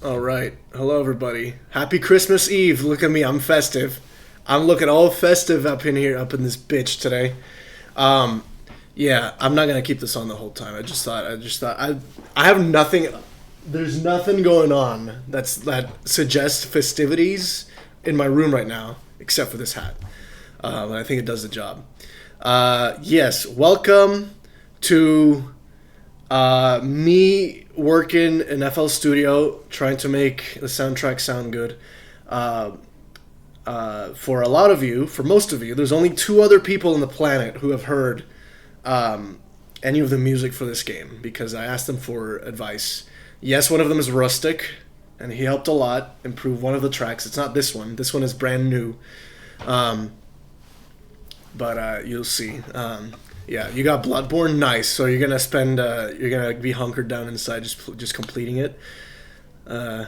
All right. Hello, everybody. Happy Christmas Eve. Look at me. I'm festive. I'm looking all festive up in here, up in this bitch today. Um, yeah, I'm not gonna keep this on the whole time. I have nothing. There's nothing going on that suggests festivities in my room right now, except for this hat. And I think it does the job. Yes, welcome to me working in FL Studio, trying to make the soundtrack sound good. Uh, for a lot of you, for most of you, there's only two other people on the planet who have heard any of the music for this game because I asked them for advice. Yes, one of them is Rustic, and he helped a lot improve one of the tracks. It's not this one. This one is brand new. Um, but you'll see. Yeah, you got Bloodborne, nice. So you're gonna be hunkered down inside, just completing it. Uh,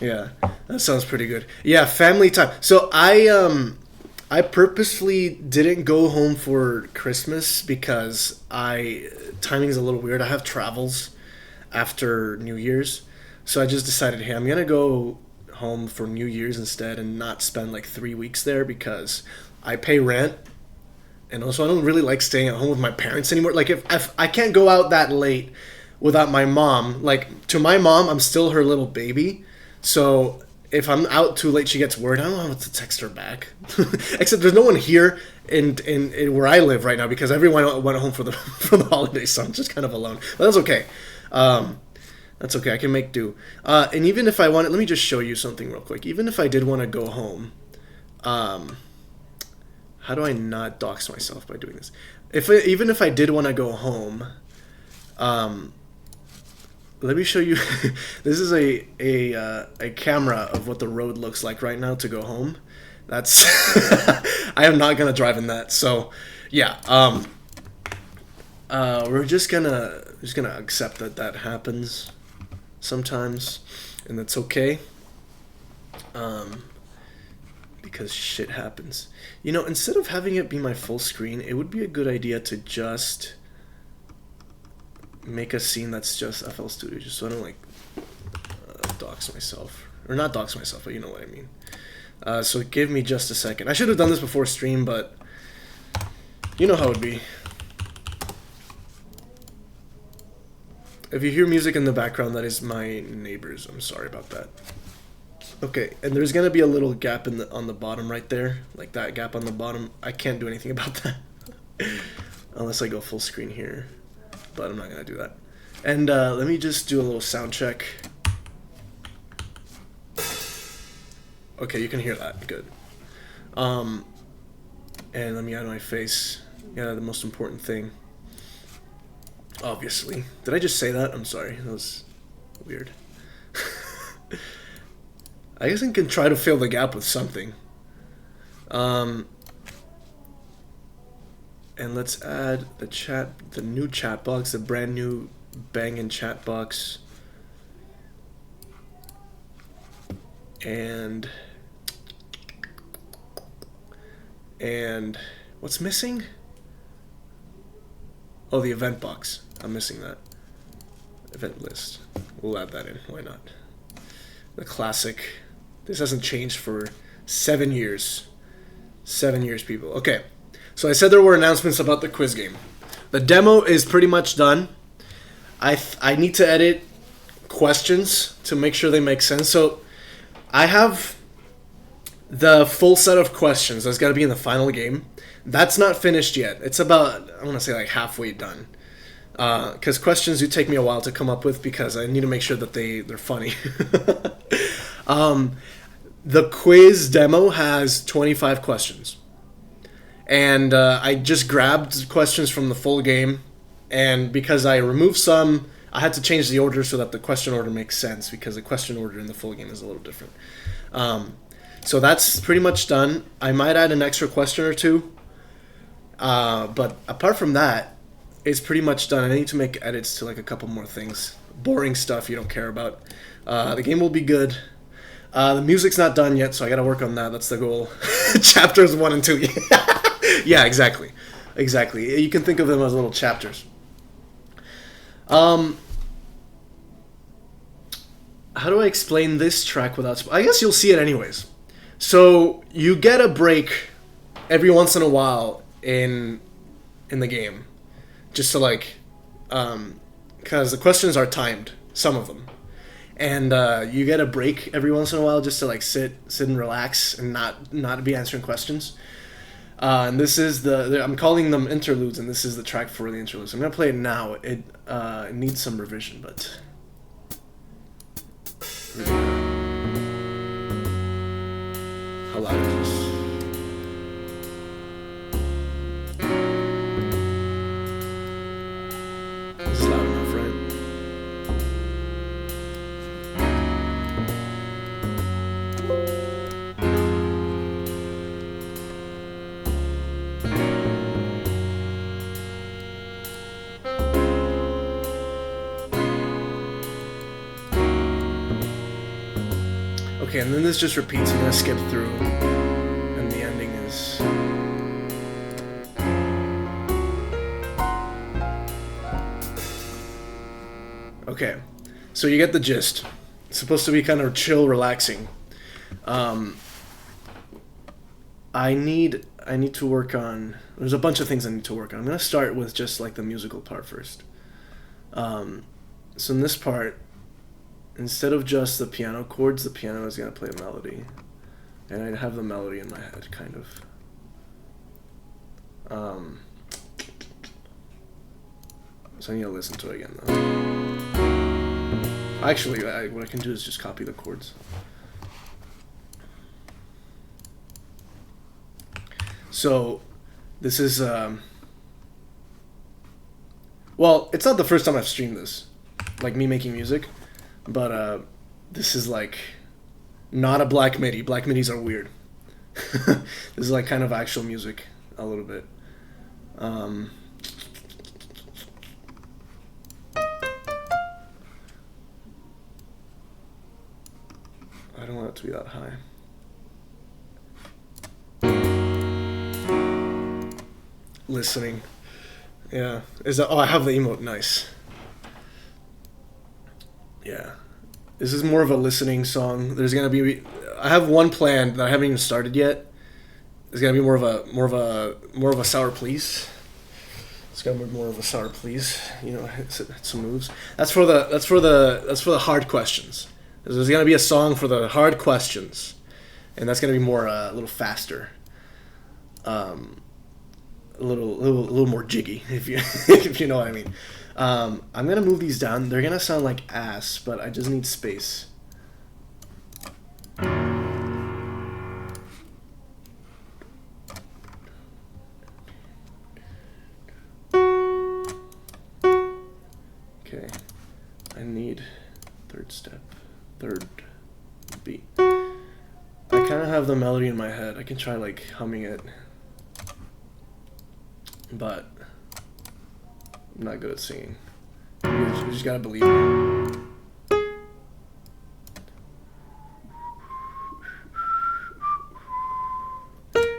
yeah, that sounds pretty good. Yeah, family time. So I purposefully didn't go home for Christmas because I timing's a little weird. I have travels after New Year's, so I just decided, hey, I'm gonna go home for New Year's instead and not spend like 3 weeks there because I pay rent and also I don't really like staying at home with my parents anymore. Like if I can't go out that late without my mom, like to my mom, I'm still her little baby. So if I'm out too late, she gets worried. I don't know how to text her back. Except there's no one here in where I live right now because everyone went home for the for the holidays, so I'm just kind of alone. But that's okay. Um, that's okay. I can make do. And even if I wanted, let me just show you something real quick. Even if I did want to go home, um, how do I not dox myself by doing this? Even if I did want to go home, um, let me show you. This is a camera of what the road looks like right now to go home. That's I am not gonna drive in that. So yeah, we're just gonna accept that that happens sometimes, and that's okay. Um, because shit happens. You know, instead of having it be my full screen, it would be a good idea to just make a scene that's just FL Studio, just so I don't like dox myself or not dox myself, but you know what I mean. So give me just a second. I should have done this before stream, but you know how it'd be. If you hear music in the background, that is my neighbors. I'm sorry about that. Okay, and there's gonna be a little gap in the on the bottom right there, like that gap on the bottom. I can't do anything about that unless I go full screen here, but I'm not gonna do that. And let me just do a little sound check. Okay, you can hear that. Good. Um, and let me add my face. Yeah, the most important thing. Obviously. Did I just say that? I'm sorry. That was weird. I guess I can try to fill the gap with something. Um, and let's add the new chat box, the brand new banging chat box. And what's missing? Oh, the event box. I'm missing that. Event list. We'll add that in. Why not? The classic. This hasn't changed for 7 years. 7 years, people. Okay. So I said there were announcements about the quiz game. The demo is pretty much done. I need to edit questions to make sure they make sense. So I have the full set of questions that's got to be in the final game. That's not finished yet. It's about, I want to say like halfway done. Because questions do take me a while to come up with because I need to make sure that they're funny. The quiz demo has 25 questions. And I just grabbed questions from the full game. And because I removed some, I had to change the order so that the question order makes sense because the question order in the full game is a little different. So that's pretty much done. I might add an extra question or two. But apart from that, it's pretty much done. I need to make edits to like a couple more things. Boring stuff you don't care about. The game will be good. The music's not done yet, so I gotta work on that. That's the goal. Chapters 1 and 2. Yeah, exactly. Exactly. You can think of them as little chapters. how do I explain this track without? I guess you'll see it anyways. So you get a break every once in a while in the game, just to like, because the questions are timed, some of them, and you get a break every once in a while just to like sit and relax and not be answering questions. And this is I'm calling them interludes, and this is the track for the interludes. I'm gonna play it now. It needs some revision, but. How loud is this? This is loud enough, right? Okay, and then this just repeats. I'm gonna skip through, and the ending is. Okay, so you get the gist. It's supposed to be kind of chill, relaxing. I need to work on. There's a bunch of things I need to work on. I'm gonna start with just like the musical part first. So in this part, instead of just the piano chords, the piano is gonna play a melody, and I have the melody in my head, kind of. So I need to listen to it again, though. Actually, what I can do is just copy the chords. So, this is, well, it's not the first time I've streamed this, like me making music, but this is like not a black MIDI. Black MIDIs are weird. This is like kind of actual music, a little bit. I don't want it to be that high. Listening. Yeah. Is that? Oh, I have the emote. Nice. Yeah. This is more of a listening song. There's gonna be. I have one planned that I haven't even started yet. It's gonna be more of a sour please. It's gonna be more of a sour please. You know, hit some moves. That's for the hard questions. There's gonna be a song for the hard questions, and that's gonna be more a little faster. A little more jiggy, if you if you know what I mean. I'm gonna move these down. They're gonna sound like ass, but I just need space. Okay, I need third beat. I kind of have the melody in my head. I can try like humming it, but I'm not good at singing. You just gotta believe me.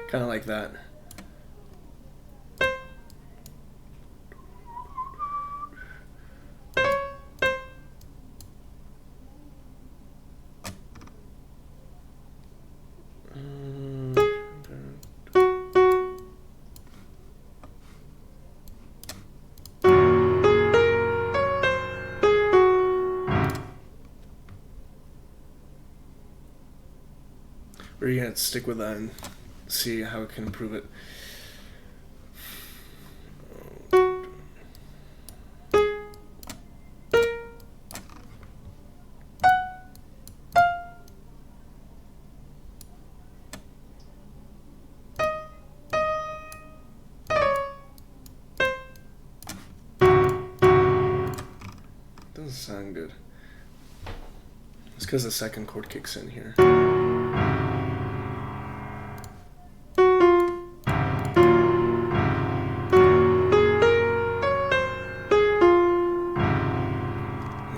Kind of like that. We're gonna stick with that and see how it can improve it. Doesn't sound good. It's because the second chord kicks in here.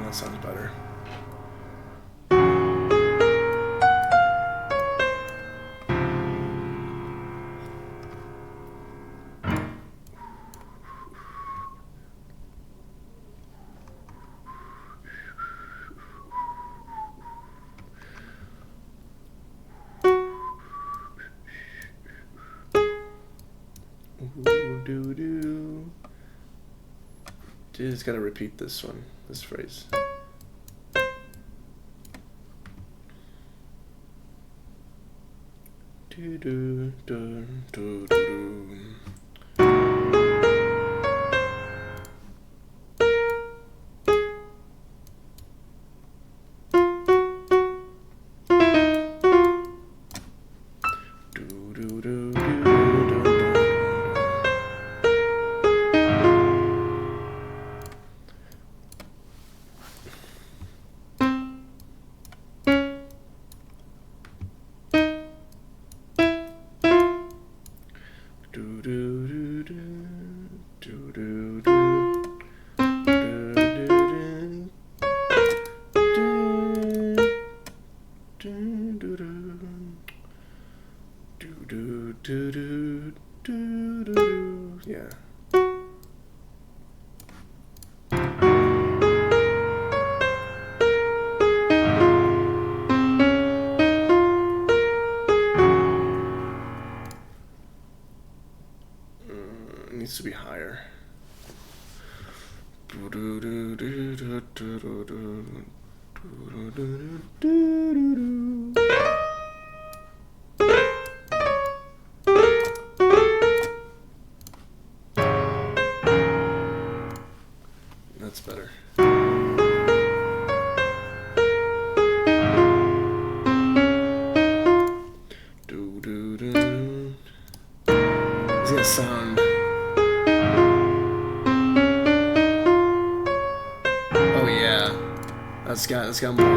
That sounds better. Just gotta repeat this one, this phrase. Do do do do do. Yeah. It needs to be higher. That's better. It's gonna sound. Oh yeah, that's got more.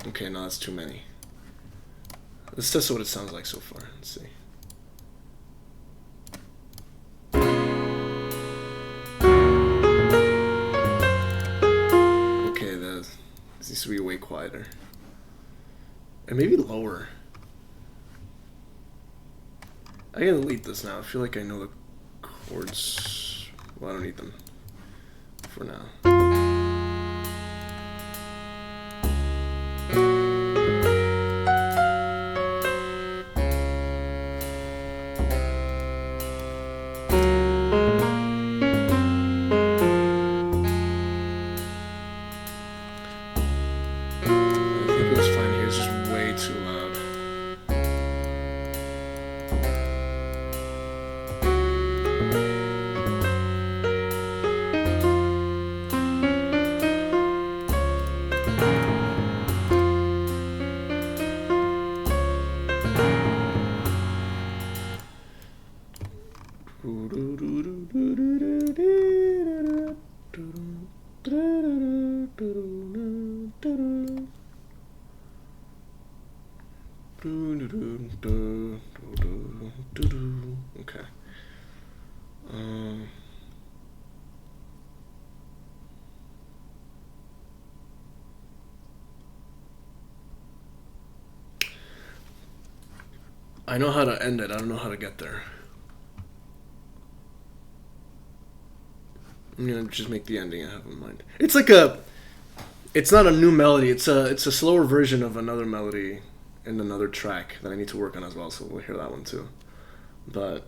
Okay, no, that's too many. Let's test what it sounds like so far. Let's see. Okay, this needs to be way quieter. And maybe lower. I can delete this now. I feel like I know the chords. Well, I don't need them for now. Okay. I know how to end it. I don't know how to get there. I'm gonna just make the ending I have in mind. It's like it's not a new melody. It's a slower version of another melody in another track that I need to work on as well. So we'll hear that one too. But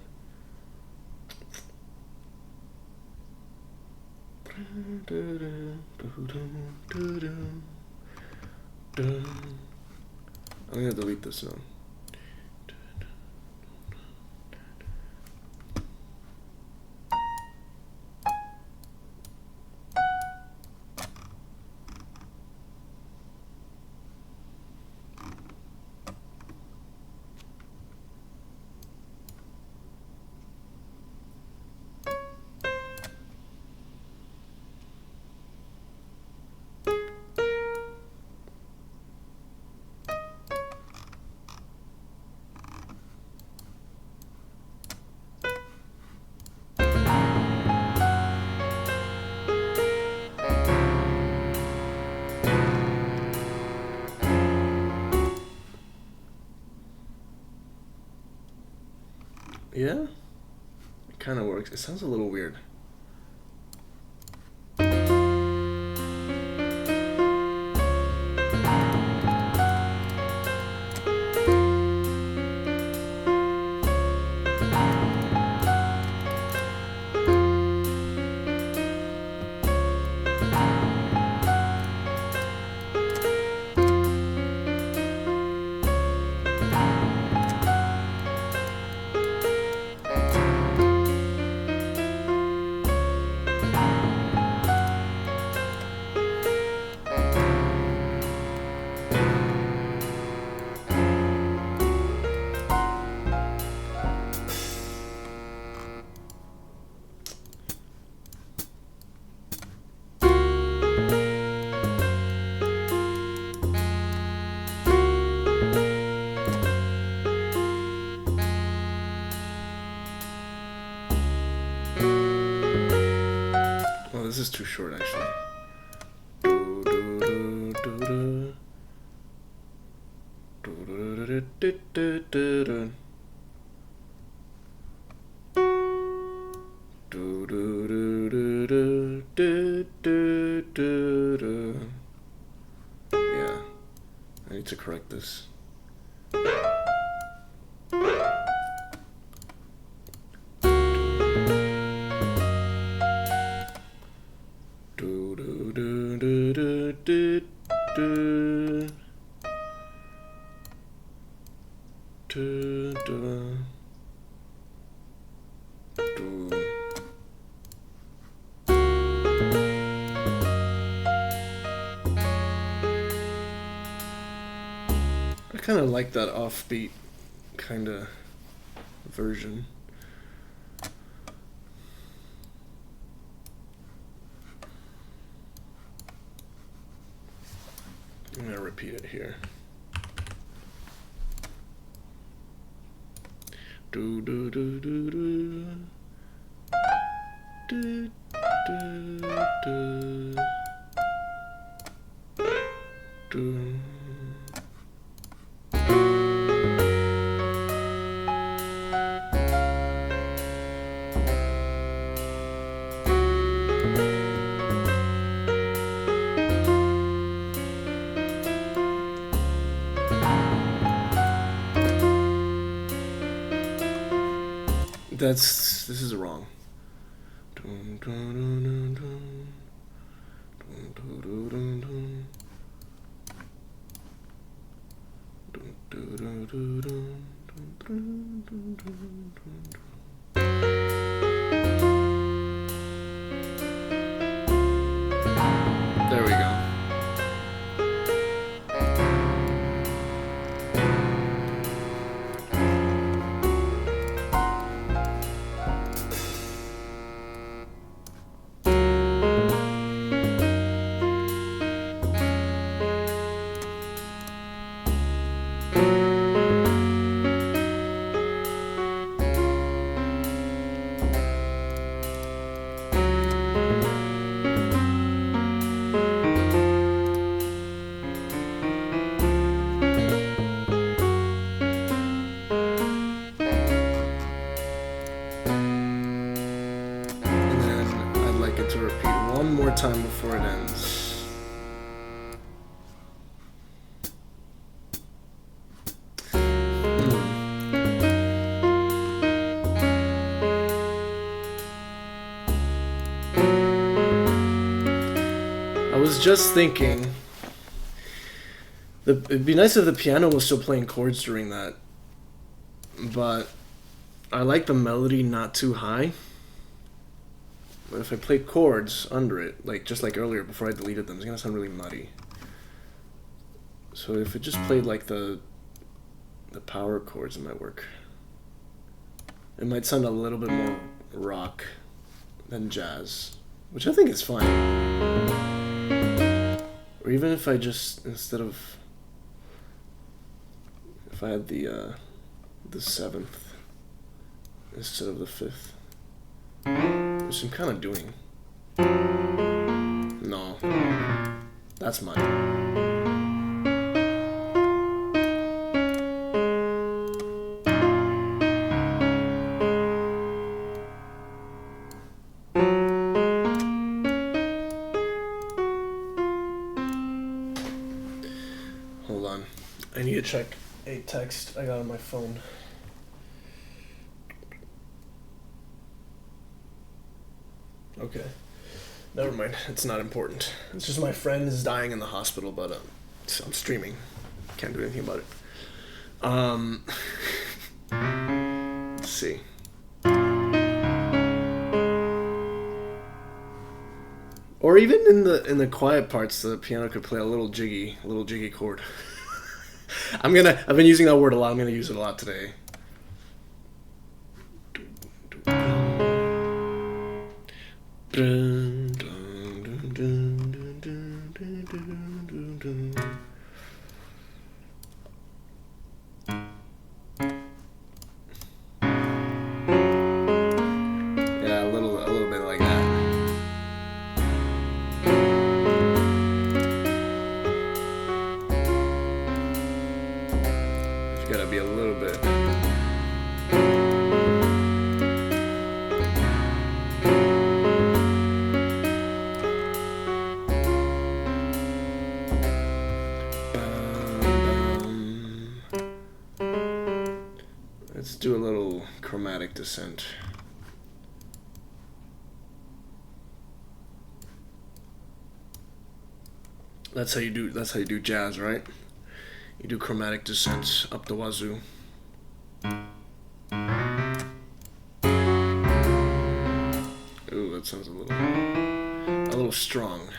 I'm gonna delete this now. Yeah, it kind of works. It sounds a little weird. this is too short actually. Yeah, I need to correct this. I kind of like that offbeat kind of version. I'm gonna repeat it here. Do do do do do. Do do do. Do. This is wrong. There we go. To repeat one more time before it ends. I was just thinking it'd be nice if the piano was still playing chords during that, but I like the melody not too high. But if I play chords under it, like just like earlier before I deleted them, it's gonna sound really muddy. So if it just played like the power chords, it might work. It might sound a little bit more rock than jazz, which I think is fine. Or even if I just, instead of, if I had the 7th instead of the 5th. Which I'm kind of doing. No. That's mine. Hold on. I need to check a text I got on my phone. Okay. Never mind. It's not important. It's just my friend is dying in the hospital, but so I'm streaming. Can't do anything about it. Let's see. Or even in the quiet parts, the piano could play a little jiggy chord. I've been using that word a lot. I'm gonna use it a lot today. Yeah, a little bit like that. be a little bit. Let's do a little chromatic descent. That's how you do jazz, right? You do chromatic descents up the wazoo. Ooh, that sounds a little strong.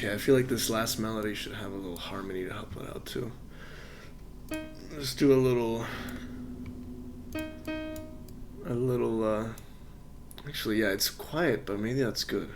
I feel like this last melody should have a little harmony to help it out too. Let's do a little, actually, yeah, it's quiet, but maybe that's good.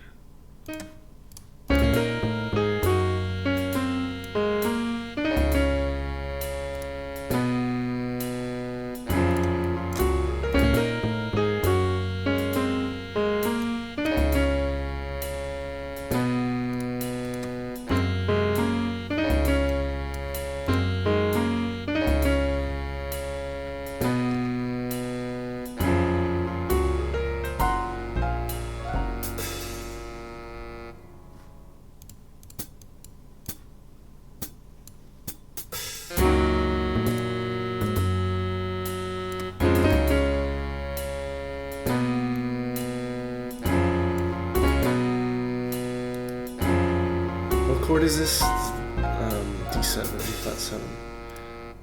What chord is this? D7, D flat 7.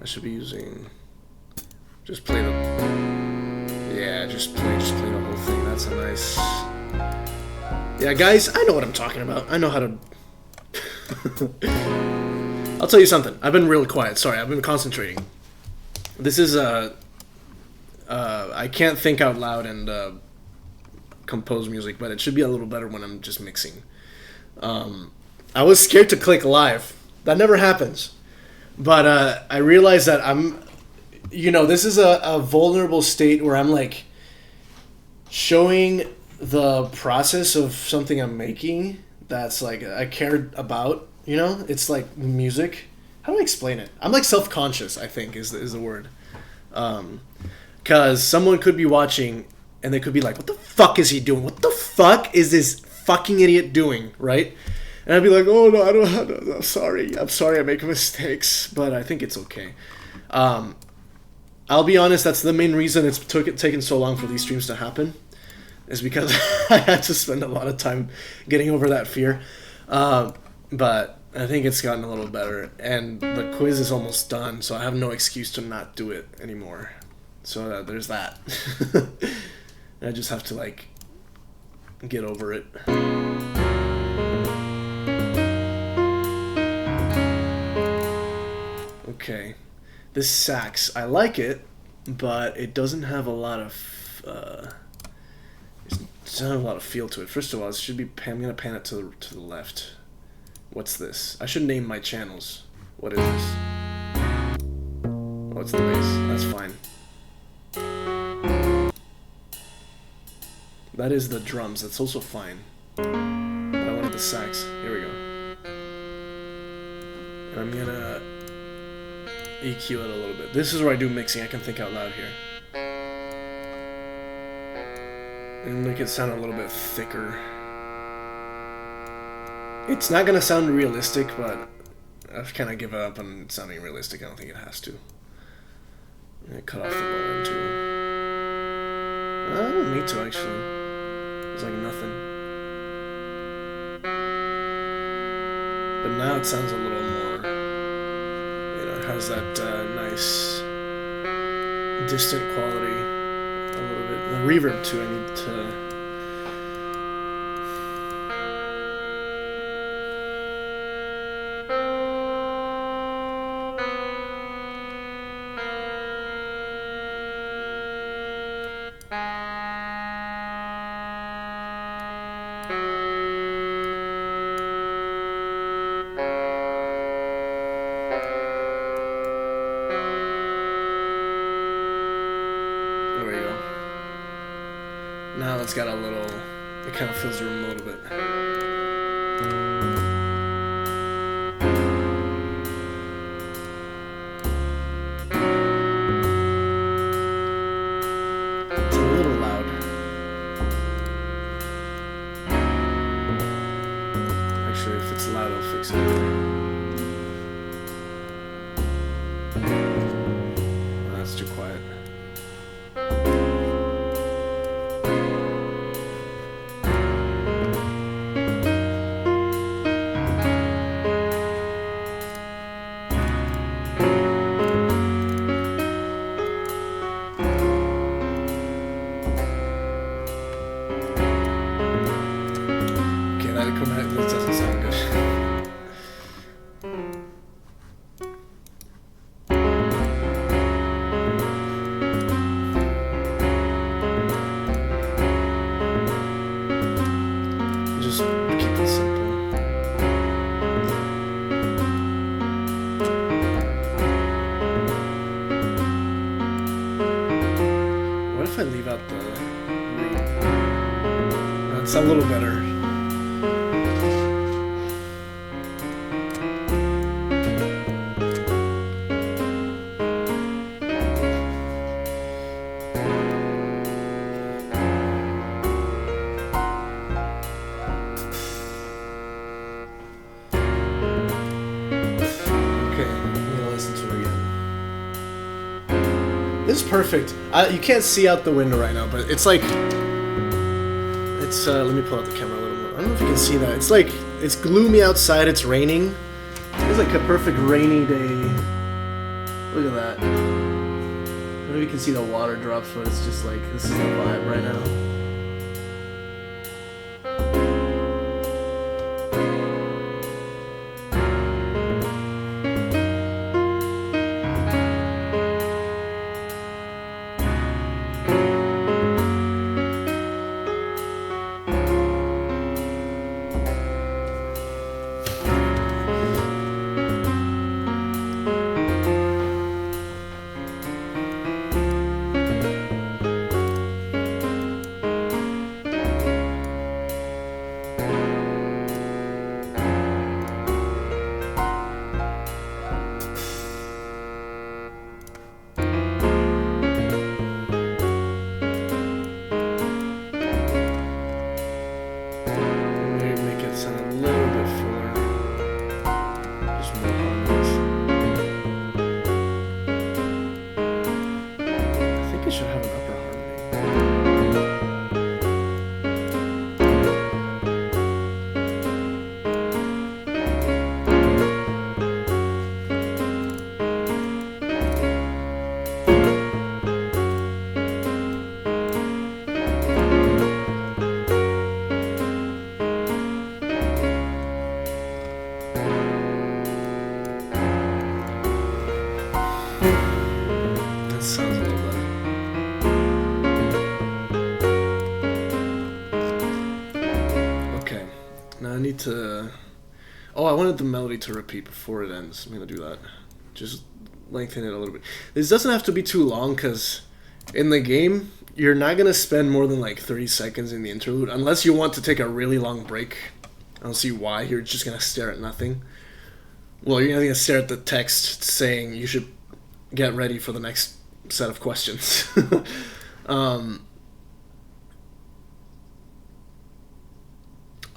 I should be using. Just play the. Yeah, just play the whole thing. That's a nice. Yeah, guys, I know what I'm talking about. I know how to. I'll tell you something. I've been real quiet. Sorry, I've been concentrating. This is I can't think out loud and compose music, but it should be a little better when I'm just mixing. I was scared to click live. That never happens. But I realized that this is a vulnerable state where I'm like showing the process of something I'm making that's like I cared about, It's like music. How do I explain it? I'm like self-conscious, I think is the word. Because someone could be watching and they could be like, what the fuck is he doing? What the fuck is this fucking idiot doing, right? And I'd be like, oh no, I'm sorry I make mistakes, but I think it's okay. I'll be honest, that's the main reason it's taken so long for these streams to happen, is because I had to spend a lot of time getting over that fear. But I think it's gotten a little better, and the quiz is almost done, so I have no excuse to not do it anymore. So there's that. I just have to get over it. Okay, this sax, I like it, but it doesn't have a lot of feel to it. First of all, it should be. I'm gonna pan it to the left. What's this? I should name my channels. What is this? Oh, it's the bass. That's fine. That is the drums. That's also fine. But I wanted the sax. Here we go. And I'm gonna EQ it a little bit. This is where I do mixing. I can think out loud here. And make it sound a little bit thicker. It's not gonna sound realistic, but I've kind of given up on sounding realistic. I don't think it has to. I'm gonna cut off the low end too. I don't need to actually. It's like nothing. But now it sounds a little more, you know, it has that nice distant quality a little bit. The reverb too, I need to... Now it's got a little, it kind of fills the room a little bit. It's a little loud. Actually, if it's loud, I'll fix it. Oh, that's too quiet. That doesn't sound good. Just keep it simple. What if I leave out the read? That's a little better. This is perfect. You can't see out the window right now, but it's like... It's, let me pull out the camera a little more. I don't know if you can see that. It's like, it's gloomy outside, it's raining. It's like a perfect rainy day. Look at that. I don't know if you can see the water drops, but it's just like, this is the vibe right now. I need to... Oh, I wanted the melody to repeat before it ends. I'm gonna do that. Just lengthen it a little bit. This doesn't have to be too long because in the game you're not gonna spend more than like 30 seconds in the interlude unless you want to take a really long break. I don't see why. You're just gonna stare at nothing. Well, you're gonna stare at the text saying you should get ready for the next set of questions.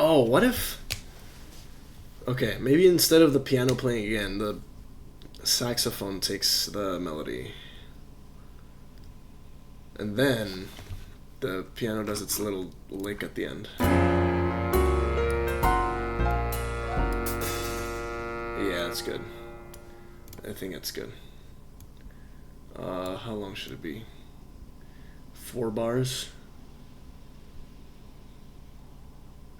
Oh, what if... Okay, maybe instead of the piano playing again, the saxophone takes the melody. And then the piano does its little lick at the end. Yeah, that's good. I think that's good. How long should it be? 4 bars?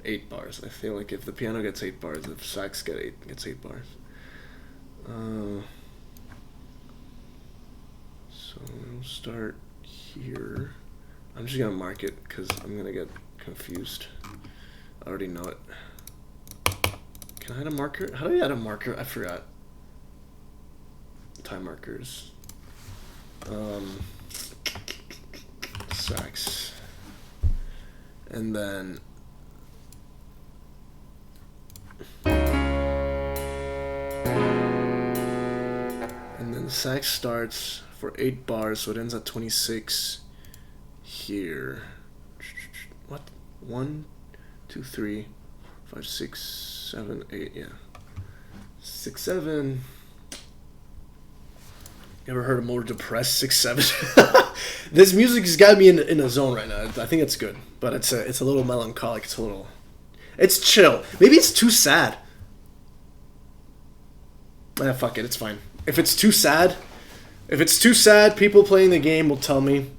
8 bars. I feel like if the piano gets 8 bars, if sax gets 8 bars. So we'll start here. I'm just gonna mark it because I'm gonna get confused. I already know it. Can I add a marker? How do I add a marker? I forgot. Time markers. Sax. And then the sax starts for 8 bars, so it ends at 26 here. What? 1, 2, 3, 5, 6, 7, 8, yeah. 6, 7. You ever heard a more depressed 6, 7? This music has got me in a zone right now. I think it's good, but it's a little melancholic. It's chill. Maybe it's too sad. Fuck it, it's fine. If it's too sad, people playing the game will tell me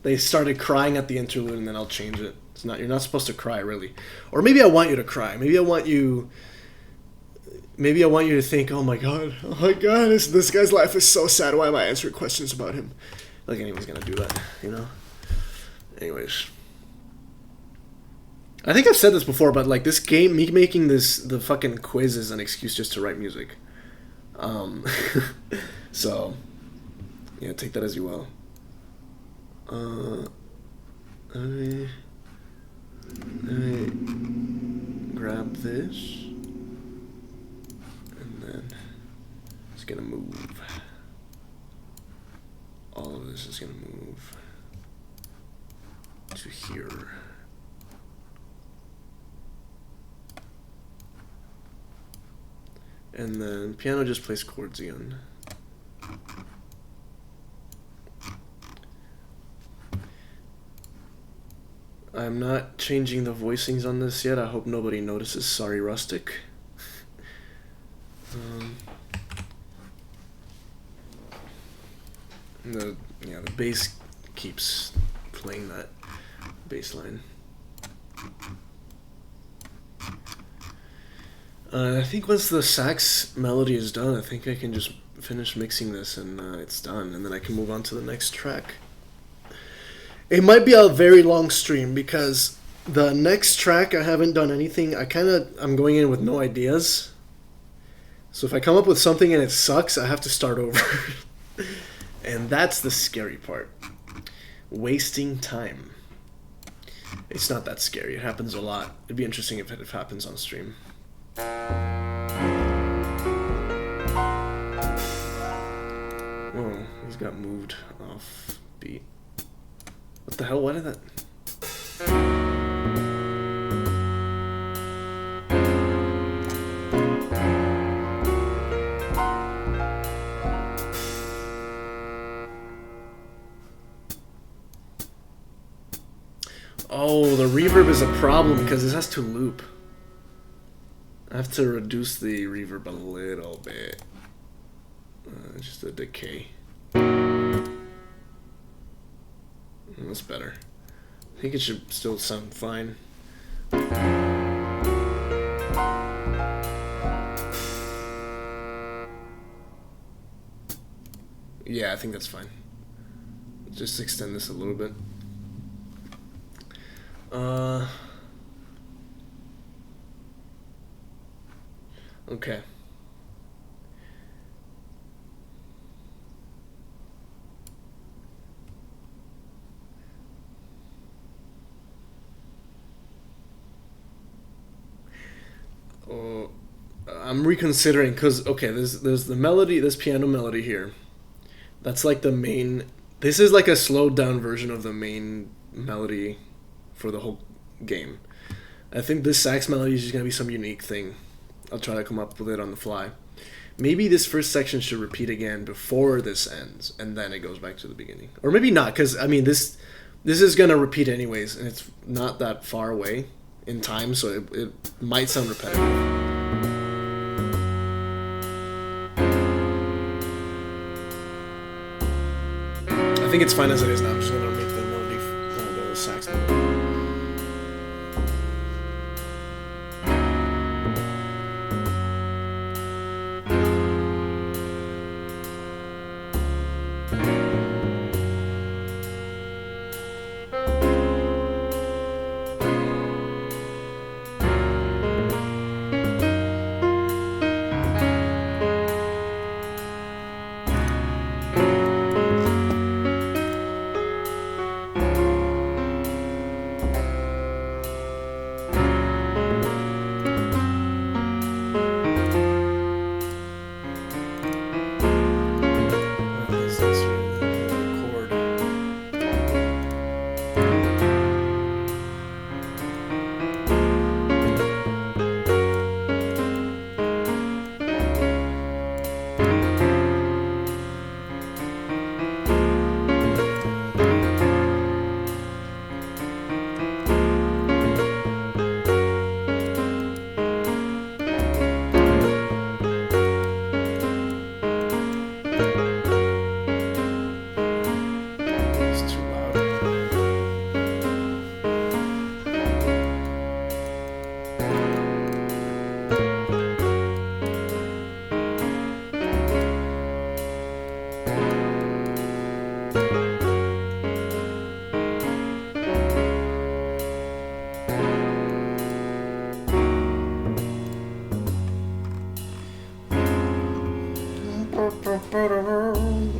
they started crying at the interlude, and then I'll change it. You're not supposed to cry, really. Or maybe I want you to cry. Maybe I want you to think, oh my god, this guy's life is so sad. Why am I answering questions about him? Like anyone's gonna do that, you know? Anyways. I think I've said this before, but like this game, me making the fucking quiz is an excuse just to write music. So, yeah, take that as you will. Let me grab this, and then it's gonna move. All of this is gonna move to here. And then piano just plays chords again. I'm not changing the voicings on this yet. I hope nobody notices. Sorry, Rustic. The bass keeps playing that bass line. I think once the sax melody is done, I think I can just finish mixing this and it's done, and then I can move on to the next track. It might be a very long stream because the next track I haven't done anything. I'm going in with no ideas. So if I come up with something and it sucks, I have to start over. And that's the scary part. Wasting time. It's not that scary. It happens a lot. It'd be interesting if it happens on stream. Oh, he's got moved off beat. What the hell? Why did that? Oh, the reverb is a problem because this has to loop. I have to reduce the reverb a little bit. Just a decay. That's better. I think it should still sound fine. Yeah, I think that's fine. Just extend this a little bit. Okay. I'm reconsidering because okay, there's the melody, this piano melody here. That's like the main. This is like a slowed down version of the main melody for the whole game. I think this sax melody is just gonna be some unique thing. I'll try to come up with it on the fly. Maybe this first section should repeat again before this ends, and then it goes back to the beginning. Or maybe not, because I mean this is gonna repeat anyways, and it's not that far away in time, so it might sound repetitive. I think it's fine as it is now. I'm just gonna make the melody, the sax melody.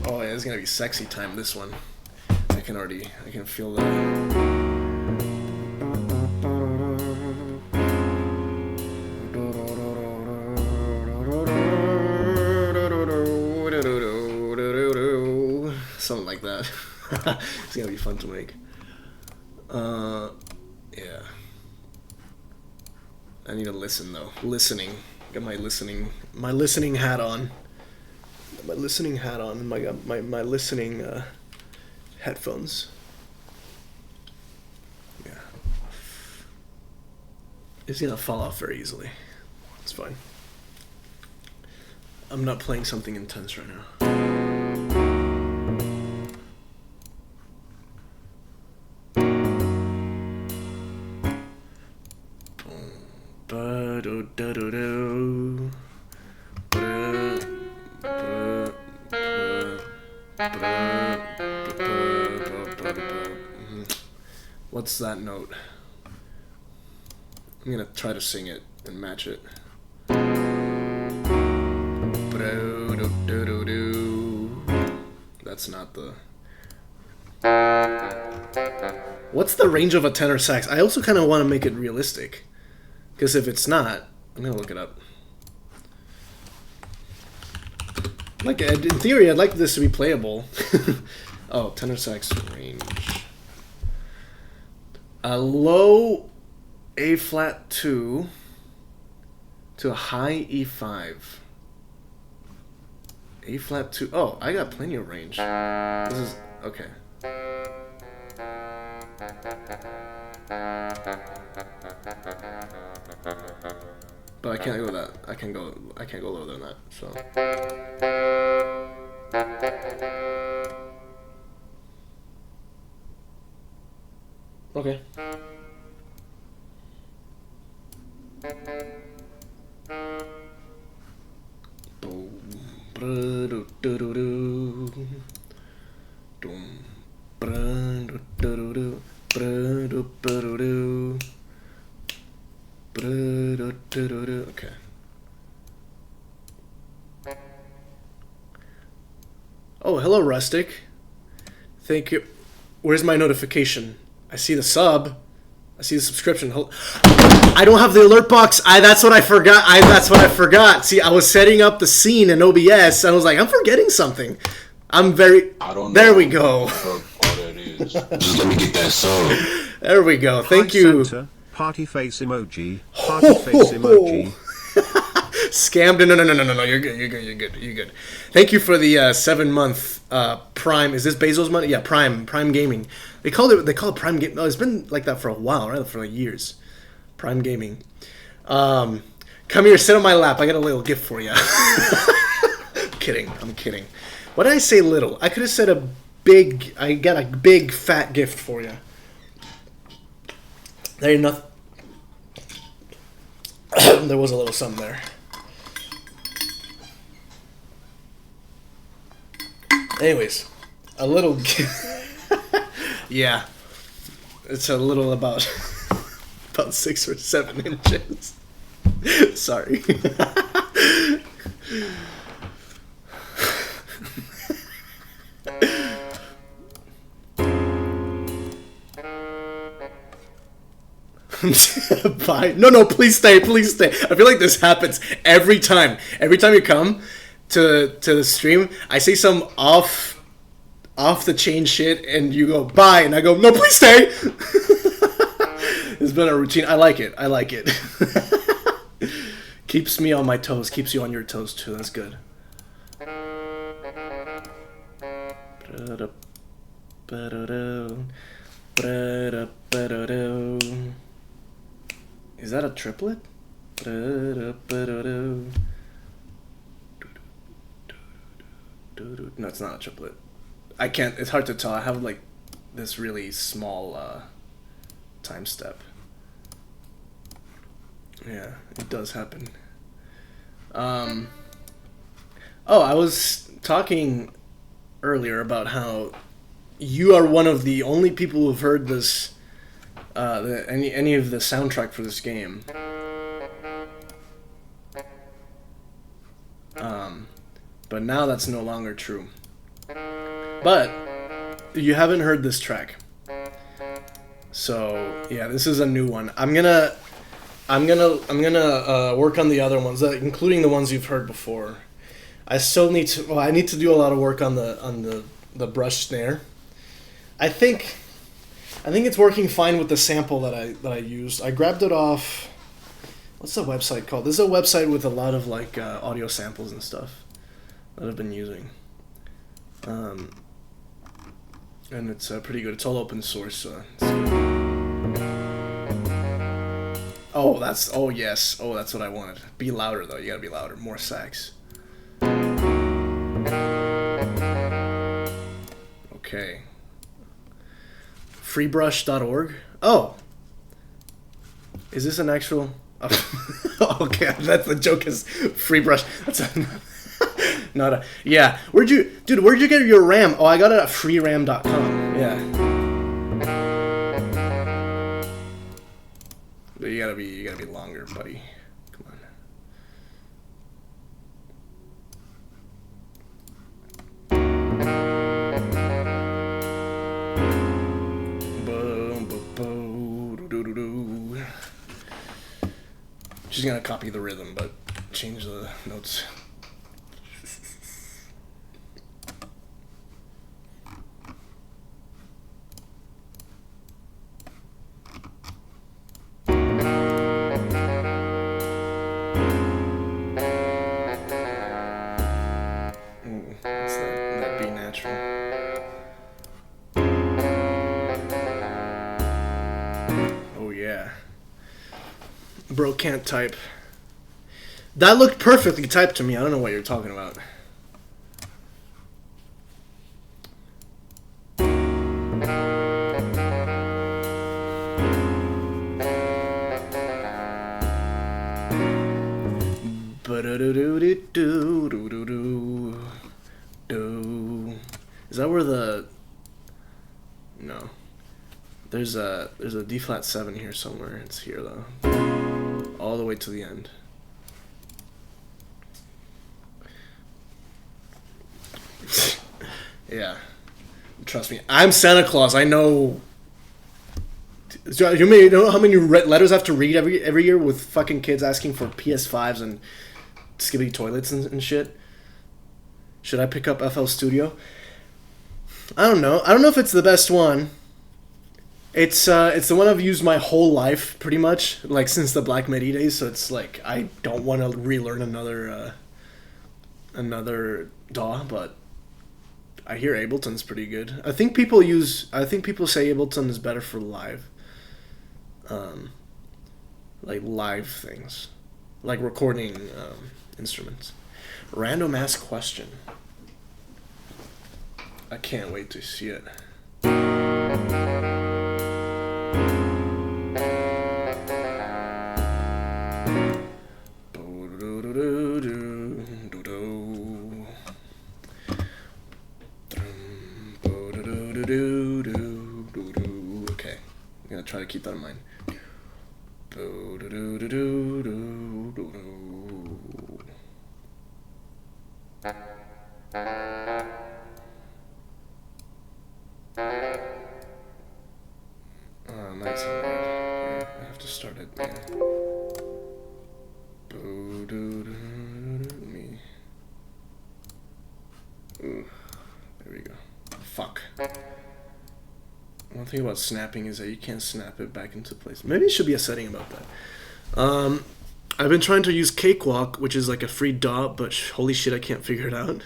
Oh yeah, it's gonna be sexy time, this one. I can feel that. Something like that. It's gonna be fun to make. Yeah. I need to listen though. Listening. Got my listening hat on. My listening hat on and my listening headphones. Yeah. It's gonna fall off very easily. It's fine. I'm not playing something intense right now. What's that note? I'm gonna try to sing it and match it. That's not the... What's the range of a tenor sax? I also kind of want to make it realistic. Because if it's not, I'm gonna look it up. Like, in theory, I'd like this to be playable. Oh, tenor sax range. A low A flat 2 to a high E5. A flat 2. Oh, I got plenty of range. This is okay. But I can't go that. I can't go lower than that. So. Okay. Okay. Oh, hello, Rustic. Thank you. Where's my notification? I see the sub. I see the subscription. I don't have the alert box. That's what I forgot. That's what I forgot. See, I was setting up the scene in OBS. I was like, I'm forgetting something. I don't know. There we go. What it is. Just let me get that song. There we go. Thank you. Santa, party face emoji. Party face emoji. Scammed. No. You're good. Thank you for the 7-month Prime. Is this Bezos money? Yeah, Prime Gaming. They call it Prime Game. No, it's been like that for a while, right? For like years. Prime Gaming. Come here, sit on my lap. I got a little gift for you. I'm kidding. Why did I say little? I could have said I got a big fat gift for you. There ain't nothing. There was a little something there. Anyways, a little. Yeah, it's a little about 6 or 7 inches. Sorry. Bye. No, please stay. I feel like this happens every time. Every time you come to the stream, I say some off the chain shit, and you go bye, and I go no, please stay. It's been a routine. I like it. Keeps me on my toes. Keeps you on your toes too. That's good. Is that a triplet? No, it's not a triplet. I can't. It's hard to tell. I have like this really small time step. Yeah, it does happen. Oh, I was talking earlier about how you are one of the only people who've heard this, any of the soundtrack for this game. But now that's no longer true. But you haven't heard this track. So yeah, this is a new one. I'm gonna work on the other ones, including the ones you've heard before. I still need to. Well, I need to do a lot of work on the brush snare. I think it's working fine with the sample that I used. I grabbed it off. What's the website called? This is a website with a lot of like audio samples and stuff that I've been using. And it's pretty good. It's all open source. Oh yes. Oh, that's what I wanted. Be louder though. You gotta be louder. More sax. Okay. Freebrush.org. Oh. Is this an actual? Oh. Okay, that's the joke. Is FreeBrush? That's not a. Yeah. Where'd you get your RAM? Oh, I got it at freeram.com. Yeah. But you gotta be longer, buddy. Come on. She's gonna copy the rhythm, but change the notes. That be natural. Oh yeah. Bro can't type. That looked perfectly typed to me. I don't know what you're talking about. Is that where the... No. There's a D flat 7 here somewhere. It's here though. All the way to the end. Yeah. Trust me. I'm Santa Claus. I know So you know how many letters I have to read every year with fucking kids asking for PS5s and skibbity toilets and shit? Should I pick up FL Studio? I don't know. I don't know if it's the best one. It's the one I've used my whole life, pretty much, like since the Black Midi days. So it's like I don't want to relearn another DAW, but I hear Ableton's pretty good. I think people say Ableton is better for live, like live things, like recording instruments. Random ass question. I can't wait to see it. Okay, I'm gonna try to keep that in mind. Nice. I have to start it. Me. Ooh, there we go. Fuck. One thing about snapping is that you can't snap it back into place. Maybe it should be a setting about that. I've been trying to use Cakewalk, which is like a free DAW, but holy shit, I can't figure it out.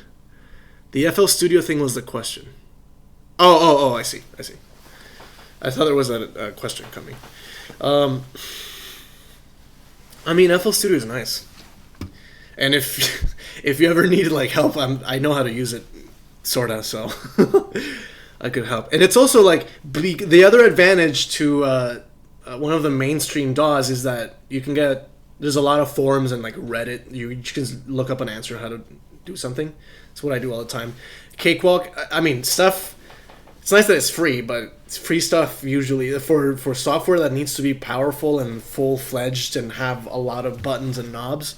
The FL Studio thing was the question. Oh, I see. I thought there was a question coming. I mean, FL Studio is nice. And if you ever need like help, I know how to use it, sorta. So I could help. And it's also like the other advantage to one of the mainstream DAWs is that you can get. There's a lot of forums and like Reddit. You can look up an answer how to do something. That's what I do all the time. Cakewalk. I mean, stuff. It's nice that it's free, but it's free stuff usually for software that needs to be powerful and full-fledged and have a lot of buttons and knobs.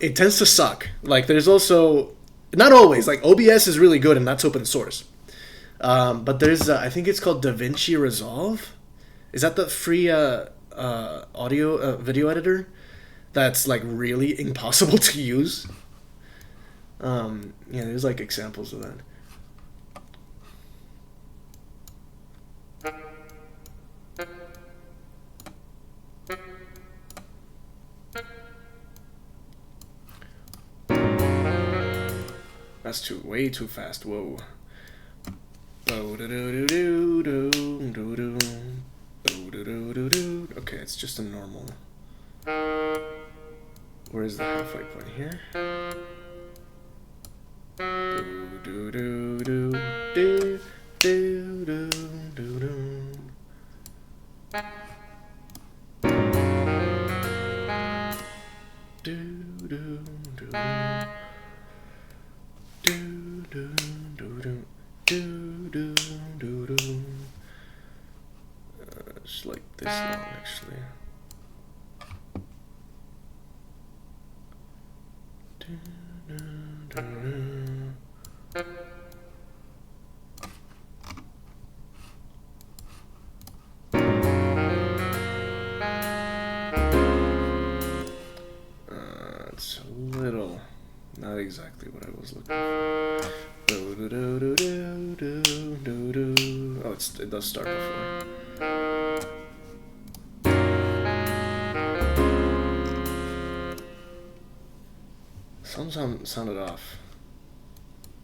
It tends to suck. Like there's also not always like OBS is really good and that's open source. But there's I think it's called DaVinci Resolve. Is that the free audio video editor? That's like really impossible to use. Yeah, there's like examples of that. That's way too fast. Whoa. Okay, it's just a normal. Where's the halfway point here? It's like this long, actually. It's a little, not exactly what I was looking for. Oh, it does start before. Some sounded off.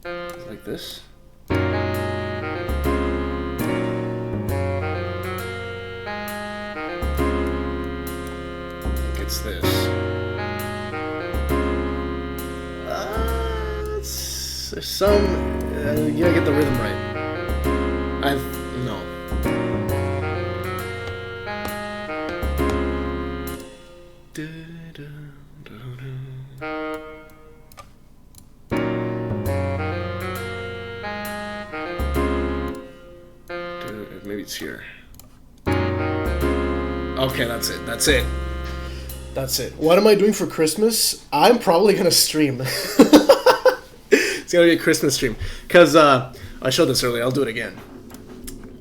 Like this. I think it's this. There's some. You gotta get the rhythm right. No. Maybe it's here. Okay, that's it. What am I doing for Christmas? I'm probably gonna stream. It's gonna be a Christmas stream. Because I showed this earlier, I'll do it again.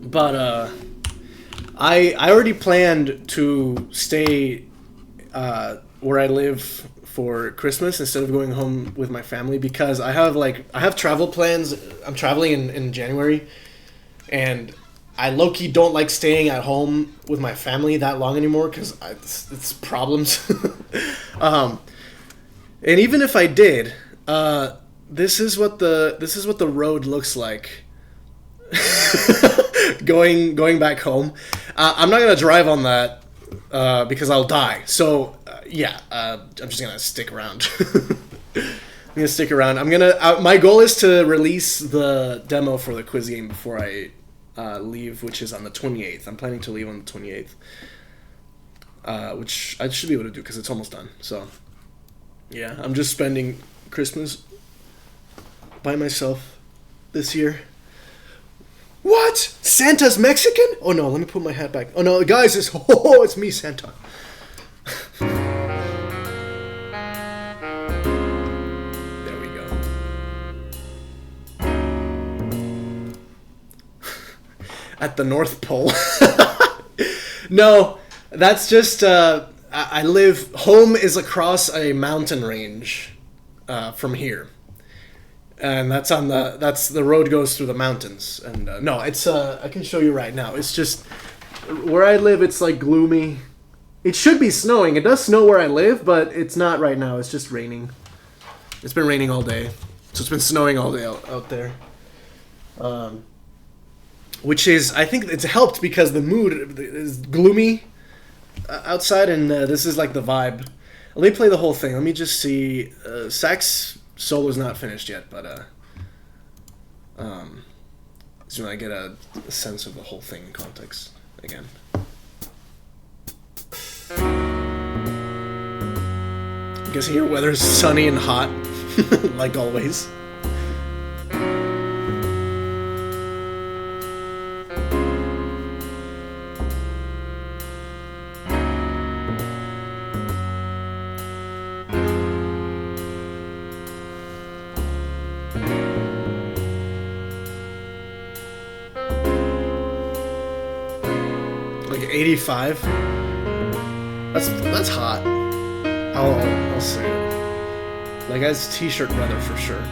But I already planned to stay where I live for Christmas instead of going home with my family because I have travel plans. I'm traveling in January, and I low-key don't like staying at home with my family that long anymore because it's problems. And even if I did, this is what the road looks like. going back home. I'm not gonna drive on that because I'll die. So I'm just gonna stick around. I'm gonna stick around. My goal is to release the demo for the quiz game before I leave, which is on the 28th. I'm planning to leave on the 28th, which I should be able to do because it's almost done. So yeah, I'm just spending Christmas by myself this year. What? Santa's Mexican? Oh no, let me put my hat back. Oh no, guys, it's me, Santa. There we go. At the North Pole. No, that's just, I live, home is across a mountain range from here. And that's the road goes through the mountains. And no, it's I can show you right now. It's just where I live. It's like gloomy. It should be snowing. It does snow where I live, but it's not right now. It's just raining. It's been raining all day, so it's been snowing all day out there. Which is, I think it's helped because the mood is gloomy outside, and this is like the vibe. Let me play the whole thing. Let me just see. Sax solo's not finished yet, but so I get a sense of the whole thing in context again. I'm guessing your weather's sunny and hot, like always. Like 85. That's hot. I'll say it. Like that's t-shirt weather for sure.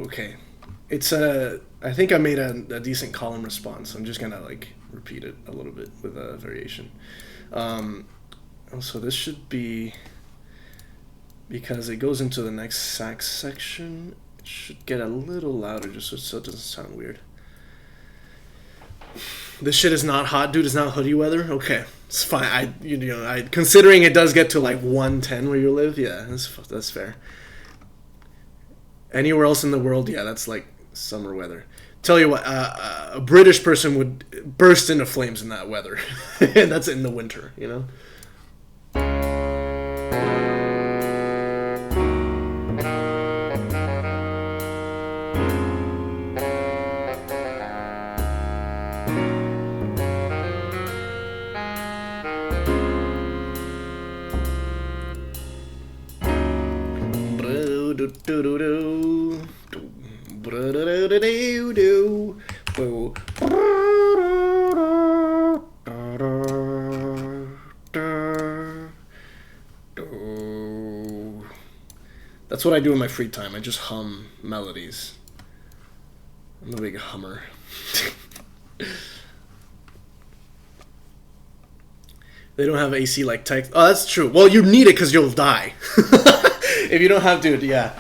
Okay, it's I think I made a decent column response. I'm just gonna like repeat it a little bit with a variation. So this should be, because it goes into the next sax section. It should get a little louder just so it doesn't sound weird. This shit is not hot, dude. It's not hoodie weather. Okay, it's fine. Considering it does get to like 110 where you live, yeah, that's fair. Anywhere else in the world, yeah, that's like summer weather. Tell you what, a British person would burst into flames in that weather. And that's in the winter, you know? That's what I do in my free time. I just hum melodies. I'm a big hummer. They don't have AC like Texas. Oh, that's true. Well, you need it because you'll die. If you don't have, dude, yeah.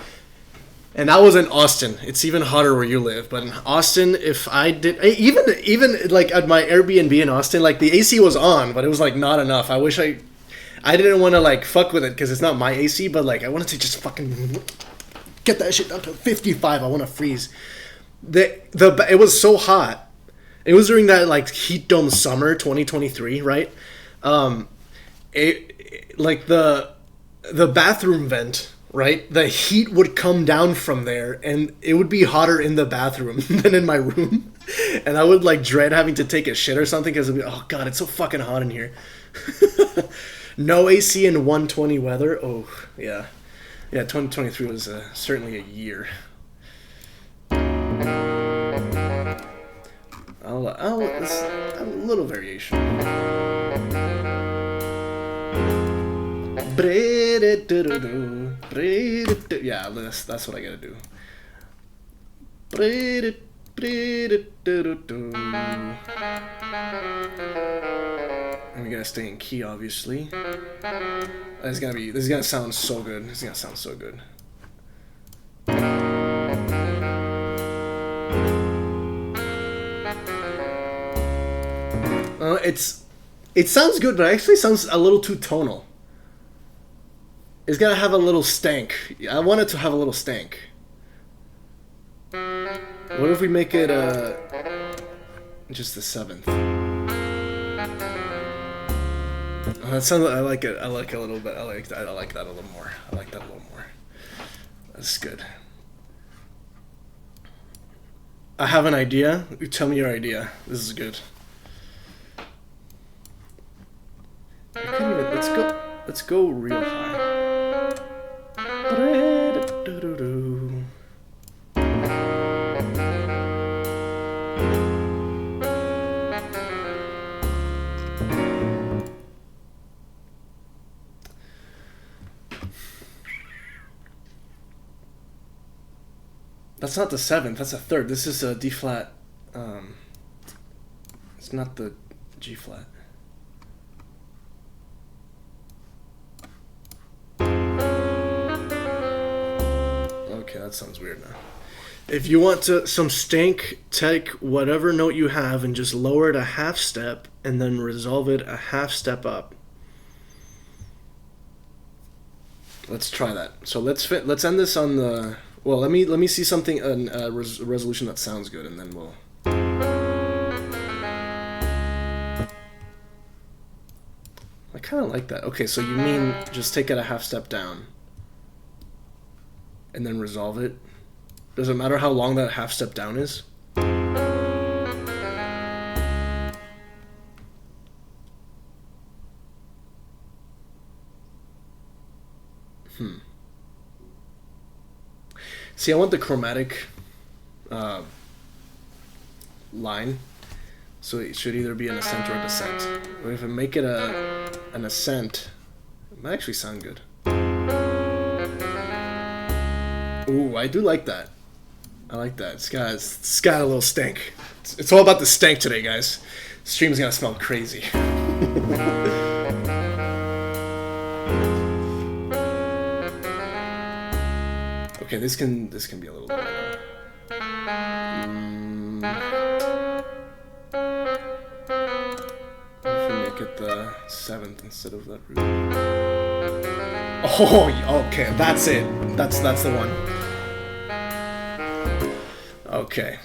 And that was in Austin. It's even hotter where you live. But in Austin, if I did... Even like at my Airbnb in Austin, like the AC was on, but it was like not enough. I wish I didn't want to like fuck with it because it's not my AC, but like I wanted to just fucking get that shit down to 55. I want to freeze. It was so hot. It was during that like heat dome summer 2023, right? Like the bathroom vent, right? The heat would come down from there, and it would be hotter in the bathroom than in my room. And I would like dread having to take a shit or something because it'd be, oh god, it's so fucking hot in here. No AC in 120 weather. Oh yeah, 2023 was certainly a year. Let's have a little variation. Yeah, that's what I gotta do. And we gotta stay in key, obviously. This is gonna sound so good. This is gonna sound so good. It sounds good, but it actually sounds a little too tonal. It's gotta have a little stank. I want it to have a little stank. What if we make it just the 7th? Oh, that sounds. I like it. I like it a little bit. I like that a little more. That's good. I have an idea. Tell me your idea. This is good. Let's go real high. That's not the 7th, that's a 3rd. This is a D flat. It's not the G flat. Okay, that sounds weird now. If you want some stank, take whatever note you have and just lower it a half step and then resolve it a half step up. Let's try that. So let's end this on the. Well, let me see something a resolution that sounds good, and then we'll. I kind of like that. Okay, so you mean just take it a half step down, and then resolve it? Does it matter how long that half step down is? See, I want the chromatic line, so it should either be an ascent or a descent. But if I make it an ascent, it might actually sound good. Ooh, I do like that. I like that. It's got a little stank. It's all about the stank today, guys. Stream's gonna smell crazy. Okay, this can be a little bit better. If we make it the 7th instead of that root. Oh, okay, that's it. That's the one. Okay,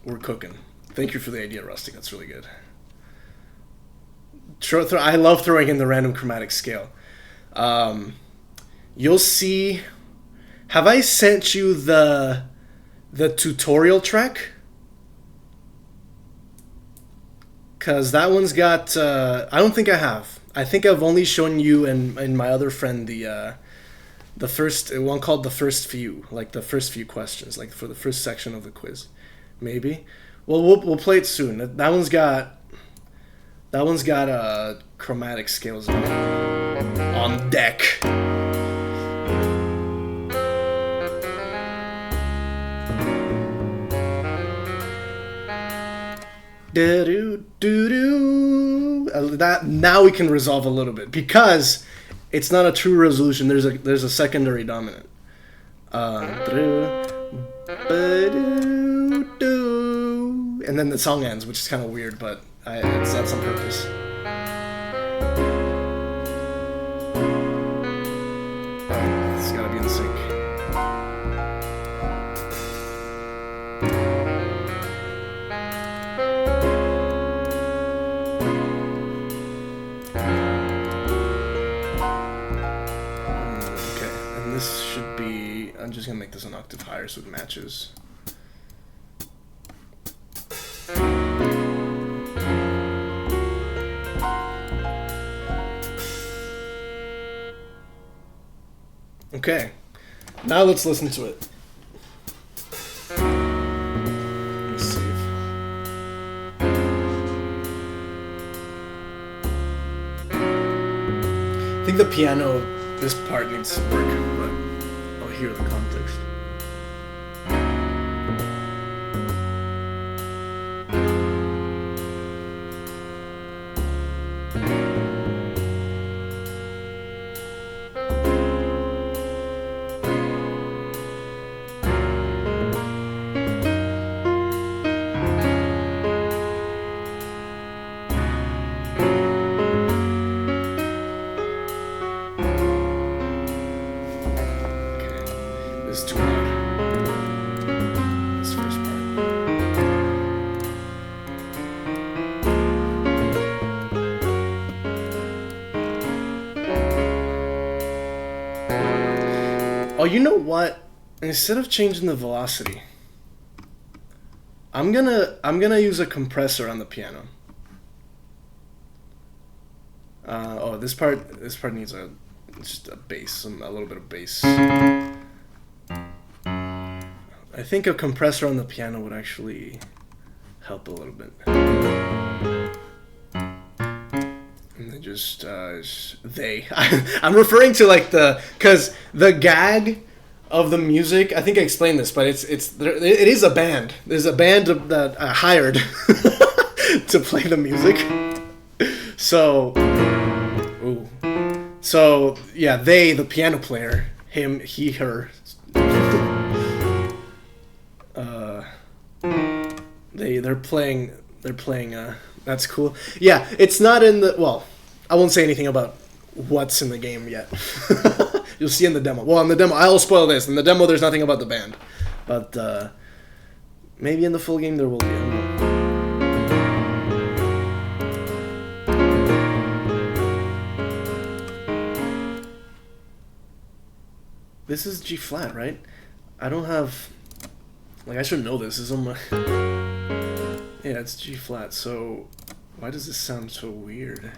we're cooking. Thank you for the idea, Rustic. That's really good. I love throwing in the random chromatic scale. You'll see. Have I sent you the tutorial track? Cause that one's got. I don't think I have. I think I've only shown you and my other friend the first one called the first few, like the first few questions, like for the first section of the quiz, maybe. Well, we'll play it soon. That one's got chromatic scales on deck. That now we can resolve a little bit because it's not a true resolution. There's a secondary dominant. And then the song ends, which is kind of weird, but that's on purpose. just gonna make this an octave higher so it matches. Okay, now let's listen to it. Let's see. I think the piano, this part needs some work, but I'll hear the context. This is too loud. This first part. Oh, you know what? Instead of changing the velocity, I'm gonna use a compressor on the piano. Oh, this part needs just a bass, a little bit of bass. I think a compressor on the piano would actually help a little bit. And then just I'm referring to like because the gag of the music. I think I explained this, but it is a band. There's a band that I hired to play the music. So yeah, the piano player, him, he, her. They're playing that's cool. Yeah, it's not in the, well, I won't say anything about what's in the game yet. You'll see in the demo. Well, in the demo, I'll spoil this. In the demo, there's nothing about the band. But maybe in the full game there will be. I don't know. This is G flat, right? I don't have, like, I should know this. This is on my, yeah, it's G flat. So why does this sound so weird?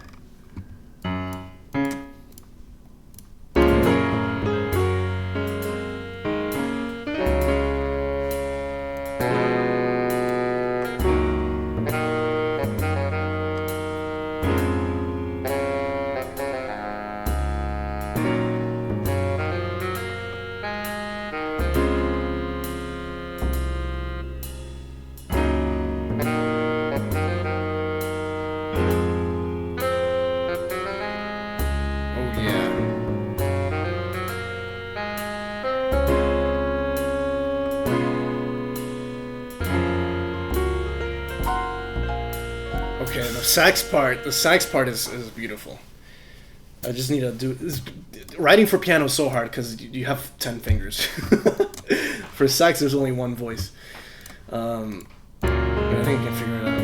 Okay, the sax part is beautiful. I just need to do this. Writing for piano is so hard because you have 10 fingers. For sax, there's only one voice. But I think I can figure it out.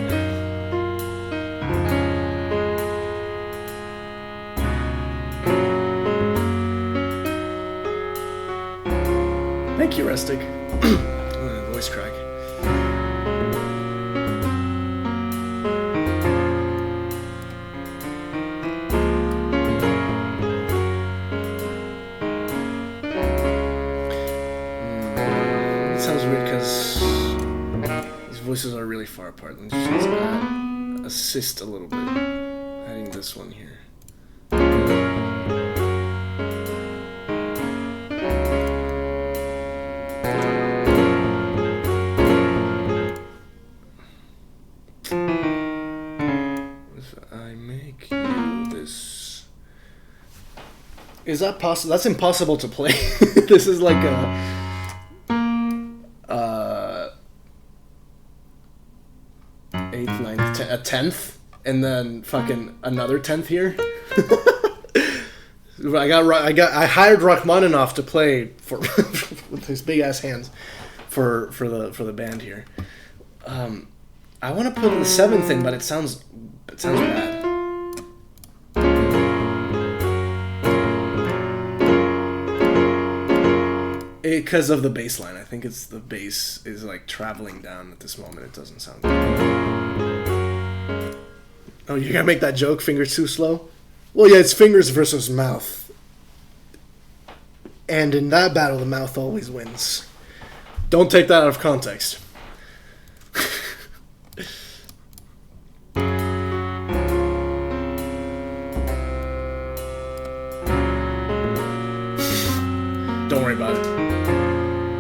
Thank you, Rustic. Voice crack. Sounds weird because these voices are really far apart. Let's just assist a little bit. Adding this one here. If I make you this, is that possible? That's impossible to play. This is like a eighth, ninth, a tenth, and then fucking another tenth here. I hired Rachmaninoff to play for with his big ass hands for the band here. I want to put the seventh in, but it sounds bad. because of the bass line. I think it's the bass is like traveling down at this moment. It doesn't sound good. Oh, you're gonna make that joke? Fingers too slow? Well, yeah, it's fingers versus mouth. And in that battle, the mouth always wins. Don't take that out of context. Don't worry about it.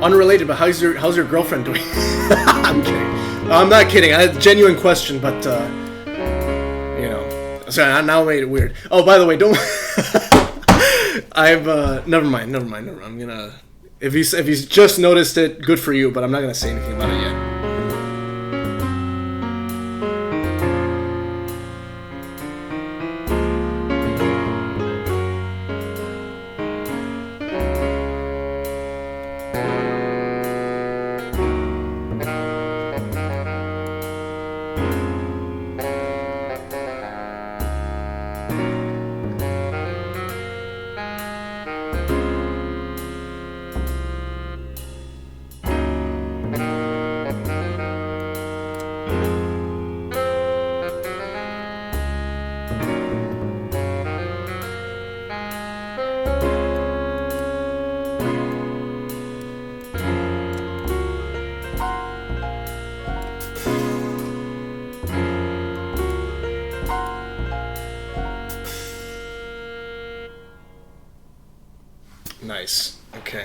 Unrelated, but how's your girlfriend doing? I'm kidding. I'm not kidding. I had a genuine question, but you know. Sorry, I now made it weird. Oh, by the way, don't. I've never mind. I'm gonna. If he's just noticed it, good for you. But I'm not gonna say anything about it yet. Nice. Okay.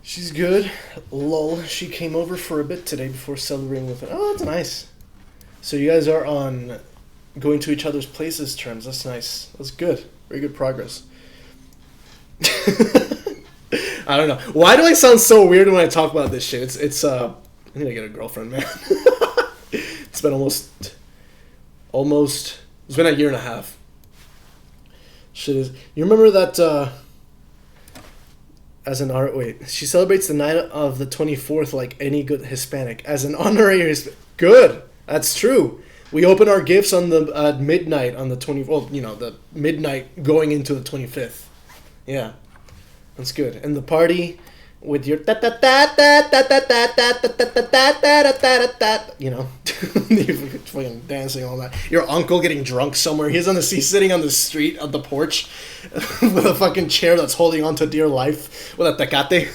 She's good. Lol. She came over for a bit today before celebrating with her. Oh, that's nice. So you guys are on going to each other's places terms. That's nice. That's good. Very good progress. I don't know. Why do I sound so weird when I talk about this shit? It's I need to get a girlfriend, man. It's been almost it's been a year and a half. Shit is. You remember that as an art wait, she celebrates the night of the 24th like any good Hispanic as an honorary good. That's true. We open our gifts on the midnight on the 20. Well, you know, the midnight going into the 25th. Yeah, that's good. And the party with your you know, fucking dancing all that. Your uncle getting drunk somewhere. He's sitting on the street on the porch with a fucking chair that's holding on to dear life with a tecate.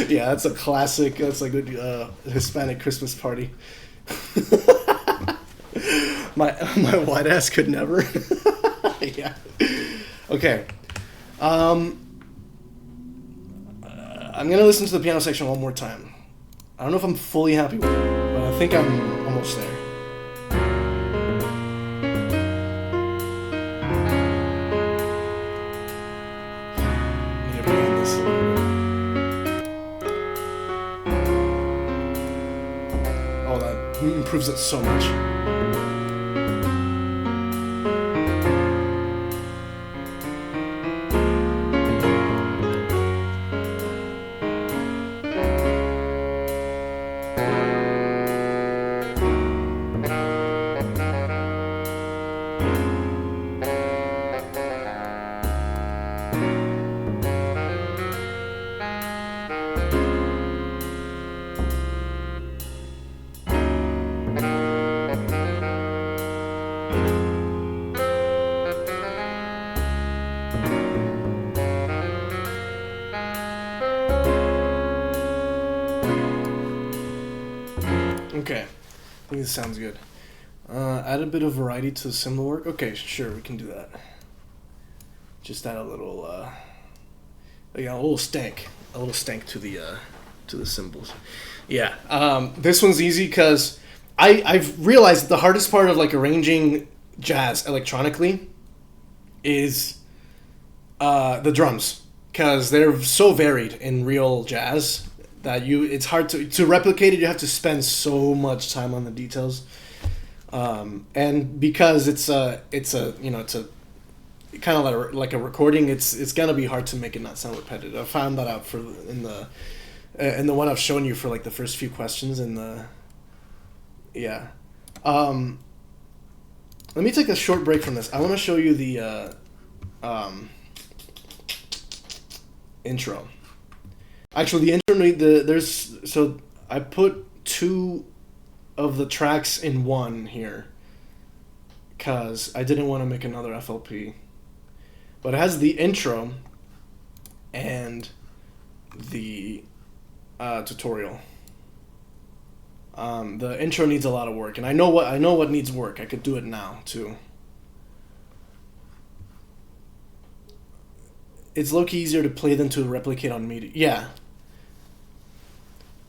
Yeah, that's a classic. That's a good Hispanic Christmas party. my white ass could never. Yeah. Okay. I'm gonna listen to the piano section one more time. I don't know if I'm fully happy with it, but I think I'm almost there. I need to bring in this a little bit. Oh, that improves it so much. Okay, I think this sounds good. Add a bit of variety to the cymbal work. Okay, sure, we can do that. Just add a little, a little stank to the cymbals. Yeah, this one's easy because I've realized that the hardest part of like arranging jazz electronically is the drums, because they're so varied in real jazz that it's hard to replicate it. You have to spend so much time on the details, and because it's a kind of like a recording, it's gonna be hard to make it not sound repetitive. I found that out in the one I've shown you for like the first few questions in the let me take a short break from this. I want to show you the intro. Actually, the intro so I put 2 of the tracks in one here because I didn't want to make another FLP. But it has the intro and the tutorial. The intro needs a lot of work, and I know what needs work. I could do it now too. It's low-key easier to play than to replicate on MIDI. Yeah.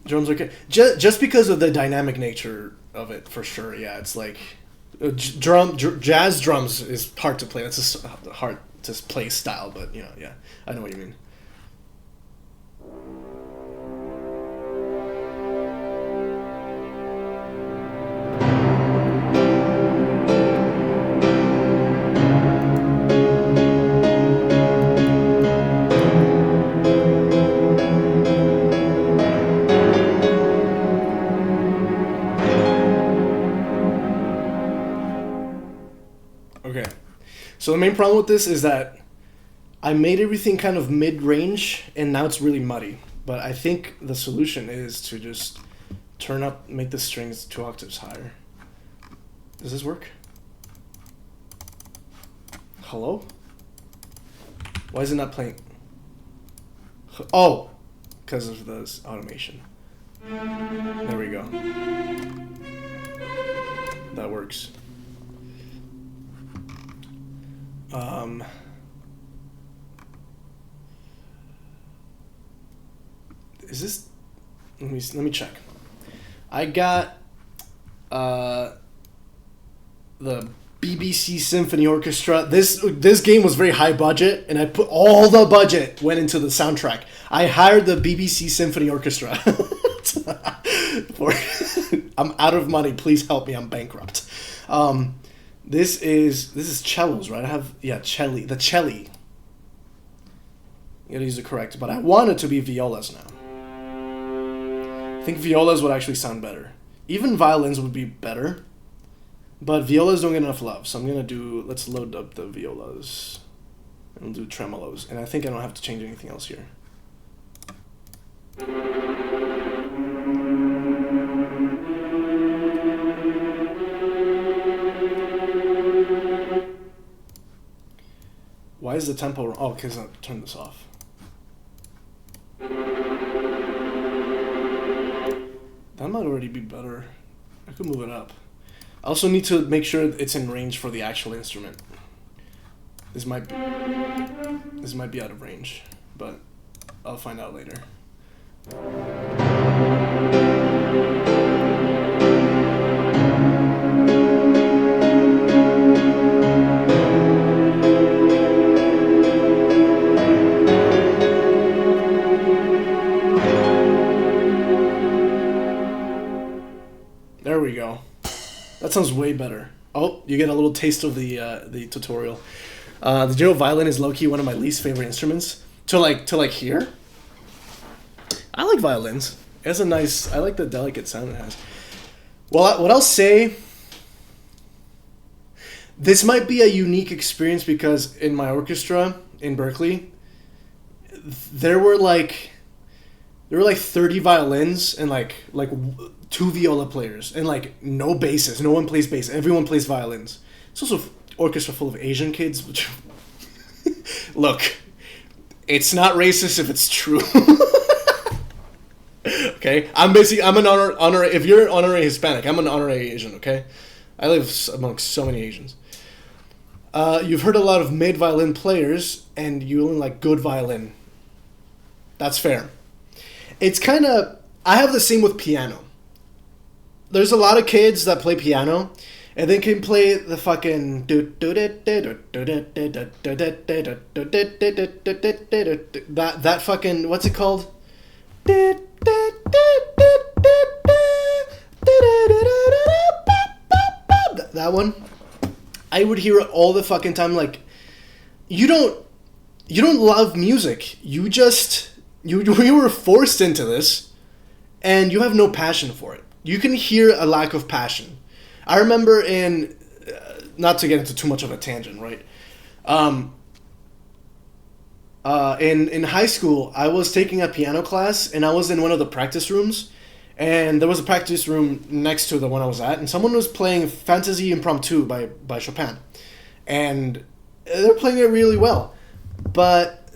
Drums are good. Just because of the dynamic nature of it, for sure. Yeah, it's like jazz drums is hard to play. That's just hard to play style, but yeah, I know what you mean. Okay. So the main problem with this is that I made everything kind of mid-range, and now it's really muddy. But I think the solution is to just make the strings 2 octaves higher. Does this work? Hello? Why is it not playing? Oh! Because of this automation. There we go. That works. Is this? Let me check. I got the BBC Symphony Orchestra. This game was very high budget, and I put all the budget went into the soundtrack. I hired the BBC Symphony Orchestra. I'm out of money. Please help me. I'm bankrupt. This is cellos, right? I have celli. The celli. You gotta use it correct, but I want it to be violas now. I think violas would actually sound better. Even violins would be better, but violas don't get enough love. So I'm gonna let's load up the violas, and we'll do tremolos. And I think I don't have to change anything else here. Why is the tempo wrong? Oh, because I turned this off. That might already be better. I could move it up. I also need to make sure it's in range for the actual instrument. This might be out of range, but I'll find out later. There we go. That sounds way better. Oh, you get a little taste of the tutorial. The general violin is low-key one of my least favorite instruments. To hear. I like violins. It has I like the delicate sound it has. Well, what I'll say, this might be a unique experience because in my orchestra in Berkeley, there were like 30 violins and like 2 viola players and like no basses. No one plays bass. Everyone plays violins. It's also an orchestra full of Asian kids. Which look, it's not racist if it's true. Okay, I'm an honorary. If you're an honorary Hispanic, I'm an honorary Asian. Okay, I live amongst so many Asians. You've heard a lot of mid violin players, and you only like good violin. That's fair. It's kind of. I have the same with piano. There's a lot of kids that play piano, and they can play the fucking that fucking what's it called? That one. I would hear it all the fucking time. Like, you don't love music. You were forced into this, and you have no passion for it. You can hear a lack of passion. I remember not to get into too much of a tangent, right? In high school, I was taking a piano class, and I was in one of the practice rooms, and there was a practice room next to the one I was at, and someone was playing Fantasy Impromptu by Chopin, and they're playing it really well, but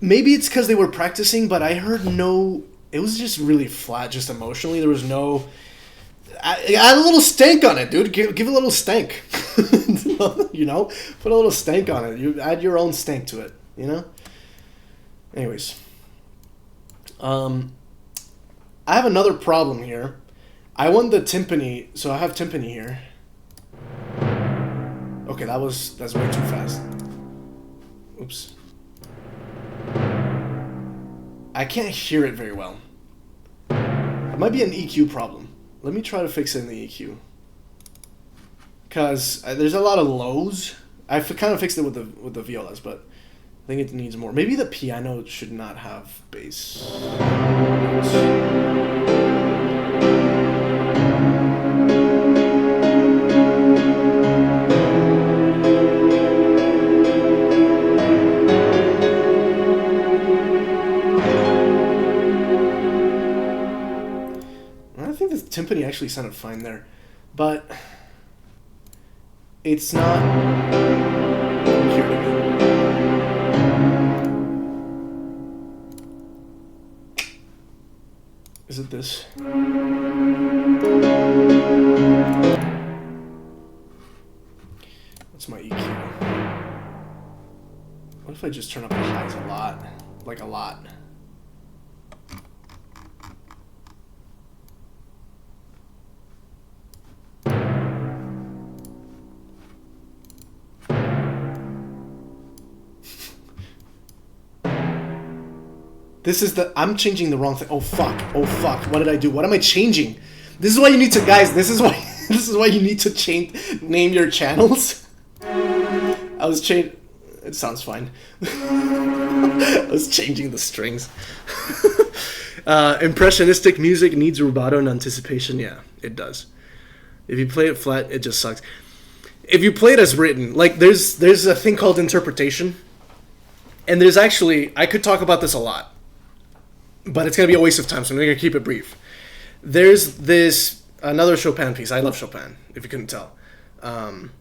maybe it's because they were practicing, but I heard no. It was just really flat, just emotionally. There was no. Add a little stank on it, dude. Give it a little stank. You know, put a little stank on it. You add your own stank to it. You know. Anyways, I have another problem here. I want the timpani, so I have timpani here. Okay, that's way too fast. Oops. I can't hear it very well. It might be an EQ problem. Let me try to fix it in the EQ. Because there's a lot of lows. I kind of fixed it with the violas, but I think it needs more. Maybe the piano should not have bass. I think the timpani actually sounded fine there, but it's not. Here it again. Is it this? That's my EQ. What if I just turn up the highs a lot? Like a lot. This is I'm changing the wrong thing. Oh fuck. What did I do? What am I changing? This is why you need to, guys, this is why you need to name your channels. I was changing. It sounds fine. I was changing the strings. Impressionistic music needs rubato and anticipation. Yeah, it does. If you play it flat, it just sucks. If you play it as written, like there's a thing called interpretation, and there's actually, I could talk about this a lot, but it's gonna be a waste of time, so I'm gonna keep it brief. There's another Chopin piece. I love Chopin, if you couldn't tell. An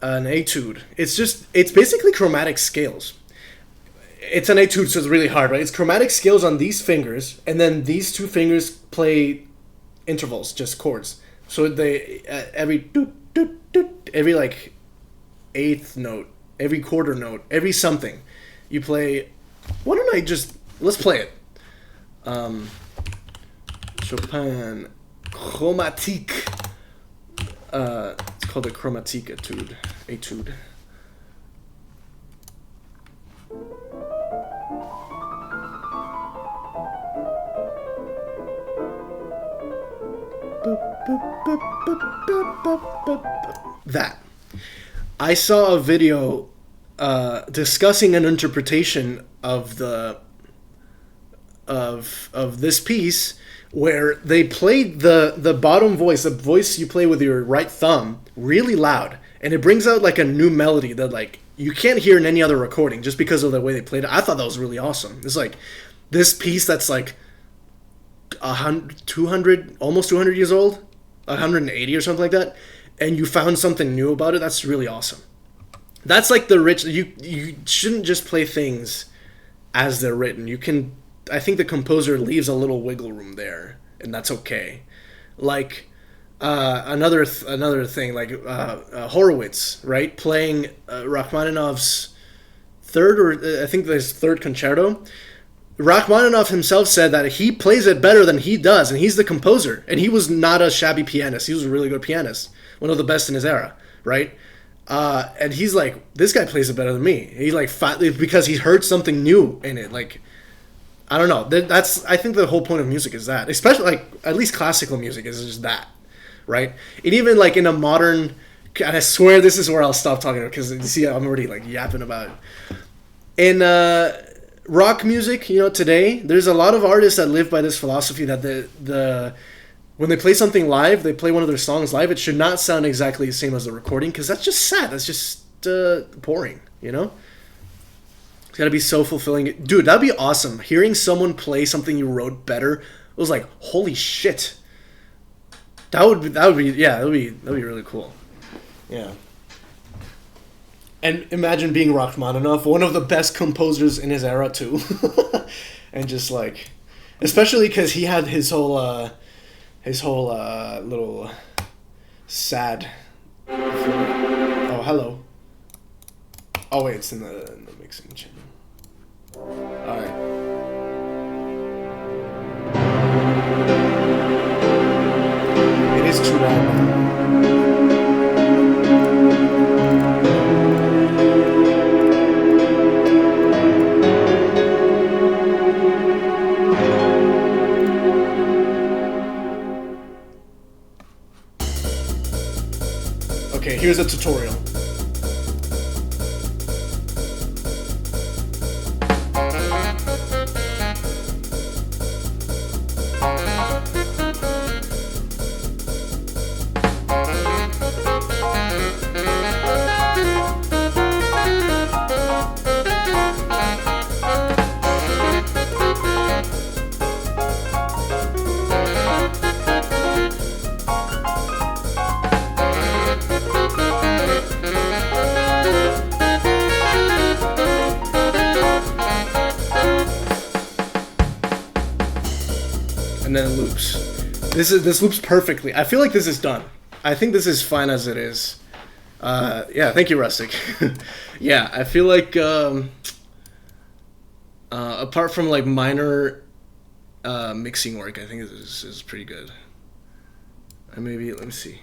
etude. It's basically chromatic scales. It's an etude, so it's really hard, right? It's chromatic scales on these fingers, and then these two fingers play intervals, just chords. So they every doot, doot, doot, every like eighth note, every quarter note, every something, you play. Why don't I let's play it. Chopin chromatique. It's called a chromatique etude. That. I saw a video discussing an interpretation of this piece where they played the bottom voice, the voice you play with your right thumb, really loud, and it brings out like a new melody that like you can't hear in any other recording just because of the way they played it. I thought that was really awesome. It's like this piece that's like 200, almost 200 years old, 180 or something like that, and you found something new about it. That's really awesome. That's like the rich. You shouldn't just play things as they're written. You can. I think the composer leaves a little wiggle room there, and that's okay. Like another thing, like Horowitz, right, playing Rachmaninoff's third concerto. Rachmaninoff himself said that he plays it better than he does, and he's the composer. And he was not a shabby pianist. He was a really good pianist, one of the best in his era, right? And he's like, this guy plays it better than me. He's like, because he heard something new in it. Like, I don't know. I think the whole point of music is that, especially like at least classical music is just that, right? And even like in a modern, and I swear this is where I'll stop talking because you see I'm already like yapping about it. In rock music, today there's a lot of artists that live by this philosophy that when they play something live, they play one of their songs live, it should not sound exactly the same as the recording because that's just sad. That's just boring, It's gotta be so fulfilling, dude. That'd be awesome. Hearing someone play something you wrote better, it was like, holy shit. That would be that'd be really cool. Yeah. And imagine being Rachmaninoff, one of the best composers in his era too, and just like, especially because he had his whole little sad. Oh, hello. Oh wait, it's in the mixing channel. All right. It is too loud. Okay, here's a tutorial. And then it loops. This loops perfectly. I feel like this is done. I think this is fine as it is. Yeah, thank you, Rustic. Yeah, I feel like apart from like minor mixing work, I think this is pretty good. And maybe let me see.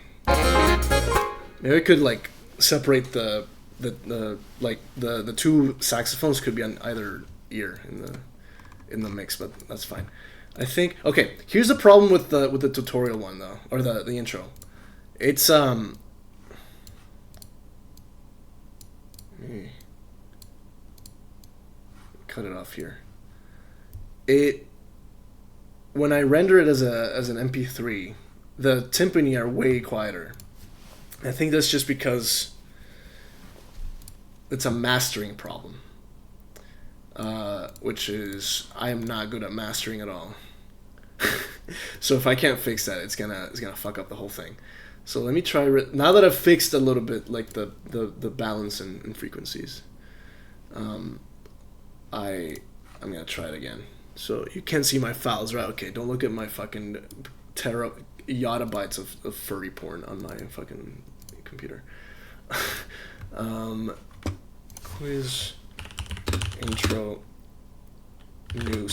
Maybe I could like separate the two saxophones could be on either ear in the mix, but that's fine. I think okay. Here's the problem with the tutorial one though, or the intro. It's cut it off here. When I render it as an MP3, the timpani are way quieter. I think that's just because it's a mastering problem. Which is I am not good at mastering at all. So if I can't fix that, it's gonna fuck up the whole thing. So let me try now that I've fixed a little bit like the balance and frequencies. I'm gonna try it again. So you can see my files, right? Okay, don't look at my fucking yottabytes of furry porn on my fucking computer. Quiz intro new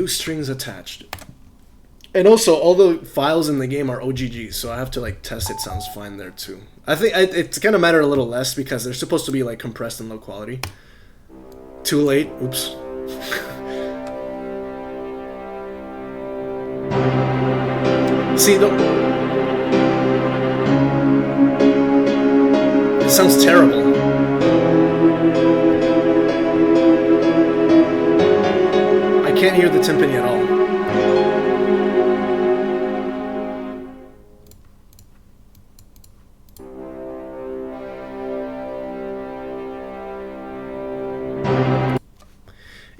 strings attached. And also all the files in the game are OGG, so I have to like test it sounds fine there too. I think it's gonna matter a little less because they're supposed to be like compressed and low quality. Too late. Oops. See, it sounds terrible. I can't hear the timpani at all.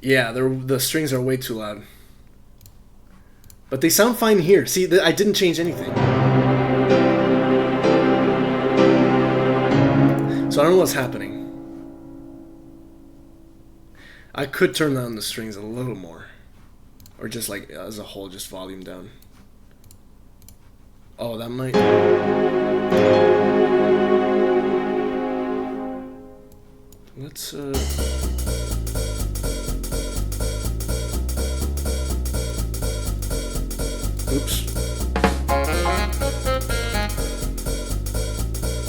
Yeah, the strings are way too loud. But they sound fine here. See, I didn't change anything. So I don't know what's happening. I could turn down the strings a little more. Or just like, as a whole, just volume down. Oh, that might... Let's, Oops.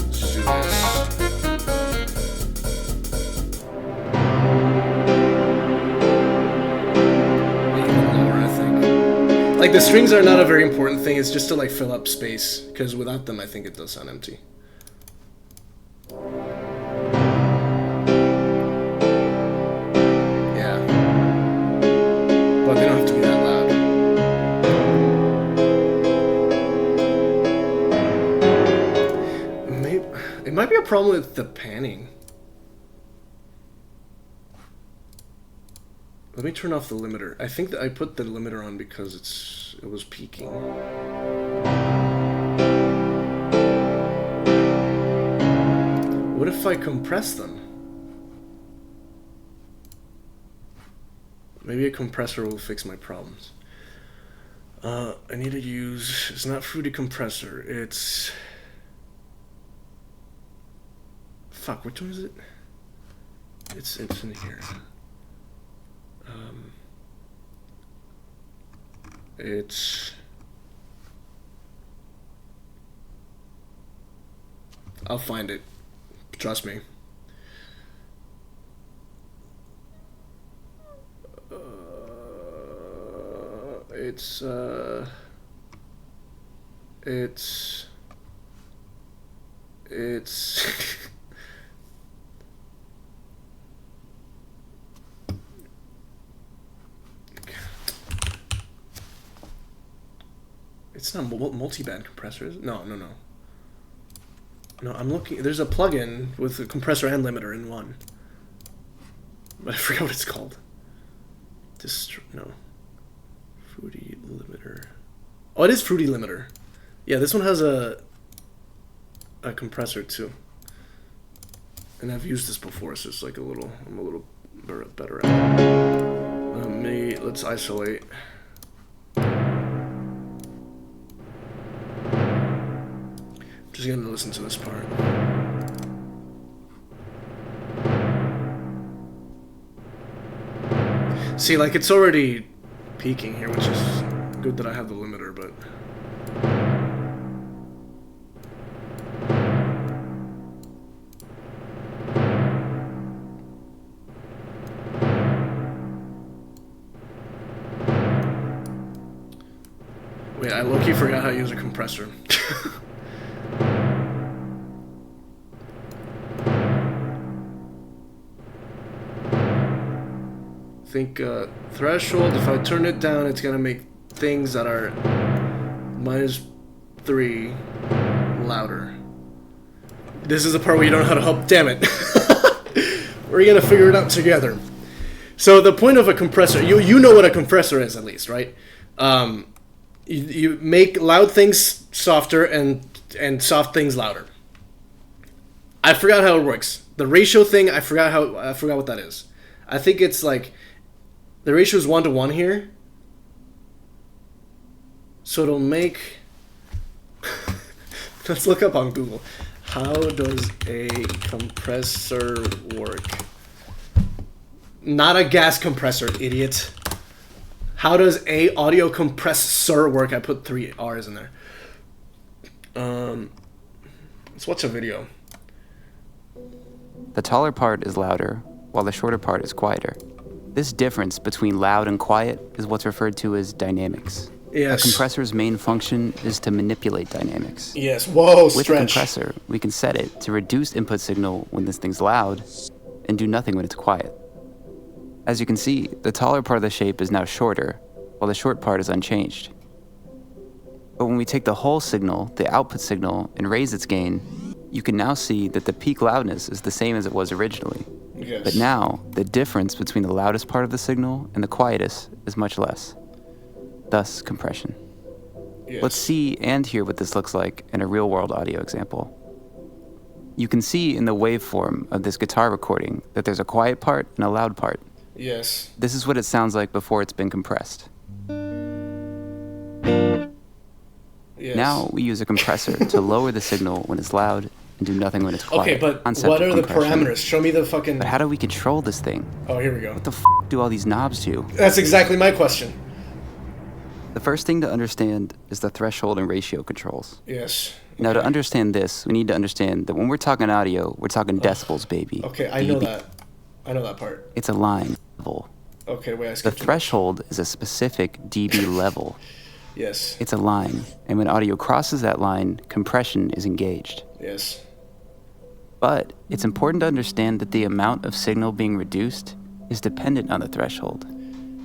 Let's do this. Like, the strings are not a very important thing, it's just to like fill up space, because without them I think it does sound empty. Yeah. But they don't have to be that loud. Maybe, it might be a problem with the panning. Let me turn off the limiter. I think that I put the limiter on because it was peaking. What if I compress them? Maybe a compressor will fix my problems. I need to use... It's not Fruity Compressor. It's... Fuck, which one is it? It's in here. It's... I'll find it. Trust me. It's it's not multi-band compressor, is it? No. No, I'm looking. There's a plugin with a compressor and limiter in one, but I forgot what it's called. No. Fruity limiter. Oh, it is Fruity limiter. Yeah, this one has a compressor too. And I've used this before, so it's like I'm a little better at it. Let's isolate. Just gonna listen to this part. See, like, it's already peaking here, which is good that I have the limiter, but... Wait, I low-key forgot how to use a compressor. Think threshold, if I turn it down, it's gonna make things that are -3 louder. This is the part where you don't know how to help. Damn it. We're gonna figure it out together. So the point of a compressor, you know what a compressor is at least, right? You make loud things softer and soft things louder. I forgot how it works. The ratio thing, I forgot what that is. I think it's like the ratio is 1:1 here. So it'll make... Let's look up on Google. How does a compressor work? Not a gas compressor, idiot. How does a audio compressor work? I put 3 R's in there. Let's watch a video. The taller part is louder, while the shorter part is quieter. This difference between loud and quiet is what's referred to as dynamics. Yes. A compressor's main function is to manipulate dynamics. Yes. Whoa, With stretch. a compressor, we can set it to reduce input signal when this thing's loud and do nothing when it's quiet. As you can see, the taller part of the shape is now shorter, while the short part is unchanged. But when we take the whole signal, the output signal, and raise its gain, you can now see that the peak loudness is the same as it was originally. Yes. But now, the difference between the loudest part of the signal and the quietest is much less. Thus, compression. Yes. Let's see and hear what this looks like in a real-world audio example. You can see in the waveform of this guitar recording that there's a quiet part and a loud part. Yes. This is what it sounds like before it's been compressed. Yes. Now we use a compressor to lower the signal when it's loud and do nothing when it's quiet. Okay, but Concept what of are the compression. parameters? Show me the fucking... But how do we control this thing? Oh, here we go. What the f*** do all these knobs do? That's exactly my question. The first thing to understand is the threshold and ratio controls. Yes. Now, to understand this, we need to understand that when we're talking audio, we're talking decibels, baby. Okay, I know dB. that. I know that part. It's a line level. Okay, wait, I The skipped it. threshold is a specific dB level. Yes. It's a line, and when audio crosses that line, compression is engaged. Yes. But it's important to understand that the amount of signal being reduced is dependent on the threshold,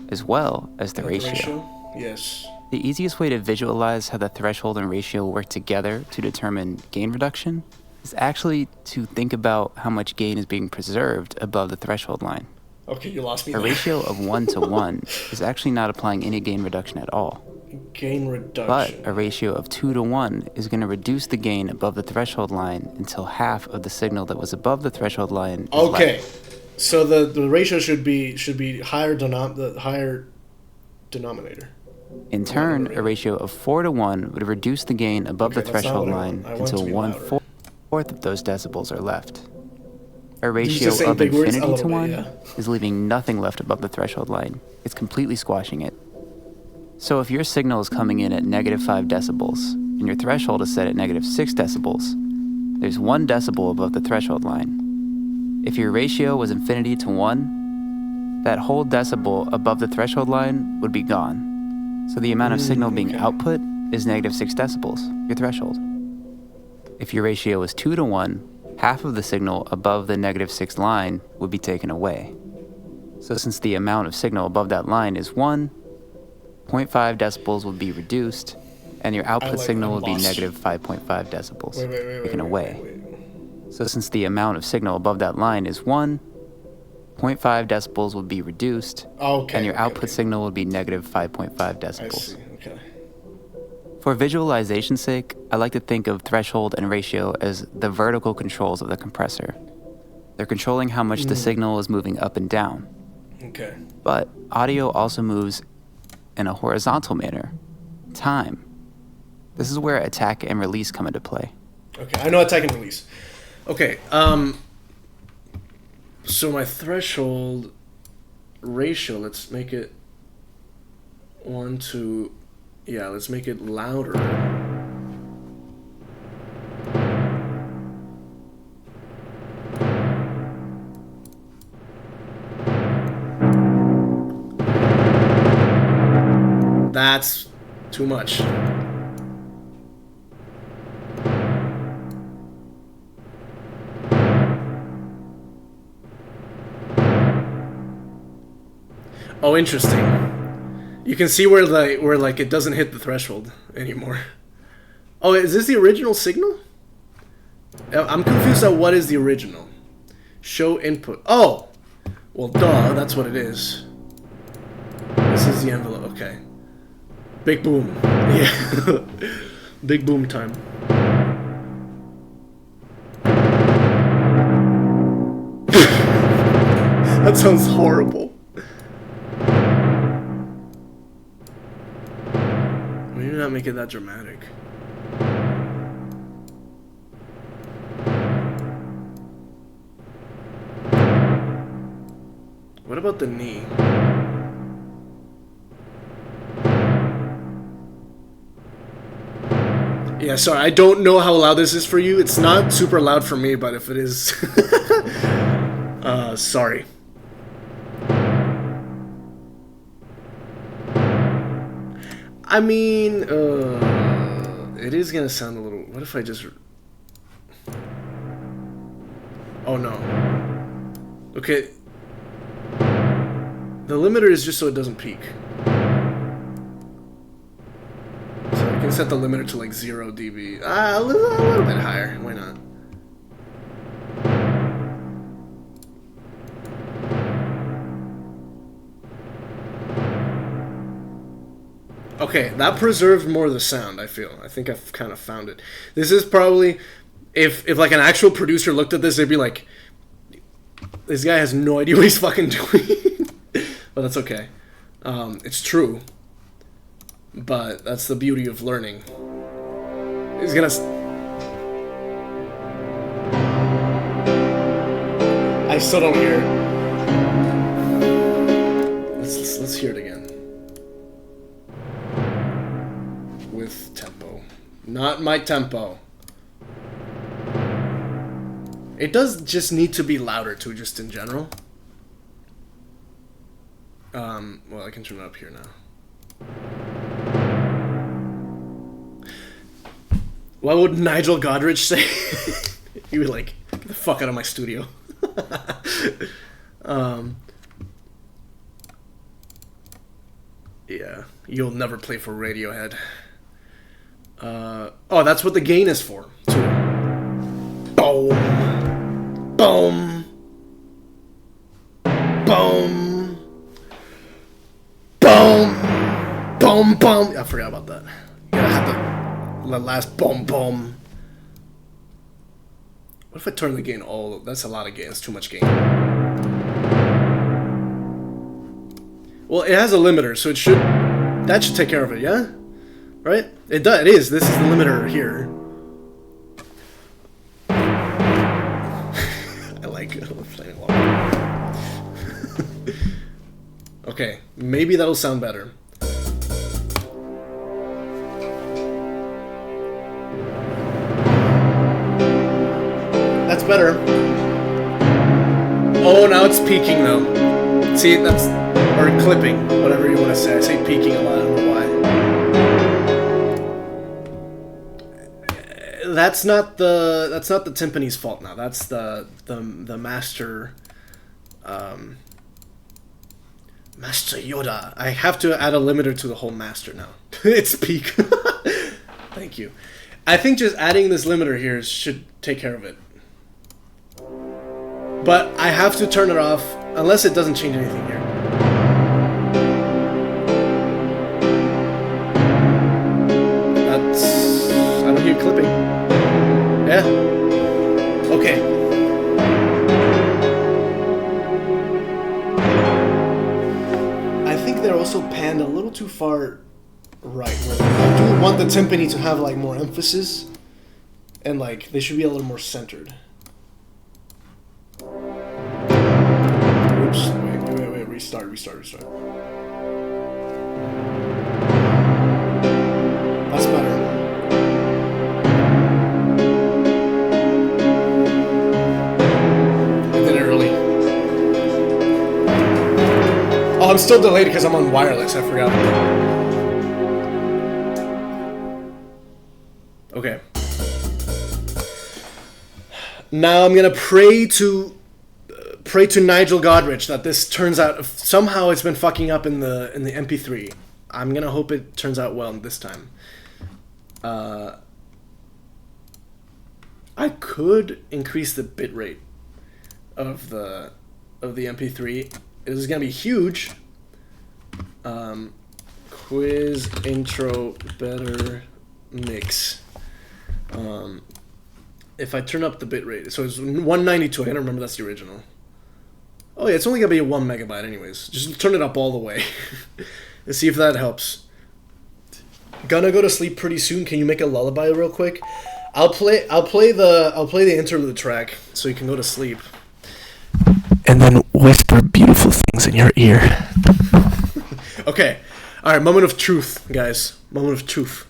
as well as the ratio. Yes. The easiest way to visualize how the threshold and ratio work together to determine gain reduction is actually to think about how much gain is being preserved above the threshold line. Okay, you lost me A there. ratio of 1 to 1 is actually not applying any gain reduction at all. Gain But reduction. a ratio of 2 to 1 is going to reduce the gain above the threshold line until half of the signal that was above the threshold line is Okay, left. so the ratio should be higher the higher denominator. In turn, a ratio of 4 to 1 would reduce the gain above the Okay, that's not threshold what I line want. I want it to until be louder. 1/4 of those decibels are left. A you ratio just say of big words? A infinity little to bit, 1 yeah. is leaving nothing left above the threshold line. It's completely squashing it. So if your signal is coming in at -5 decibels and your threshold is set at -6 decibels, there's 1 decibel above the threshold line. If your ratio was infinity to 1, that whole decibel above the threshold line would be gone. So the amount of signal being okay. output is -6 decibels, your threshold. If your ratio was 2 to 1, half of the signal above the -6 line would be taken away. So since the amount of signal above that line is 1, 0.5 decibels would be reduced, and your output signal would be -5.5 decibels, taken away. So since the amount of signal above that line is 1, 0.5 decibels would be reduced, and your output signal would be -5.5 I decibels. see. Okay. For visualization's sake, I like to think of threshold and ratio as the vertical controls of the compressor. They're controlling how much the signal is moving up and down. Okay. But audio also moves in a horizontal manner, time. This is where attack and release come into play. Okay. I know attack and release. Okay. So my threshold ratio, let's make it 1 to, yeah, let's make it louder. That's too much. Oh, interesting. You can see where like it doesn't hit the threshold anymore. Oh, is this the original signal? I'm confused on what is the original. Show input. Oh! Well, duh, that's what it is. This is the envelope, okay. Big boom. Yeah. Big boom time. That sounds horrible. Maybe not make it that dramatic. What about the knee? Yeah, sorry, I don't know how loud this is for you. It's not super loud for me, but if it is... sorry. I mean, it is gonna sound a little... What if I just... Oh, no. Okay. The limiter is just so it doesn't peak. So I can set the limiter to like 0 dB. A little bit higher. Why not? Okay, that preserved more of the sound, I feel. I think I've kind of found it. This is probably... If like an actual producer looked at this, they'd be like... This guy has no idea what he's fucking doing. But that's okay. It's true. But that's the beauty of learning. He's gonna... I still don't hear it. Let's hear it again. With tempo. Not my tempo. It does just need to be louder too, just in general. Well, I can turn it up here now. What would Nigel Godrich say? He would like, get the fuck out of my studio. Yeah, you'll never play for Radiohead. Oh, that's what the gain is for, too. Boom. Boom. Boom. boom boom. I forgot about that. You gotta have the last boom boom. What if I turn the gain all? That's a lot of gain. That's too much gain. Well, it has a limiter, so it should. That should take care of it, yeah? Right? It does. It is. This is the limiter here. I like playing along. Okay, maybe that'll sound better. That's better. Oh, now it's peaking though. See, that's or clipping, whatever you want to say. I say peaking a lot. I don't know why. That's not the timpani's fault now. That's the master. Master Yoda. I have to add a limiter to the whole master now. It's peak. Thank you. I think just adding this limiter here should take care of it. But I have to turn it off unless it doesn't change anything here. That's... I don't hear clipping. Yeah. Okay. I think they're also panned a little too far right. I do want the timpani to have like more emphasis. And like, they should be a little more centered. Oops, wait, restart. That's better. I did it early. Oh, I'm still delayed because I'm on wireless, I forgot. Okay. Now I'm gonna pray to Nigel Godrich that this turns out somehow it's been fucking up in the MP3. I'm gonna hope it turns out well this time. I could increase the bitrate of the MP3. It is gonna be huge. Quiz intro better mix. If I turn up the bitrate, so it's 192. I don't remember that's the original. Oh yeah, it's only gonna be 1 megabyte anyways. Just turn it up all the way. And see if that helps. Gonna go to sleep pretty soon. Can you make a lullaby real quick? I'll play the interlude track so you can go to sleep. And then whisper beautiful things in your ear. Okay. Alright, moment of truth, guys. Moment of truth.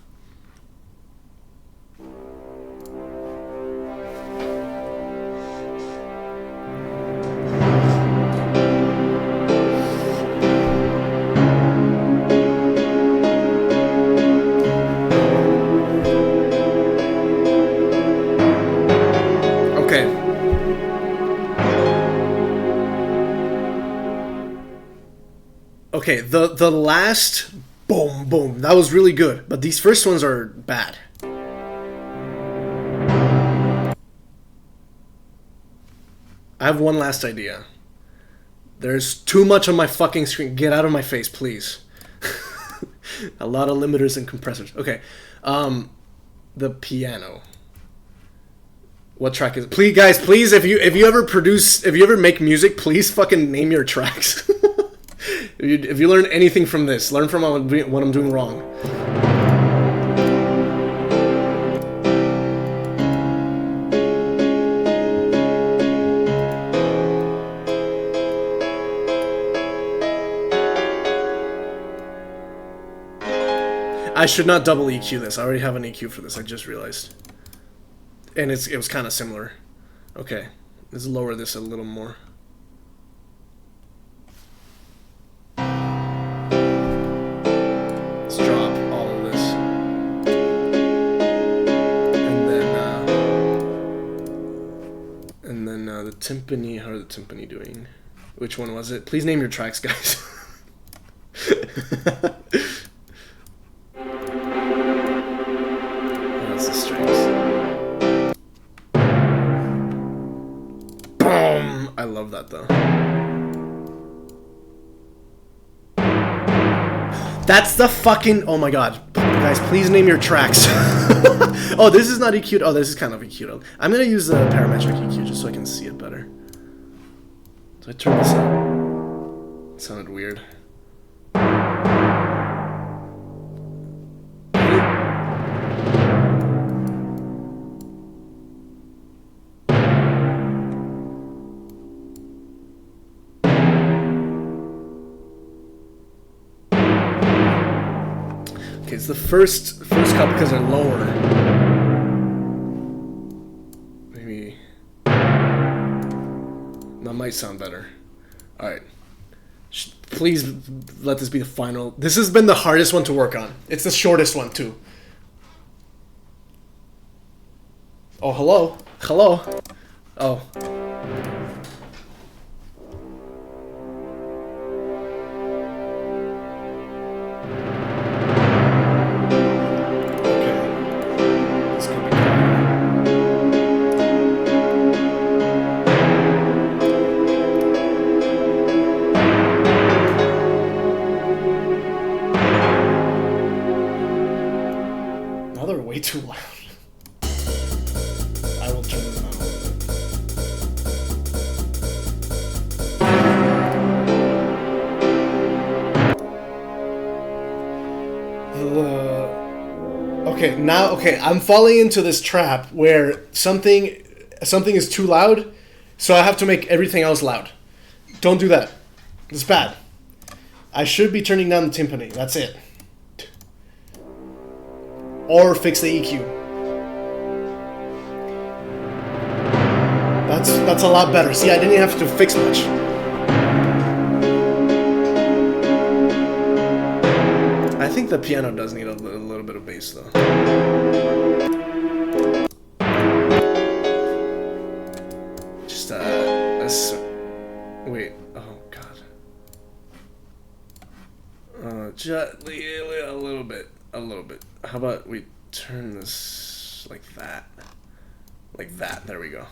Okay, the last boom boom, that was really good, but these first ones are bad. I have one last idea. There's too much on my fucking screen. Get out of my face, please. A lot of limiters and compressors. Okay, the piano. What track is it? Please, guys, please, if you ever make music, please fucking name your tracks. If you learn anything from this, learn from what I'm doing wrong. I should not double EQ this. I already have an EQ for this. I just realized. And it was kind of similar. Okay, let's lower this a little more. The timpani, how are the timpani doing? Which one was it? Please name your tracks, guys. That's the strings. Boom! I love that though. That's the fucking... Oh my god. Guys, please name your tracks. Oh, this is not EQ'd. Oh, this is kind of EQ'd. I'm gonna use the parametric EQ just so I can see it better. So I turn this up. It sounded weird. Okay, it's the first couple because they're lower. Maybe that might sound better. All right, please let this be the final. This has been the hardest one to work on. It's the shortest one too. Oh, hello, hello. Oh. Way too loud. I will turn them down. Okay, now I'm falling into this trap where something is too loud, so I have to make everything else loud. Don't do that. It's bad. I should be turning down the timpani. That's it. Or fix the EQ. That's a lot better. See, I didn't have to fix much. I think the piano does need a little bit of bass though. Just let's wait. Oh god. Just a little bit. A little bit. How about we turn this like that? Like that. There we go.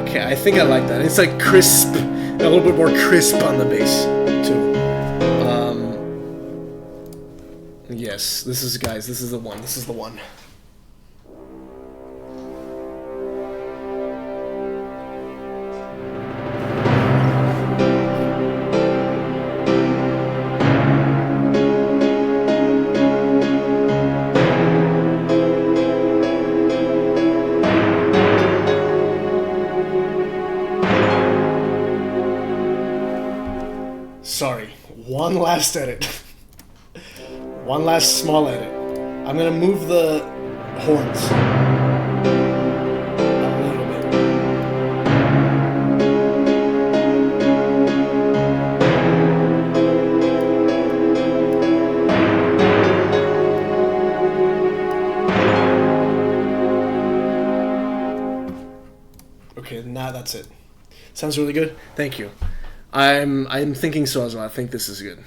Okay, I think I like that. It's like crisp, a little bit more crisp on the bass too. Yes, this is, guys, this is the one. This is the one. Sorry, one last edit. One last small edit. I'm gonna move the horns a little bit. Okay, now that's it. Sounds really good. Thank you. I'm thinking so as well. I think this is good.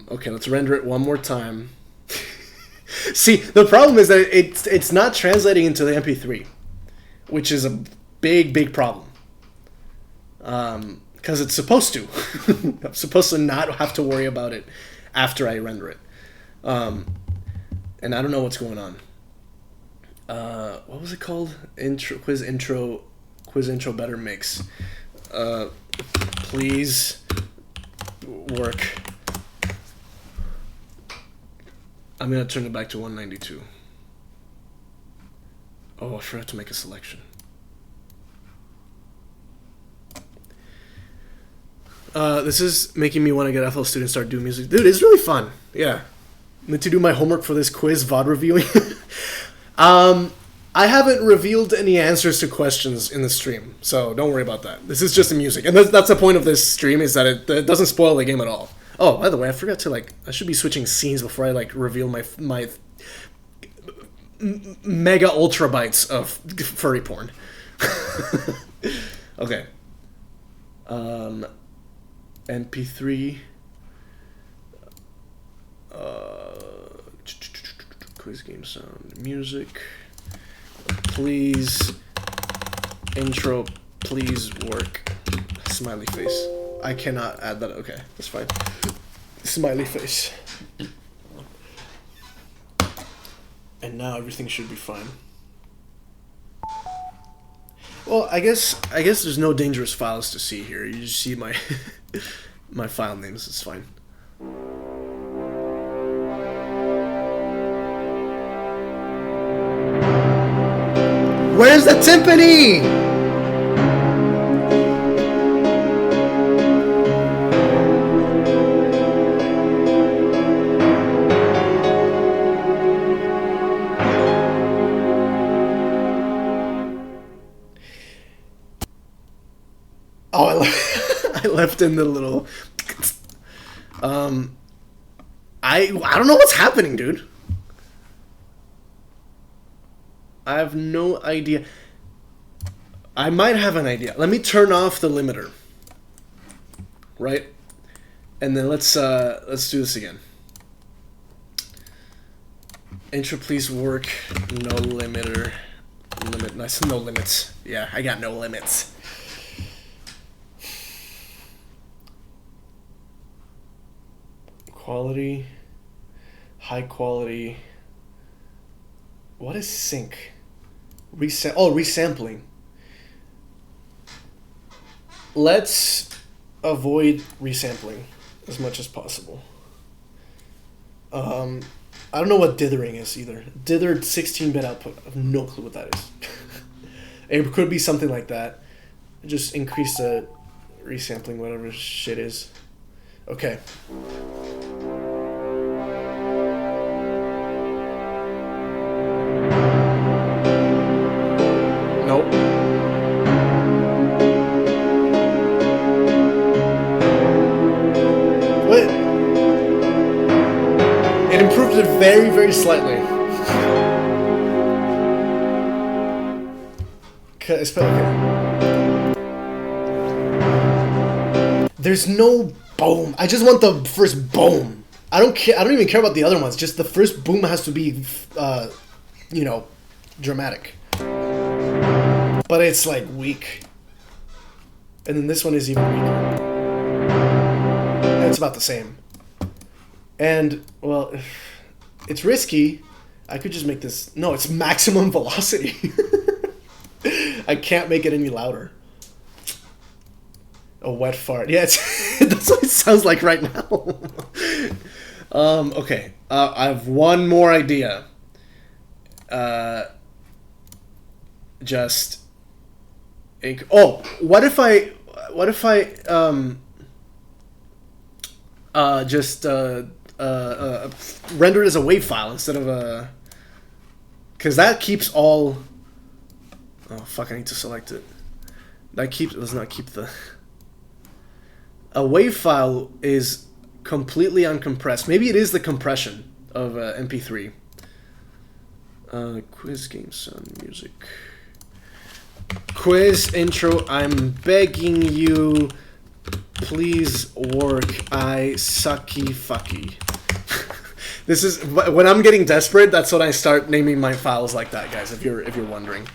Okay, let's render it one more time. See, the problem is that it's not translating into the MP3, which is a big problem. Because it's supposed to. I'm supposed to not have to worry about it after I render it. And I don't know what's going on. What was it called? Quiz intro better mix. Please work. I'm gonna turn it back to 192. Oh, I forgot to make a selection. This is making me want to get FL Studio and start doing music. Dude, it's really fun. Yeah. I need to do my homework for this quiz, VOD reviewing. I haven't revealed any answers to questions in the stream, so don't worry about that. This is just the music. And that's the point of this stream, is that it doesn't spoil the game at all. Oh, by the way, I forgot to, I should be switching scenes before I, reveal my mega ultra bytes of furry porn. Okay. MP3. Quiz game sound. Music. Please. Intro. Please work. Smiley face. I cannot add that. Okay, that's fine. Smiley face. And now everything should be fine. Well, I guess there's no dangerous files to see here. You just see my my file names. It's fine. Where's the timpani? Oh, I left in the little. I don't know what's happening, dude. I have no idea. I might have an idea. Let me turn off the limiter. Right? And then let's do this again. Intro, please work. No limiter. Limit. Nice. No limits. Yeah, I got no limits. Quality. High quality. What is sync? Resampling. Let's avoid resampling as much as possible. I don't know what dithering is either. Dithered 16-bit output. I have no clue what that is. It could be something like that. Just increase the resampling, whatever shit is. Okay. Nope. What? It improved it very, very slightly. Okay. There's no boom. I just want the first boom. I don't care. I don't even care about the other ones. Just the first boom has to be, you know, dramatic. But it's like weak. And then this one is even weaker. And it's about the same. And, well, it's risky. I could just make this... No, it's maximum velocity. I can't make it any louder. A wet fart. Yeah, that's what it sounds like right now. Okay. I have one more idea. Just... what if I just render it as a WAV file instead of a... Because that keeps all... Oh, fuck, I need to select it. Does not keep the... A WAV file is completely uncompressed. Maybe it is the compression of MP3. Quiz, game, sound, music... Quiz intro, I'm begging you, please work. I sucky fucky. This is when I'm getting desperate. That's when I start naming my files like that, guys. If you're wondering,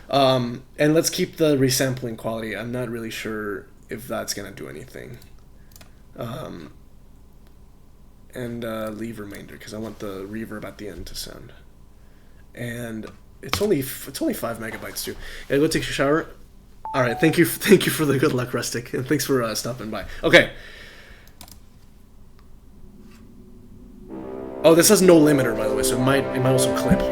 and let's keep the resampling quality. I'm not really sure if that's gonna do anything. And leave remainder because I want the reverb at the end to sound. And it's only 5 megabytes too. Yeah, go take a shower. All right, thank you for the good luck, Rustic, and thanks for stopping by. Okay. Oh, this has no limiter, by the way, so it might also clip.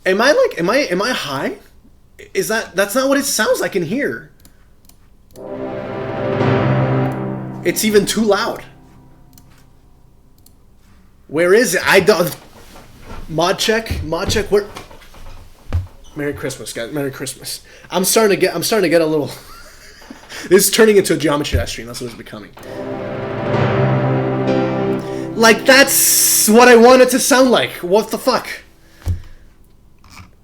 Am I high? That's not what it sounds like in here. It's even too loud. Where is it? I don't... Mod check, where... Merry Christmas, guys. Merry Christmas. I'm starting to get a little... This is turning into a Geometry Dash stream. That's what it's becoming. Like, that's what I want it to sound like. What the fuck?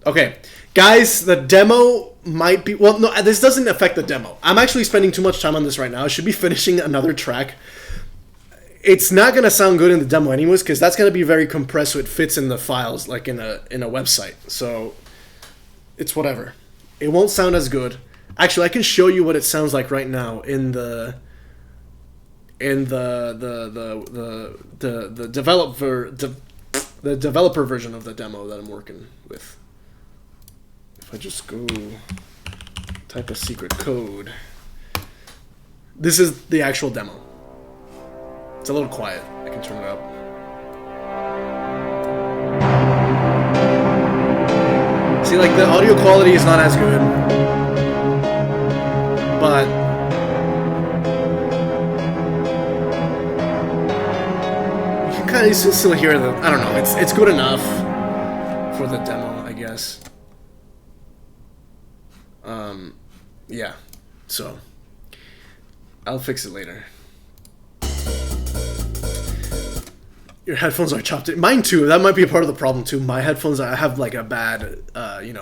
Okay. Guys, the demo might be... Well, no, this doesn't affect the demo. I'm actually spending too much time on this right now. I should be finishing another track. it's not gonna sound good in the demo anyways, because that's gonna be very compressed, so it fits in the files like in a website. So it's whatever. It won't sound as good. Actually, I can show you what it sounds like right now in the developer version of the demo that I'm working with. If I just go type a secret code, this is the actual demo. It's a little quiet. I can turn it up. See, like, the audio quality is not as good, but you can kind of still hear the. I don't know. It's good enough for the demo, I guess. Yeah. So I'll fix it later. Your headphones are chopped in. Mine too. That might be a part of the problem too. My headphones, I have like a bad,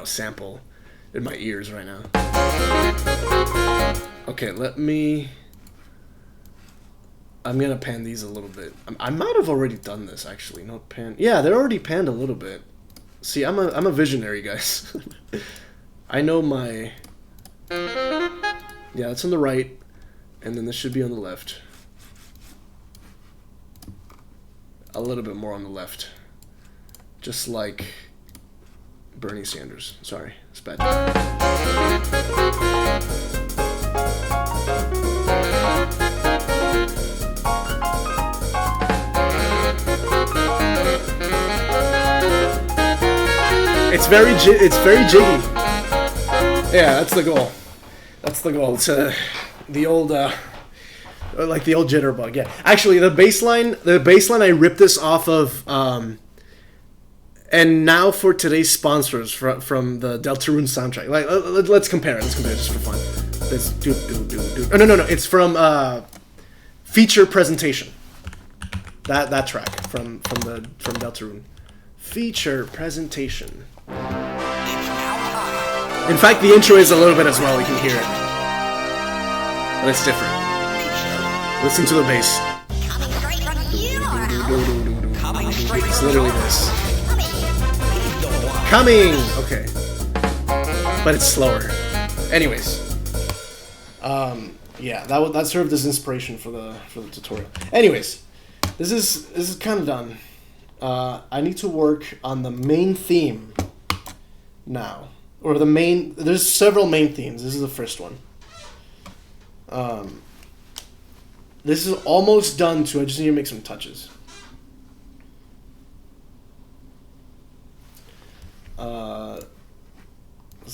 sample in my ears right now. Okay, I'm gonna pan these a little bit. I might have already done this actually. No pan. Yeah, they're already panned a little bit. See, I'm a visionary, guys. I know my. Yeah, that's on the right, and then this should be on the left. A little bit more on the left. Just like Bernie Sanders. Sorry, it's bad. It's very jiggy. Yeah, that's the goal. That's the goal. It's the old like the old jitterbug. Yeah. Actually, the baseline I ripped this off of and now for today's sponsors from the Deltarune soundtrack. Like let's compare it. Let's compare it just for fun. Let's do. Oh, no. It's from Feature Presentation. That track from Deltarune. Feature Presentation. In fact, the intro is a little bit as well. You can hear it, but it's different. Listen to the bass. It's literally this. Coming. Okay, but it's slower. Anyways, yeah, that served as inspiration for the tutorial. Anyways, this is kind of done. I need to work on the main theme now. Or there's several main themes. This is the first one. This is almost done too. I just need to make some touches. Let's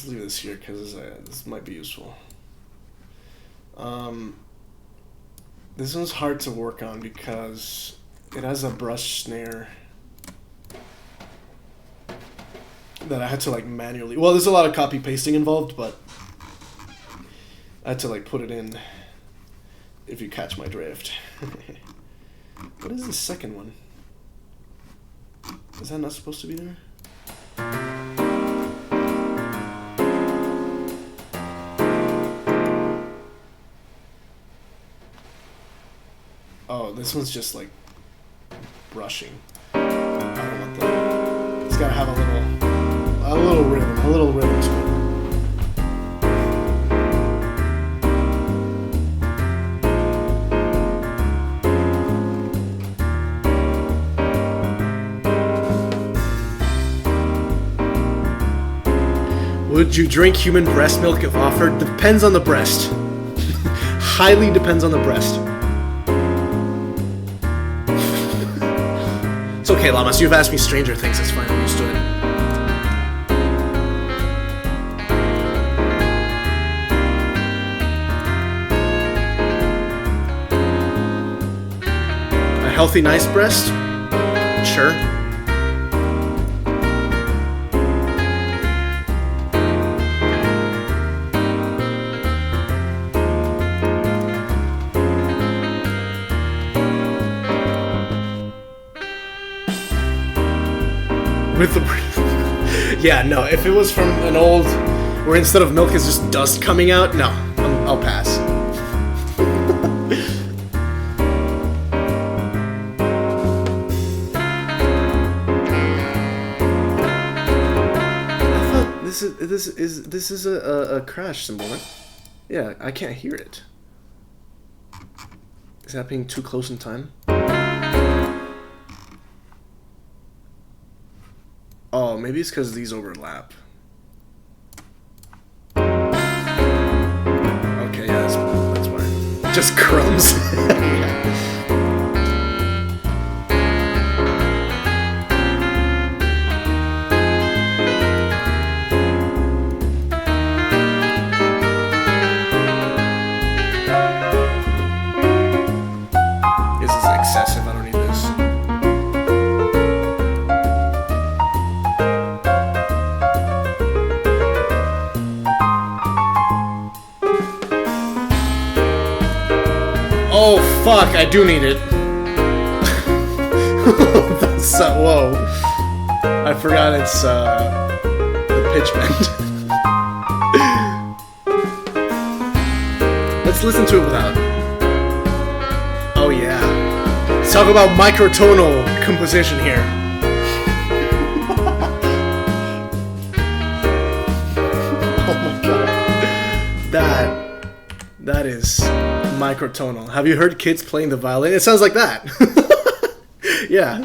leave this here because this might be useful. This one's hard to work on because it has a brush snare that I had to like manually. Well, there's a lot of copy pasting involved, but I had to like put it in. If you catch my drift. What is the second one? Is that not supposed to be there? Oh, this one's just like brushing. I don't want that. It's gotta have a little rhythm to it. Would you drink human breast milk if offered? Depends on the breast. Highly depends on the breast. It's okay, Lamas. You've asked me stranger things. That's fine. I'm used to it. A healthy, nice breast? Sure. With the yeah, no, if it was from an old where instead of milk is just dust coming out, no, I'll pass. this is a crash symbol, right? Yeah, I can't hear it. Is that being too close in time? Oh, maybe it's because these overlap. Okay, yeah, that's why. Just crumbs. This is excessive. I don't need this. Oh fuck, I do need it. That's whoa. I forgot it's the pitch bend. Let's listen to it without. Oh yeah. Let's talk about microtonal composition here. Oh my god. That is microtonal. Have you heard kids playing the violin? It sounds like that. Yeah.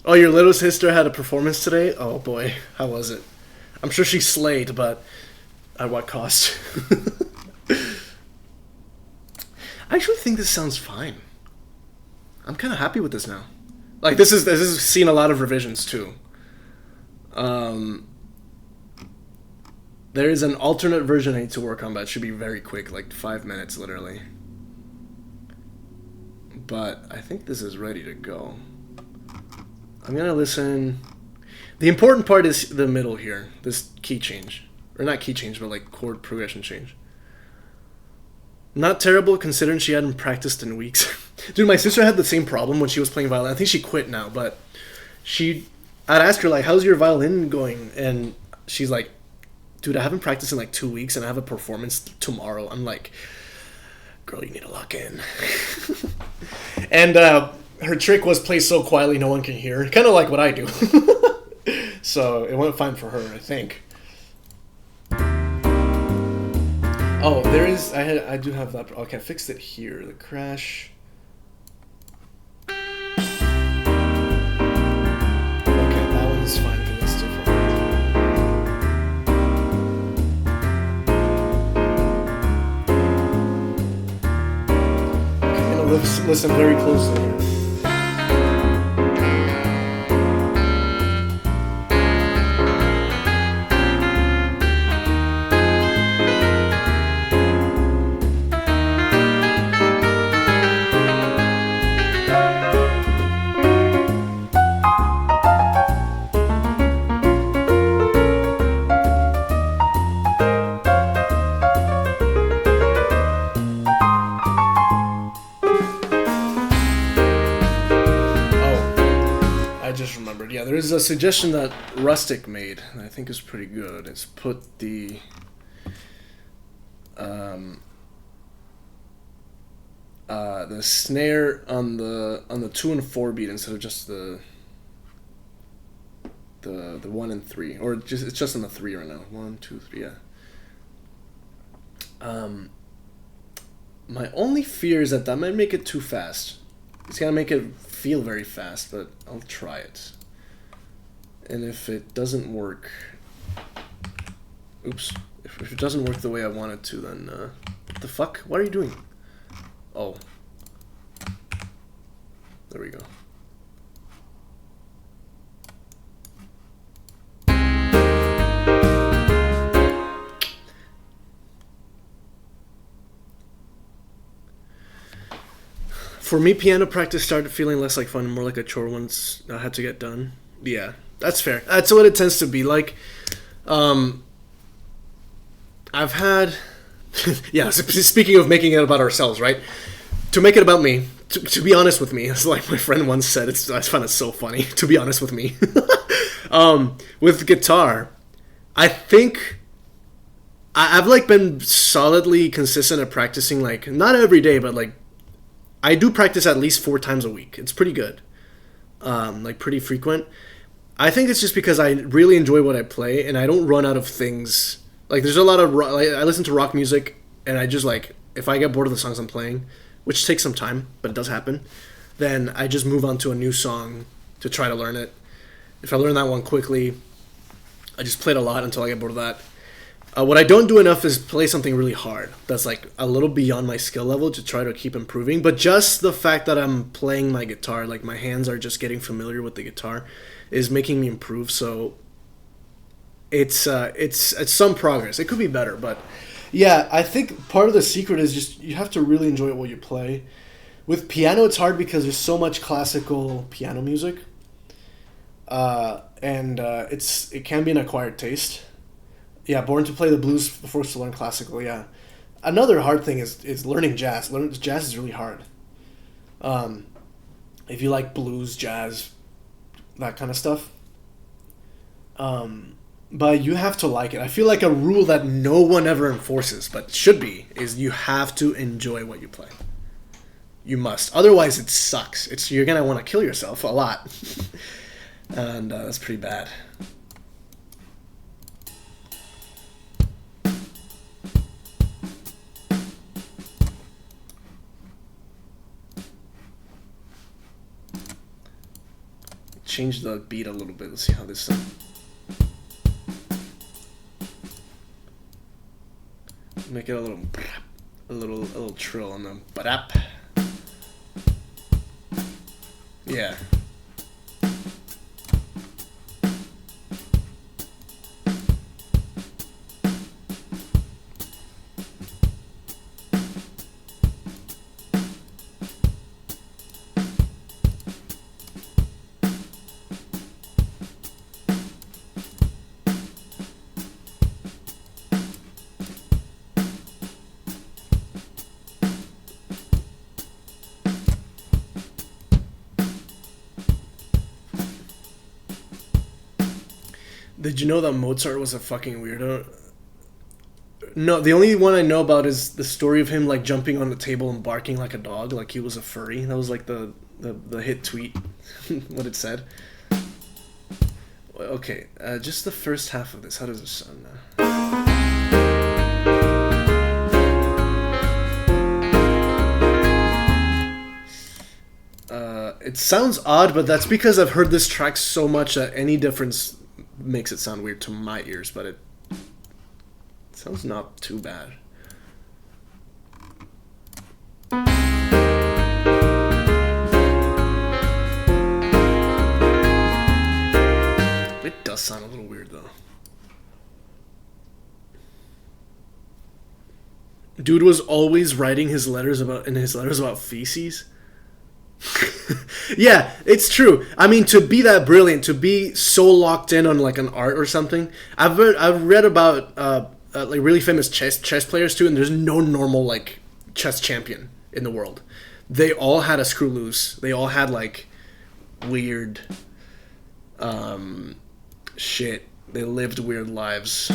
Oh, your little sister had a performance today? Oh boy, how was it? I'm sure she slayed, but at what cost? I actually think this sounds fine. I'm kind of happy with this now. Like this is seen a lot of revisions too. There is an alternate version I need to work on, but it should be very quick, like 5 minutes literally. But I think this is ready to go. I'm gonna listen. The important part is the middle here, this key change. Or not key change, but like chord progression change. Not terrible considering she hadn't practiced in weeks. Dude, my sister had the same problem when she was playing violin. I think she quit now, but I'd ask her like, how's your violin going? And she's like, dude, I haven't practiced in like 2 weeks and I have a performance tomorrow. I'm like, girl, you need to lock in. And her trick was play so quietly no one can hear. Kind of like what I do. So it went fine for her, I think. Oh, there is. I do have that. Okay, I fixed it here. The crash. Okay, that one is fine because it's different. Okay, I'm gonna listen very closely here. Yeah, there is a suggestion that Rustic made, and I think is pretty good. It's put the snare on the 2 and 4 beat instead of just the 1 and 3, or it's just on the 3 right now. 1, 2, 3, yeah. My only fear is that might make it too fast. It's gonna make it feel very fast, but I'll try it. And if it doesn't work, oops, if it doesn't work the way I want it to, then what the fuck? What are you doing? Oh, there we go. For me, piano practice started feeling less like fun and more like a chore once I had to get done. Yeah, that's fair. That's what it tends to be like. I've had... yeah, speaking of making it about ourselves, right? To make it about me, to be honest with me, it's like my friend once said, I find it so funny, to be honest with me. With guitar, I think... I've like been solidly consistent at practicing, like, not every day, but like, I do practice at least 4 times a week. It's pretty good. Like pretty frequent. I think it's just because I really enjoy what I play, and I don't run out of things. Like, there's a lot of like, I listen to rock music, and I just like if I get bored of the songs I'm playing, which takes some time, but it does happen, then I just move on to a new song to try to learn it. If I learn that one quickly, I just play it a lot until I get bored of that. What I don't do enough is play something really hard that's like a little beyond my skill level to try to keep improving. But just the fact that I'm playing my guitar, like my hands are just getting familiar with the guitar, is making me improve. So it's some progress. It could be better, but yeah, I think part of the secret is just you have to really enjoy what you play. With piano, it's hard because there's so much classical piano music, and it can be an acquired taste. Yeah, born to play the blues, forced to learn classical. Yeah, another hard thing is learning jazz. Jazz is really hard. If you like blues, jazz, that kind of stuff. But you have to like it. I feel like a rule that no one ever enforces, but should be, is you have to enjoy what you play. You must. Otherwise, it sucks. You're gonna want to kill yourself a lot, and that's pretty bad. Change the beat a little bit. Let's see how this. Make it a little trill on the ba-dap. Yeah. Did you know that Mozart was a fucking weirdo? No, the only one I know about is the story of him like jumping on the table and barking like a dog, like he was a furry. That was like the hit tweet, what it said. Okay, just the first half of this. How does it sound now? It sounds odd, but that's because I've heard this track so much that any difference makes it sound weird to my ears, but it sounds not too bad. It does sound a little weird though. Dude was always writing his letters about feces. Yeah, it's true. I mean, to be that brilliant, to be so locked in on like an art or something. I've read about like really famous chess players too, and there's no normal like chess champion in the world. They all had a screw loose. They all had like weird shit. They lived weird lives.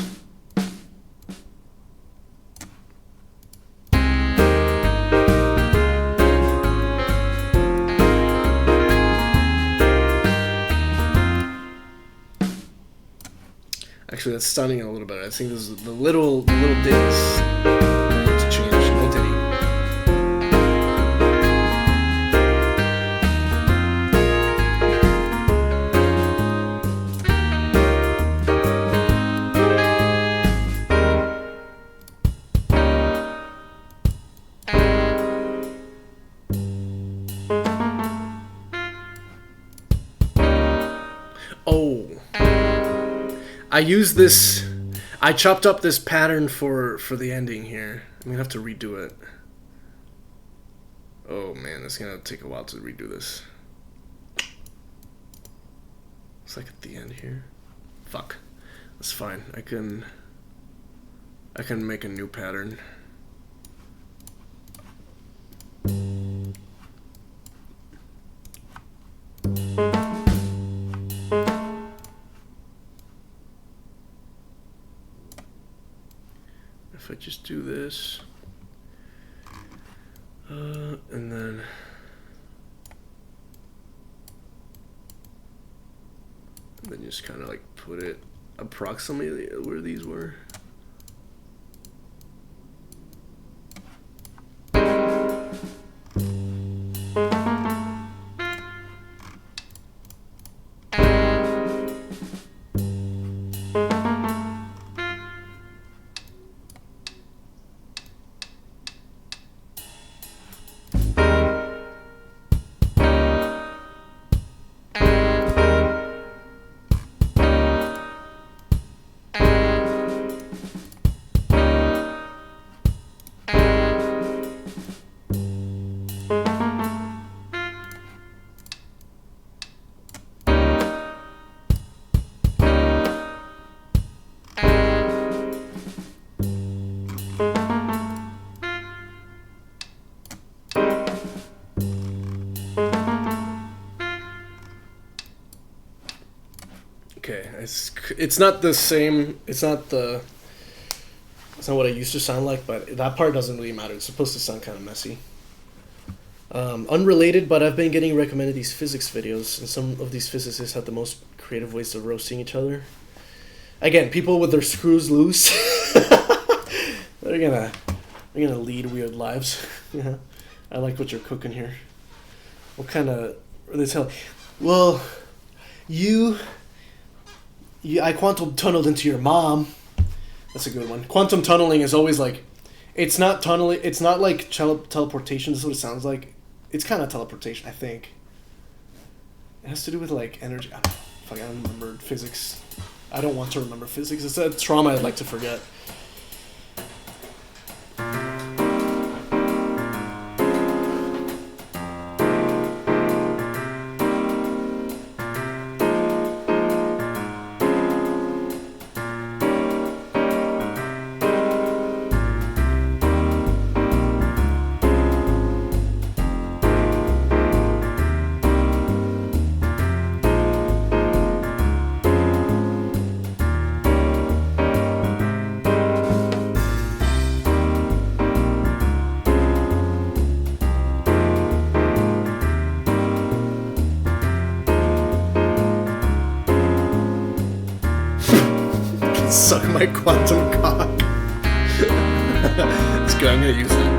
Actually, that's sounding a little better. I think this is the little ditties I need to change. No ditty. Oh. I chopped up this pattern for the ending here. I'm gonna have to redo it. Oh man, it's gonna take a while to redo this. It's like at the end here. Fuck. That's fine. I can make a new pattern. If I just do this, and then then just kind of like put it approximately where these were. Okay, it's not the same. It's not what it used to sound like, but that part doesn't really matter. It's supposed to sound kind of messy. Unrelated, but I've been getting recommended these physics videos, and some of these physicists have the most creative ways of roasting each other. Again, people with their screws loose, they're gonna lead weird lives. Yeah, I like what you're cooking here. What kind of? They tell, well, I quantum tunneled into your mom. That's a good one. Quantum tunneling is always like, it's not tunneling. It's not like teleportation. This is what it sounds like. It's kind of teleportation, I think. It has to do with like energy. I don't know. Fuck, I don't remember physics. I don't want to remember physics. It's a trauma I'd like to forget. Suck my quantum cock. It's good, I'm gonna use it.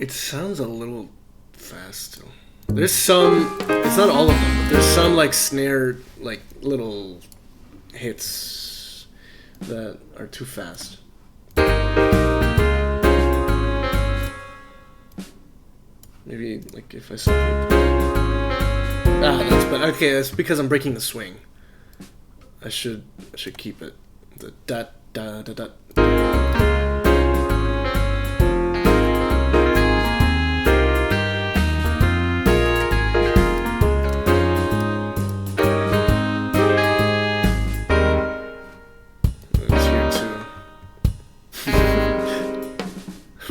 It sounds a little fast still. There's some, it's not all of them, but there's some like snare, like little hits that are too fast. Maybe like if I separate. That's better. Okay, that's because I'm breaking the swing. I should keep it. The da da da da.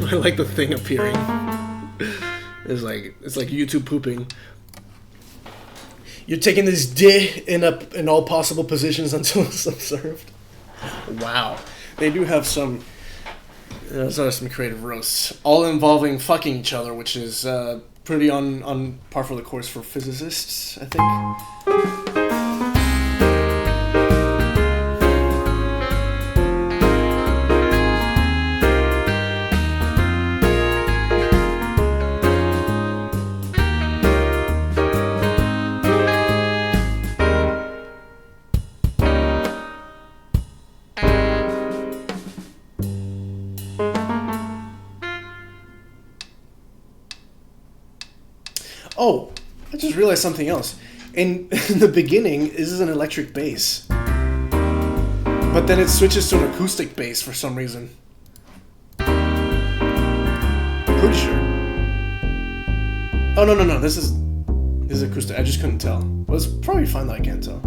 I like the thing appearing. It's like YouTube pooping. You're taking this D in all possible positions until it's observed. Wow. They do have some. Those are some creative roasts, all involving fucking each other, which is pretty on par for the course for physicists, I think. Oh, I just realized something else. In the beginning, this is an electric bass. But then it switches to an acoustic bass for some reason. Pretty sure. Oh, no. This is acoustic. I just couldn't tell. Well, it's probably fine that I can't tell.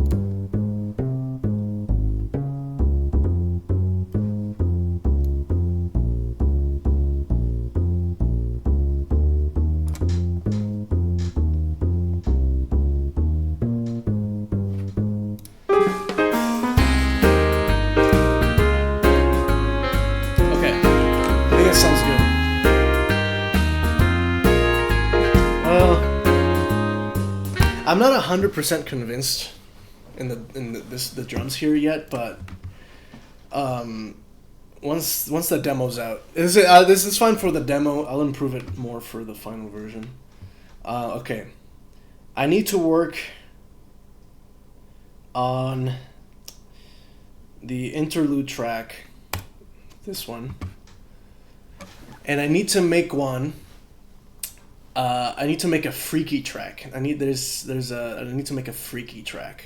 I'm not 100% convinced in the drums here yet, but once the demo's out, this is fine for the demo. I'll improve it more for the final version. Okay, I need to work on the interlude track, this one, and I need to make one. I need to make a freaky track. I need to make a freaky track,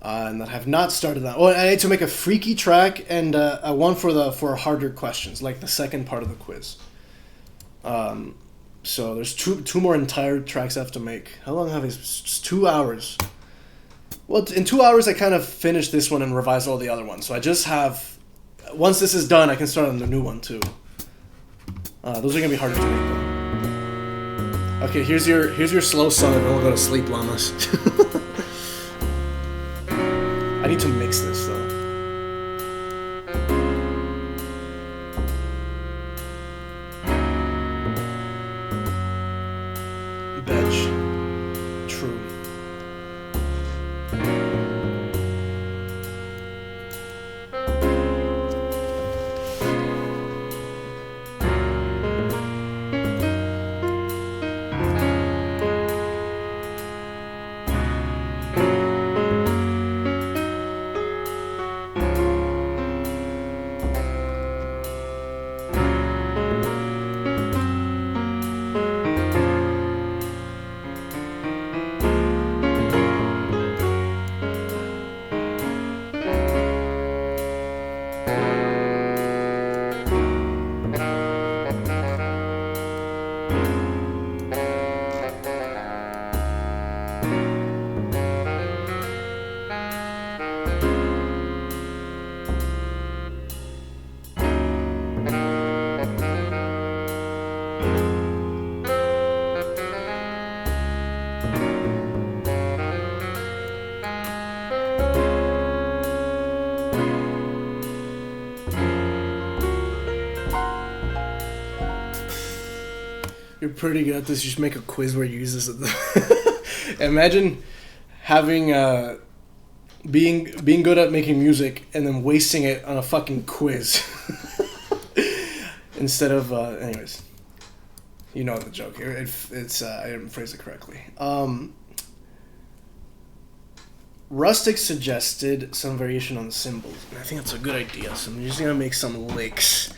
and I have not started that. Oh, I need to make a freaky track and one for harder questions, like the second part of the quiz. So there's two more entire tracks I have to make. How long have I? It's 2 hours. Well, in 2 hours I kind of finished this one and revised all the other ones. So I just have. Once this is done, I can start on the new one too. Those are gonna be harder to make though. Okay, here's your slow song, and we'll go to sleep, llamas. I need to mix this though. Bitch. True. You're pretty good at this. You should make a quiz where you use this. Imagine having being good at making music and then wasting it on a fucking quiz instead of anyways. You know the joke. It's I didn't phrase it correctly. Rustic suggested some variation on the cymbals, and I think that's a good idea. So I'm just gonna make some licks.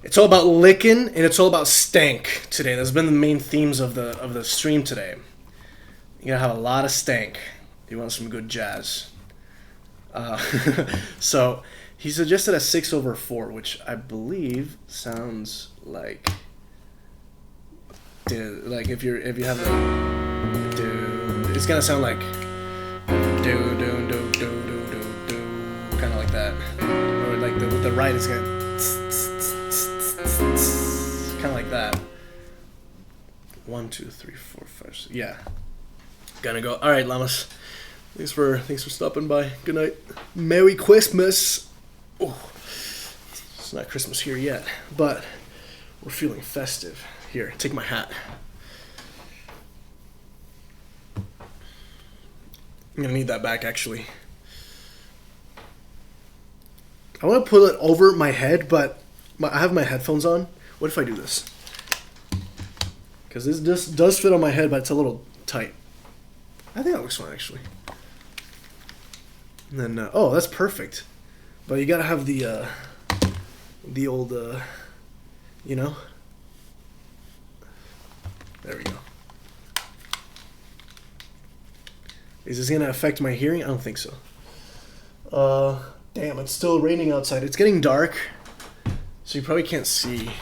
It's all about licking, and it's all about stank today. That's been the main themes of the stream today. You're gonna have a lot of stank. You want some good jazz. So he suggested a 6/4, which I believe sounds like if you have the do, it's gonna sound like do do do do do do do, kind of like that, or like the right is gonna. Kind of like that. 1, 2, 3, 4, 5, 6. Yeah. Gonna go. All right, Llamas. Thanks for stopping by. Good night. Merry Christmas. Oh, it's not Christmas here yet, but we're feeling festive. Here, take my hat. I'm gonna need that back, actually. I want to put it over my head, but I have my headphones on. What if I do this? Because this does fit on my head, but it's a little tight. I think that looks fine, actually. And then, oh, that's perfect. But you gotta have the old, you know? There we go. Is this gonna affect my hearing? I don't think so. Damn, it's still raining outside. It's getting dark, so you probably can't see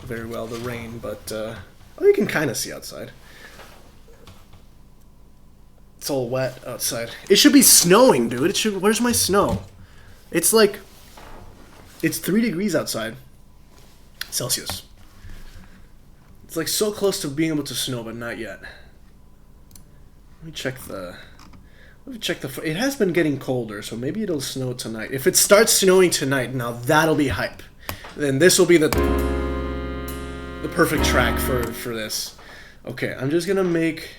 very well the rain, but, oh, you can kind of see outside. It's all wet outside. It should be snowing, dude. Where's my snow? It's like, it's 3 degrees outside. Celsius. It's like so close to being able to snow, but not yet. Let me check the... It has been getting colder, so maybe it'll snow tonight. If it starts snowing tonight, now that'll be hype. Then this will be the perfect track for this. Okay, I'm just gonna make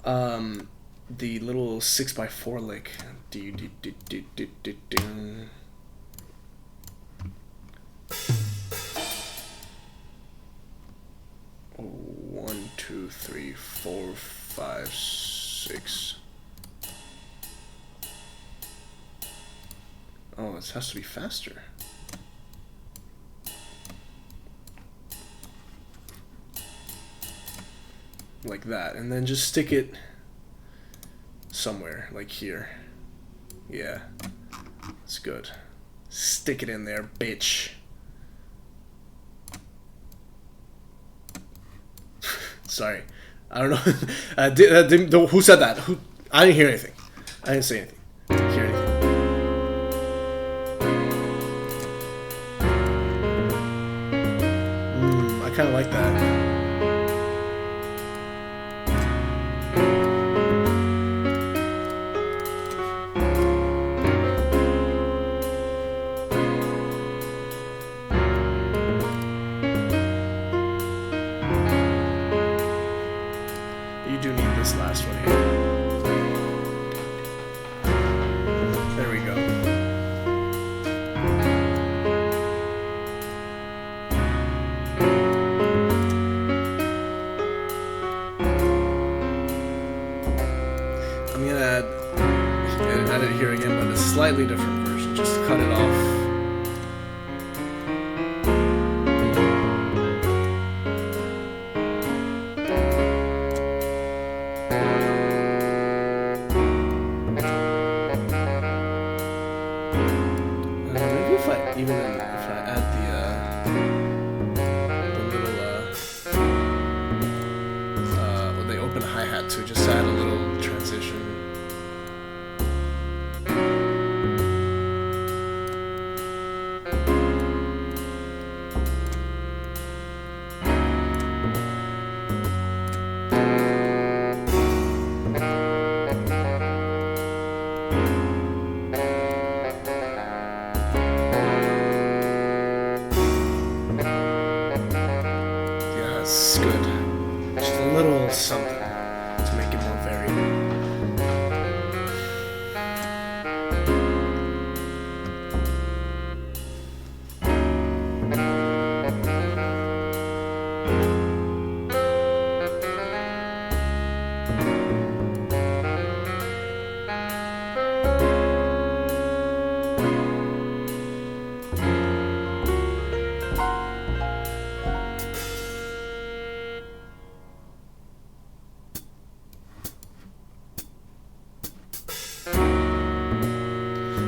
the little 6x4 lick. 1, 2, 3, 4, 5, 6. Oh, this has to be faster. Like that, and then just stick it somewhere, like here. Yeah, that's good. Stick it in there, bitch. Sorry, I don't know. Who said that? I didn't hear anything. I didn't say anything. I didn't hear anything. I kind of like that. You do need this last one here. There we go. I'm gonna add it here again, but a slightly different version, just to cut it off. Even if I add the open hi-hat too, just add a little transition. It's good. Just a little something to make it more varied.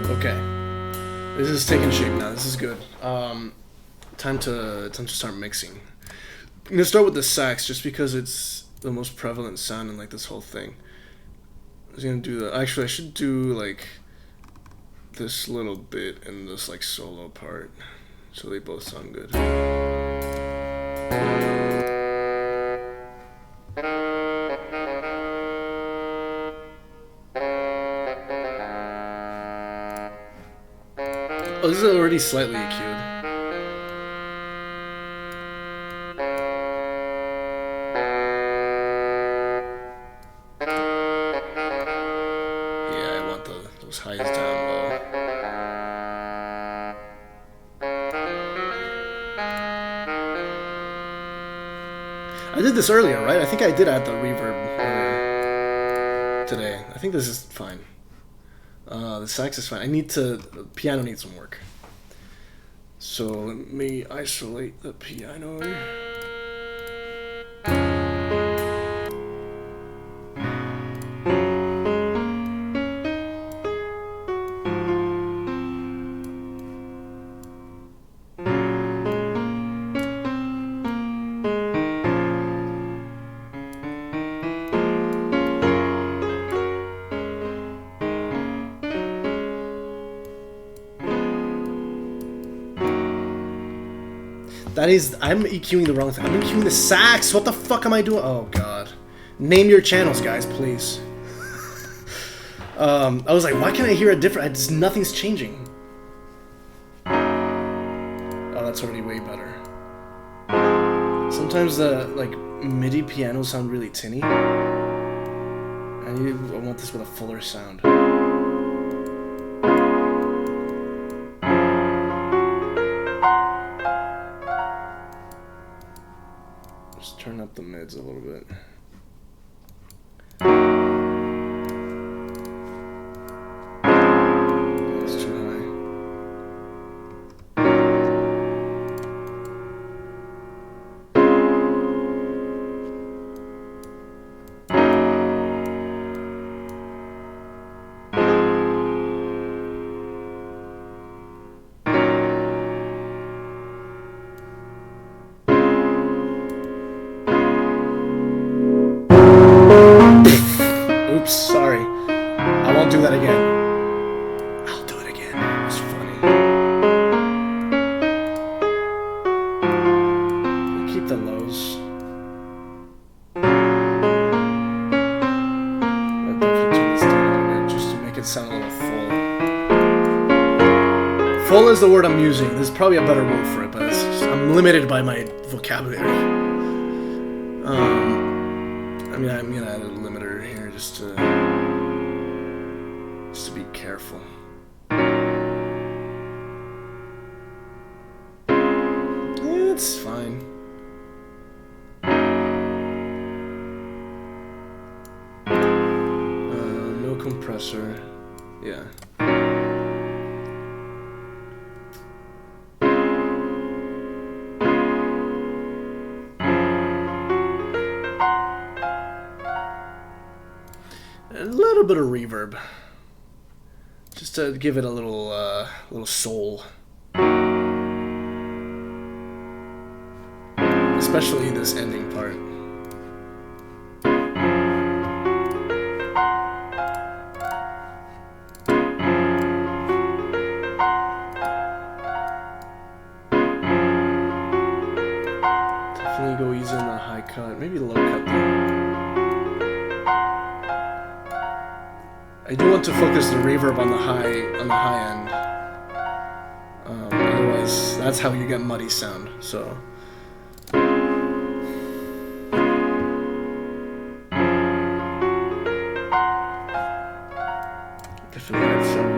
Okay, this is taking shape now. This is good. Time to start mixing. I'm gonna start with the sax just because it's the most prevalent sound in like this whole thing. I was gonna do the. Actually, I should do like this little bit and this like solo part, so they both sound good. Oh, this is already slightly EQ'd. Yeah, I want those highs down low. I did this earlier, right? I think I did add the reverb today. I think this is fine. The sax is fine. The piano needs some work. So let me isolate the piano. I'm EQing the wrong thing. I'm EQing the sax. What the fuck am I doing? Oh god. Name your channels, guys, please. I was like, why can't I hear a different? Nothing's changing. Oh, that's already way better. Sometimes the MIDI pianos sound really tinny. I want this with a fuller sound. Just turn up the mids a little bit. That's too high. Oops, sorry. I won't do that again. I'll do it again. It's funny. I'll keep the lows. I'll definitely turn this down a little bit just to make it sound a little full. Full is the word I'm using. There's probably a better word for it, but I'm limited by my vocabulary. I mean, I'm gonna add a limiter here just to be careful. Yeah, it's fine. No compressor. Yeah. A little bit of reverb, just to give it a little soul, especially this ending part. Definitely go easy on the high cut, maybe low cut though. I do want to focus the reverb on the high end. Otherwise, that's how you get muddy sound. So. Definitely add some.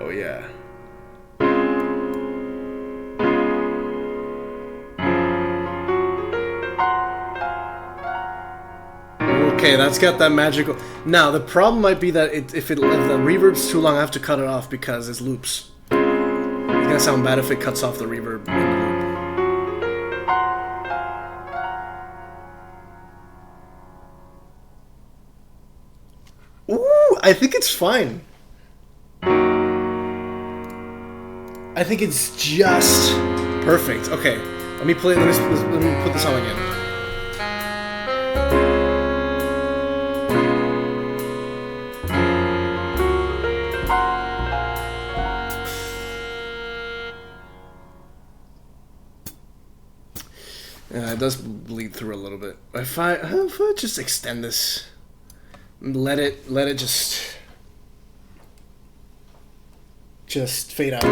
Oh yeah. Okay, that's got that magical. Now the problem might be that if the reverb's too long, I have to cut it off because it's loops. It's gonna sound bad if it cuts off the reverb in the loop. Ooh, I think it's fine. I think it's just perfect. Okay, let me play. Let me put this on again. It does bleed through a little bit. If I just extend this, let it just just fade out.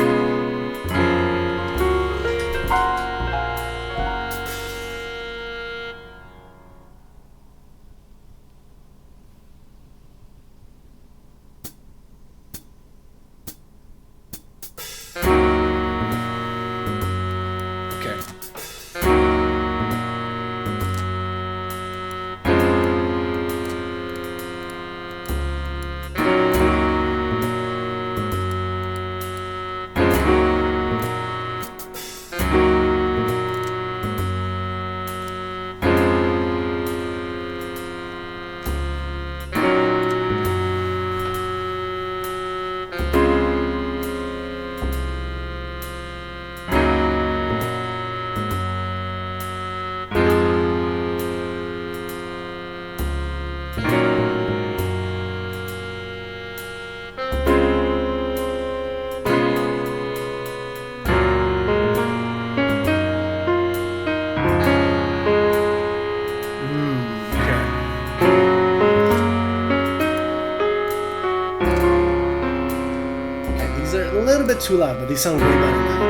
Too loud, but these sound way better now.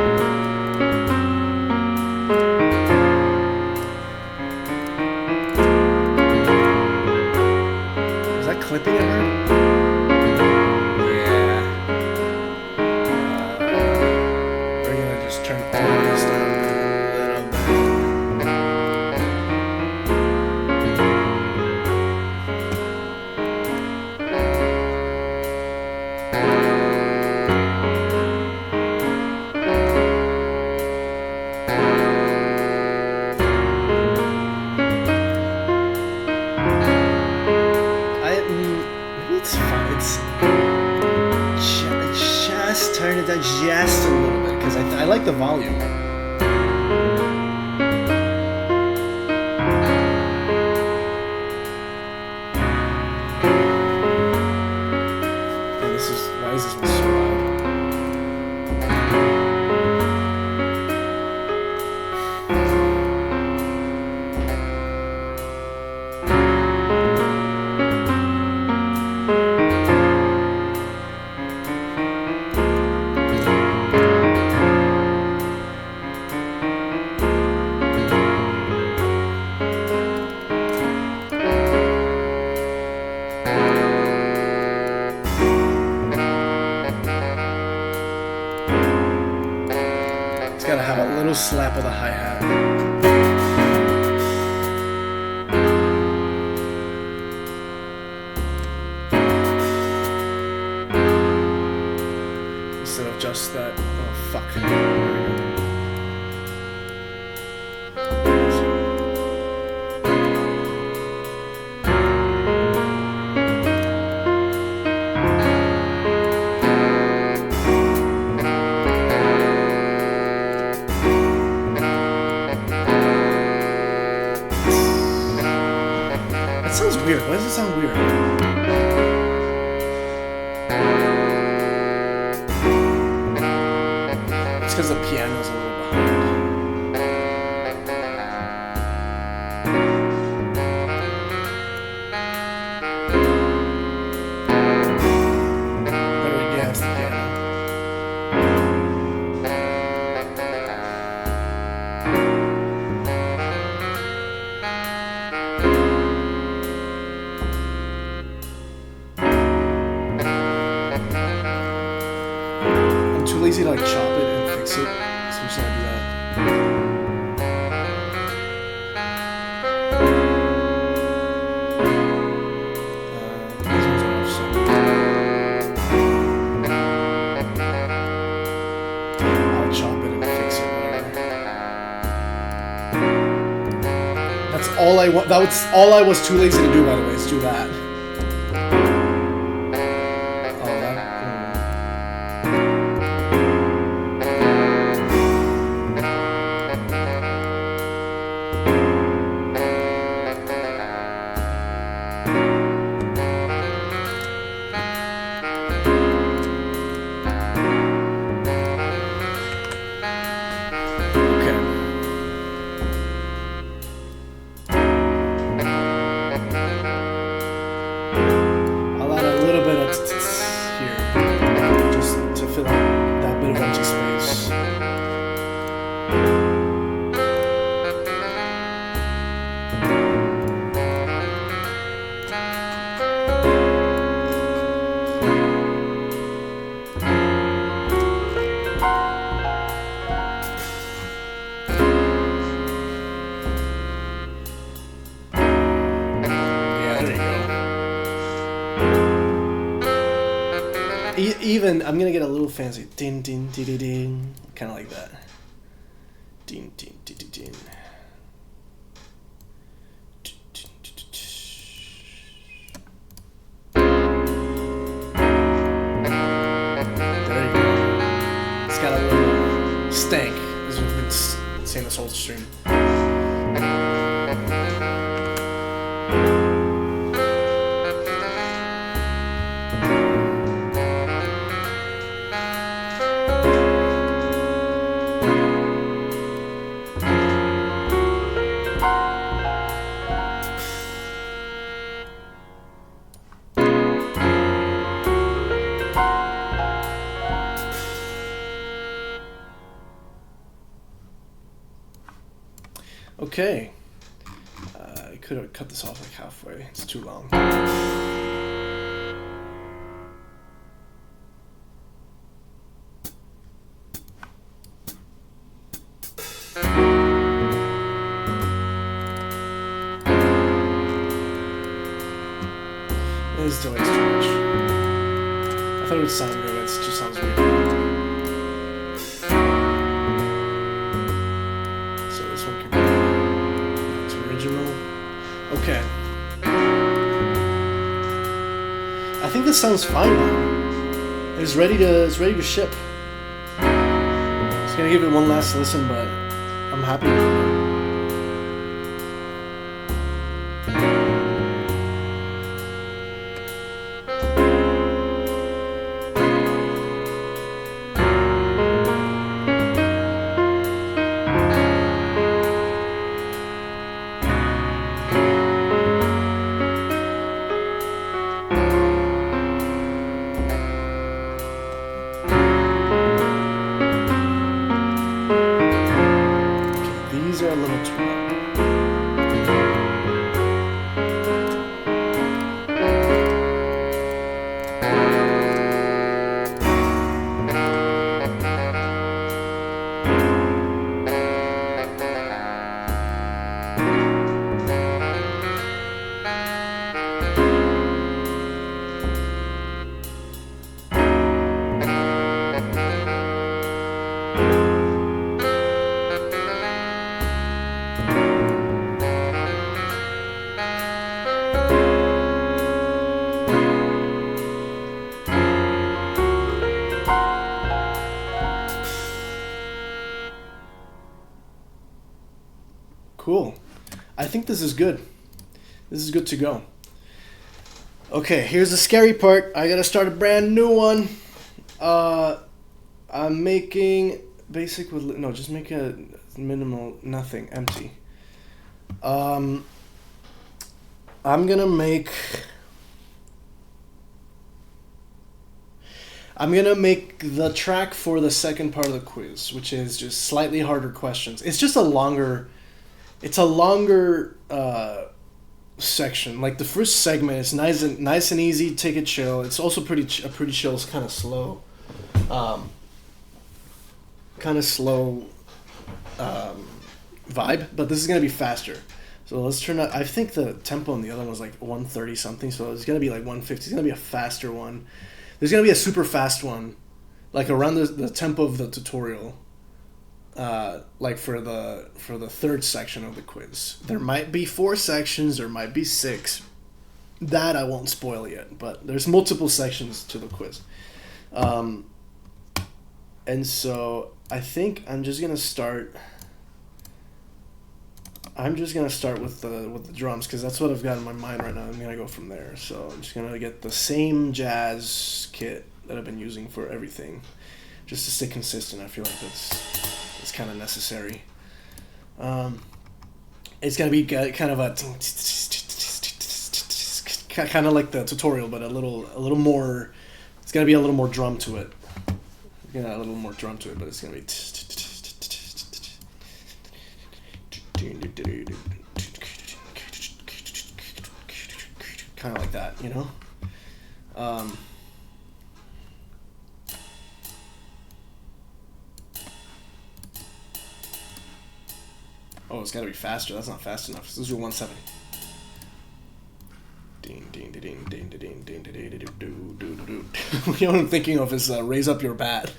Is that clipping I heard? Yeah. We're gonna just turn all of this down a little bit. Turn it down just a little bit because I like the volume. And this is why is this one so loud? Gotta have a little slap of the hi-hat. Instead of just that. Oh, fuck. That sounds weird. Why does it sound weird? It's because the piano's a little behind. But yeah, it's the piano. I'm too lazy to like chop it and fix it, so I'm just gonna do that. These ones are off, so I'll chop it and fix it, whatever. That's all I want. That was all I was too lazy to do, by the way, is do that. even, I'm gonna get a little fancy. Din din din din din. Kind of like that. Din din din din din. There you go. It's got a little stank, as we've been saying this whole stream. Okay. I could have cut this off like halfway. It's too long. This delays too much. I thought it would sound good, it just sounds weird. So this one can be its original. Okay. I think this sounds fine now. It's ready to ship. Just gonna give it one last listen, but I'm happy with it. These are a little too low. Cool. I think this is good. This is good to go. Okay, here's the scary part. I gotta start a brand new one. I'm making basic with no, just make a minimal, nothing, empty. I'm gonna make the track for the second part of the quiz, which is just slightly harder questions. It's just a longer section. Like the first segment is nice and easy, take it chill. It's also pretty chill. It's kind of slow. Vibe, but this is gonna be faster. So let's turn up. I think the tempo on the other one was like 130 something, so it's gonna be like 150. It's gonna be a faster one. There's gonna be a super fast one, like around the tempo of the tutorial. Like for the third section of the quiz. There might be 4 sections, there might be 6. That I won't spoil yet, but there's multiple sections to the quiz. And so I think I'm just gonna start with the drums, because that's what I've got in my mind right now. I'm gonna go from there. So I'm just gonna get the same jazz kit that I've been using for everything, just to stay consistent. I feel like that's kind of necessary. It's gonna be kind of a kind of like the tutorial, but a little more. It's gonna be a little more drum to it. A little more drum to it, but it's gonna be kind of like that, you know. Oh, it's got to be faster. That's not fast enough. Let's do 170. Ding ding ding ding ding ding ding ding ding ding. what I'm thinking of is Raise Up Your Bat.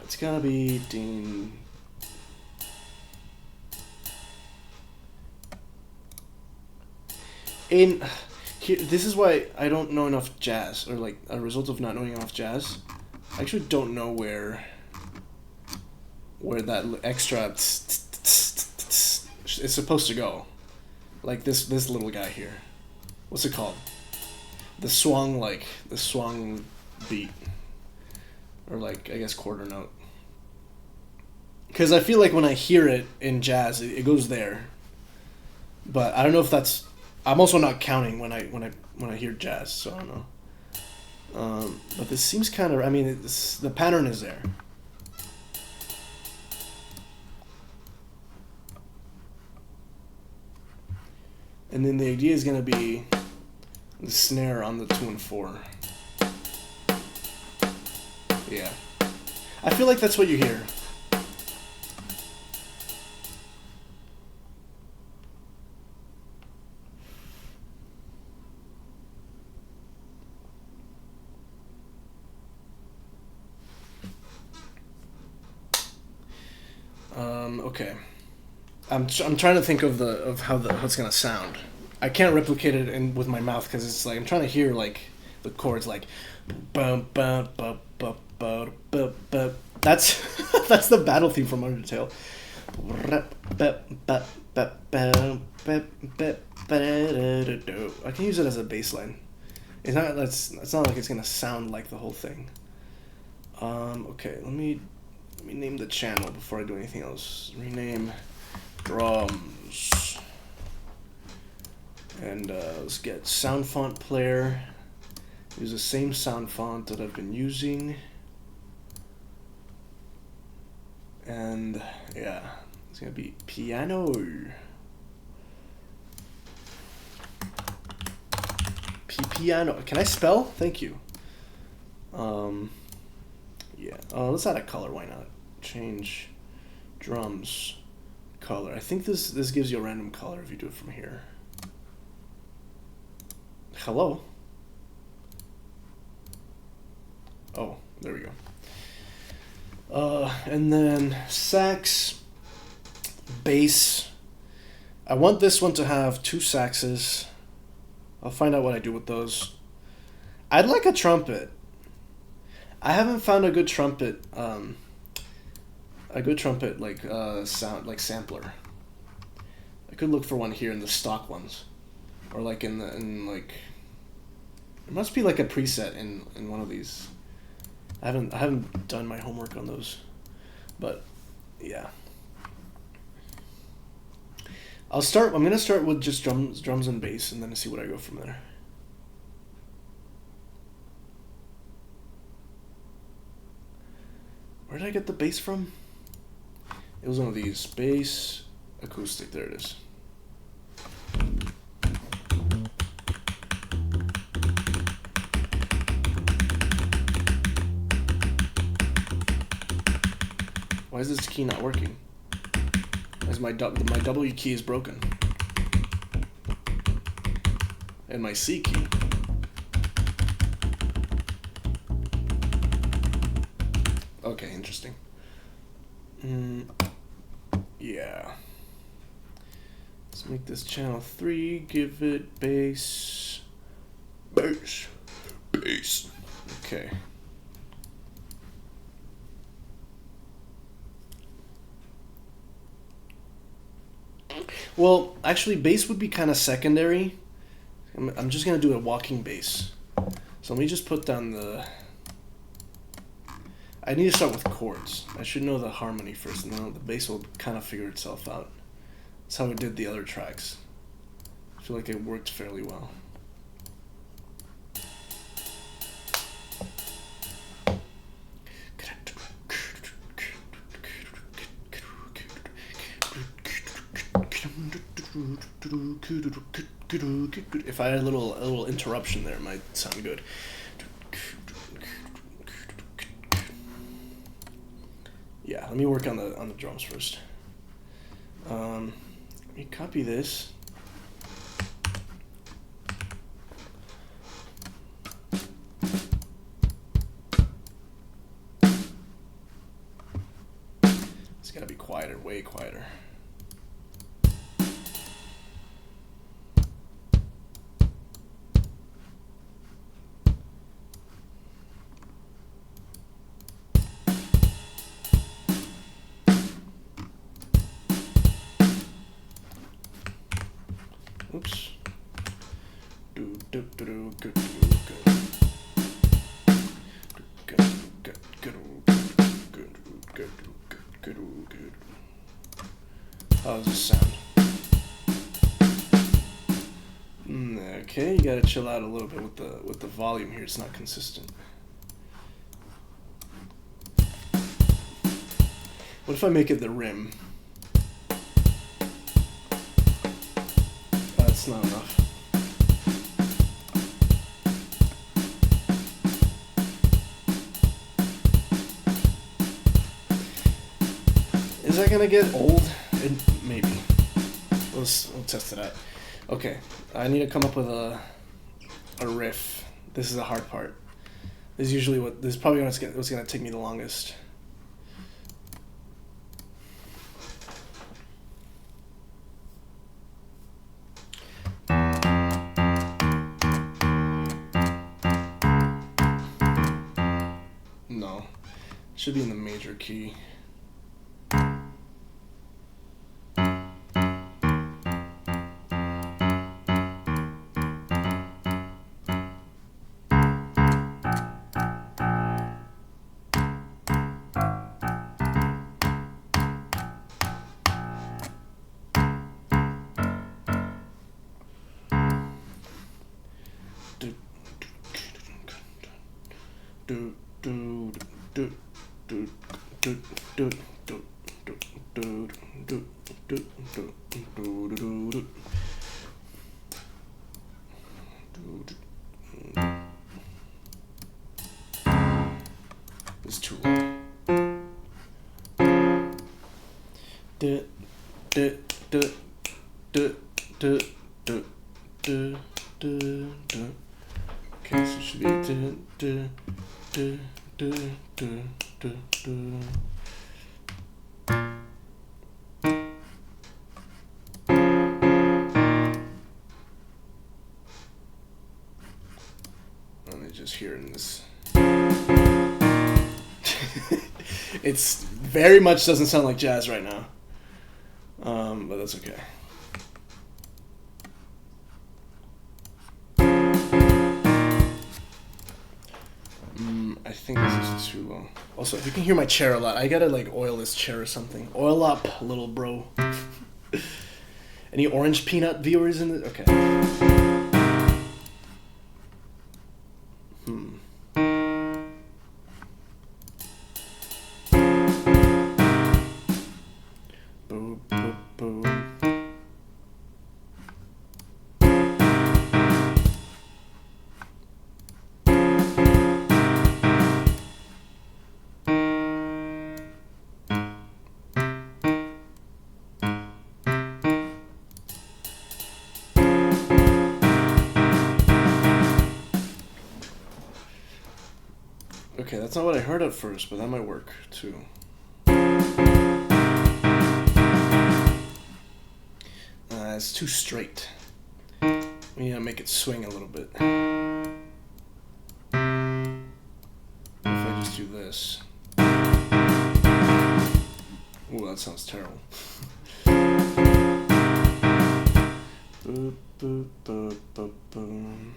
It's gotta be ding. In here, this is why I don't know enough jazz, or like a result of not knowing enough jazz. I actually don't know where that extra is supposed to go. Like this little guy here. What's it called? The swung beat, or like I guess quarter note. Because I feel like when I hear it in jazz, it goes there. But I don't know if that's. I'm also not counting when I hear jazz, so I don't know. But this seems kind of. I mean, the pattern is there. And then the idea is going to be the snare on the 2 and 4. Yeah. I feel like that's what you hear. Okay. I'm trying to think of how it's gonna sound. I can't replicate it with my mouth because it's like I'm trying to hear like the chords like, bum bum bum bum bum bum bum. That's that's the battle theme from Undertale. I can use it as a bass line. It's not like it's gonna sound like the whole thing. Okay, let me name the channel before I do anything else. Rename drums. And let's get sound font player. Use the same sound font that I've been using. And yeah, it's gonna be piano. Piano. Can I spell? Thank you. Yeah. Let's add a color. Why not? Change drums color. I think this gives you a random color if you do it from here. Hello. Oh, there we go. And then sax, bass. I want this one to have 2 saxes. I'll find out what I do with those. I'd like a trumpet. I haven't found a good trumpet like sound like sampler. I could look for one here in the stock ones, or like in like. There must be like a preset in one of these. I haven't done my homework on those, but yeah. I'm gonna start with just drums and bass, and then see what I go from there. Where did I get the bass from? It was one of these. Bass, acoustic, there it is. Why is this key not working? As my W key is broken. And my C key. Okay, interesting. Yeah. Let's make this channel 3, give it bass. Bass. Bass. Okay. Well, actually, bass would be kind of secondary. I'm just going to do a walking bass. So let me just put down the... I need to start with chords. I should know the harmony first, and then the bass will kind of figure itself out. That's how I did the other tracks. I feel like it worked fairly well. If I had a little interruption there, it might sound good. Yeah, let me work on the drums first. Let me copy this. It's gotta be quieter, way quieter. Oops. How does this sound? Okay, you gotta chill out a little bit with the volume here. It's not consistent. What if I make it the rim? That's not enough. Is that gonna get old? Maybe. We'll test it out. Okay, I need to come up with a riff. This is the hard part. This is usually this is probably what's gonna take me the longest. No, it should be in the major key. It's too low. Okay, so it should be Let me just hear in this. It's very much doesn't sound like jazz right now, but that's okay. I think this is too low. Also, if you can hear my chair a lot, I gotta like oil this chair or something. Oil up, little bro. Any orange peanut viewers in the? Okay. Boom, boom, boom. Okay, that's not what I heard at first, but that might work too. It's too straight. We need to make it swing a little bit. If I just do this. Ooh, that sounds terrible. Boop, boop, boop, boop, boom.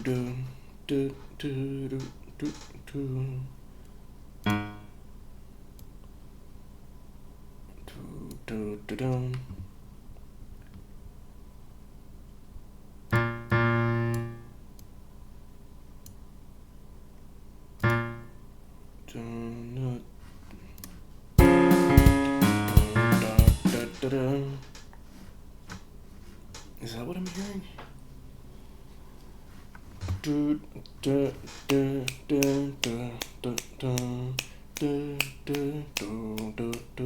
do do do do do do. Do do do. Is that what I'm hearing? Do do do do do do do do do do do do do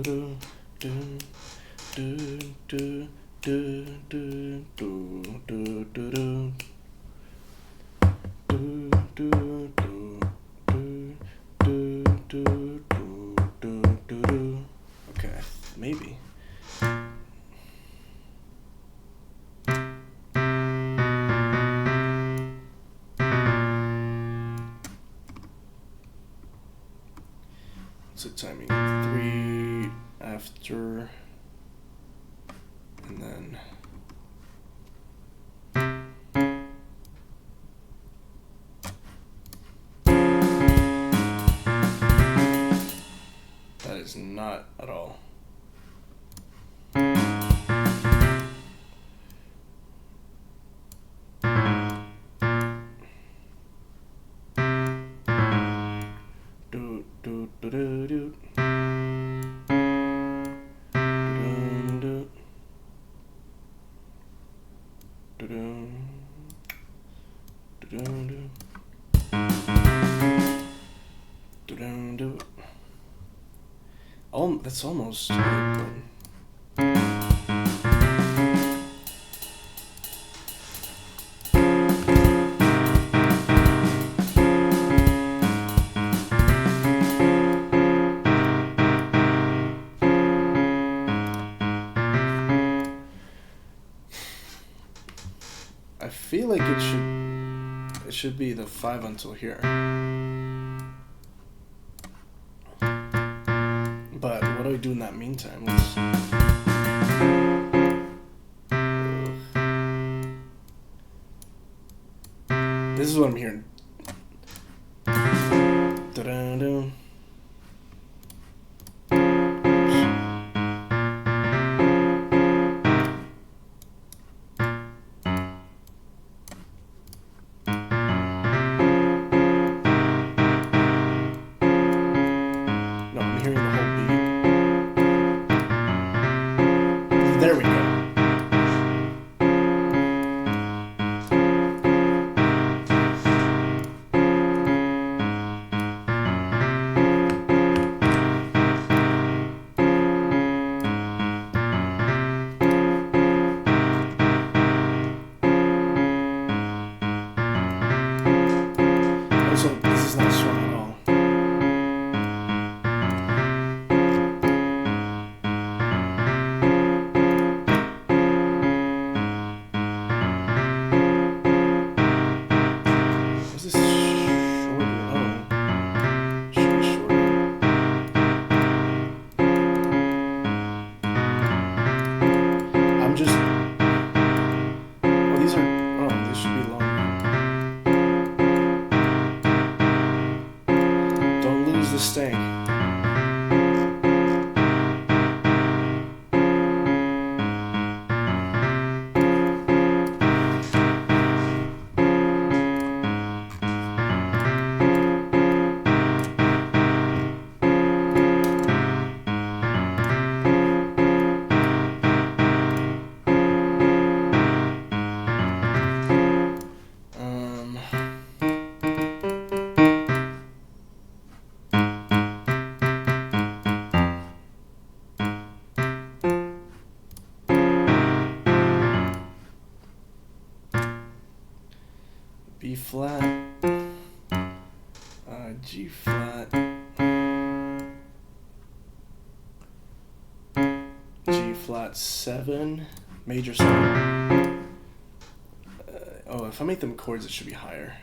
do do do do do do do. Okay, maybe. What's the timing? 3 after, and then. That is not at all. Do do do do do. Oh, that's almost good. I feel like it should be the 5 until here. But what do I do in that meantime? This is what I'm hearing. Da-da-da. No, I'm hearing the whole beat. There we go. Also, this is not strong at all. Is this shorter? Oh. Should be shorter. I'm just. Oh, these are. Oh, these should be longer. Don't lose the sting. B flat, G flat, G flat 7, major 7. Oh, if I make them chords, it should be higher.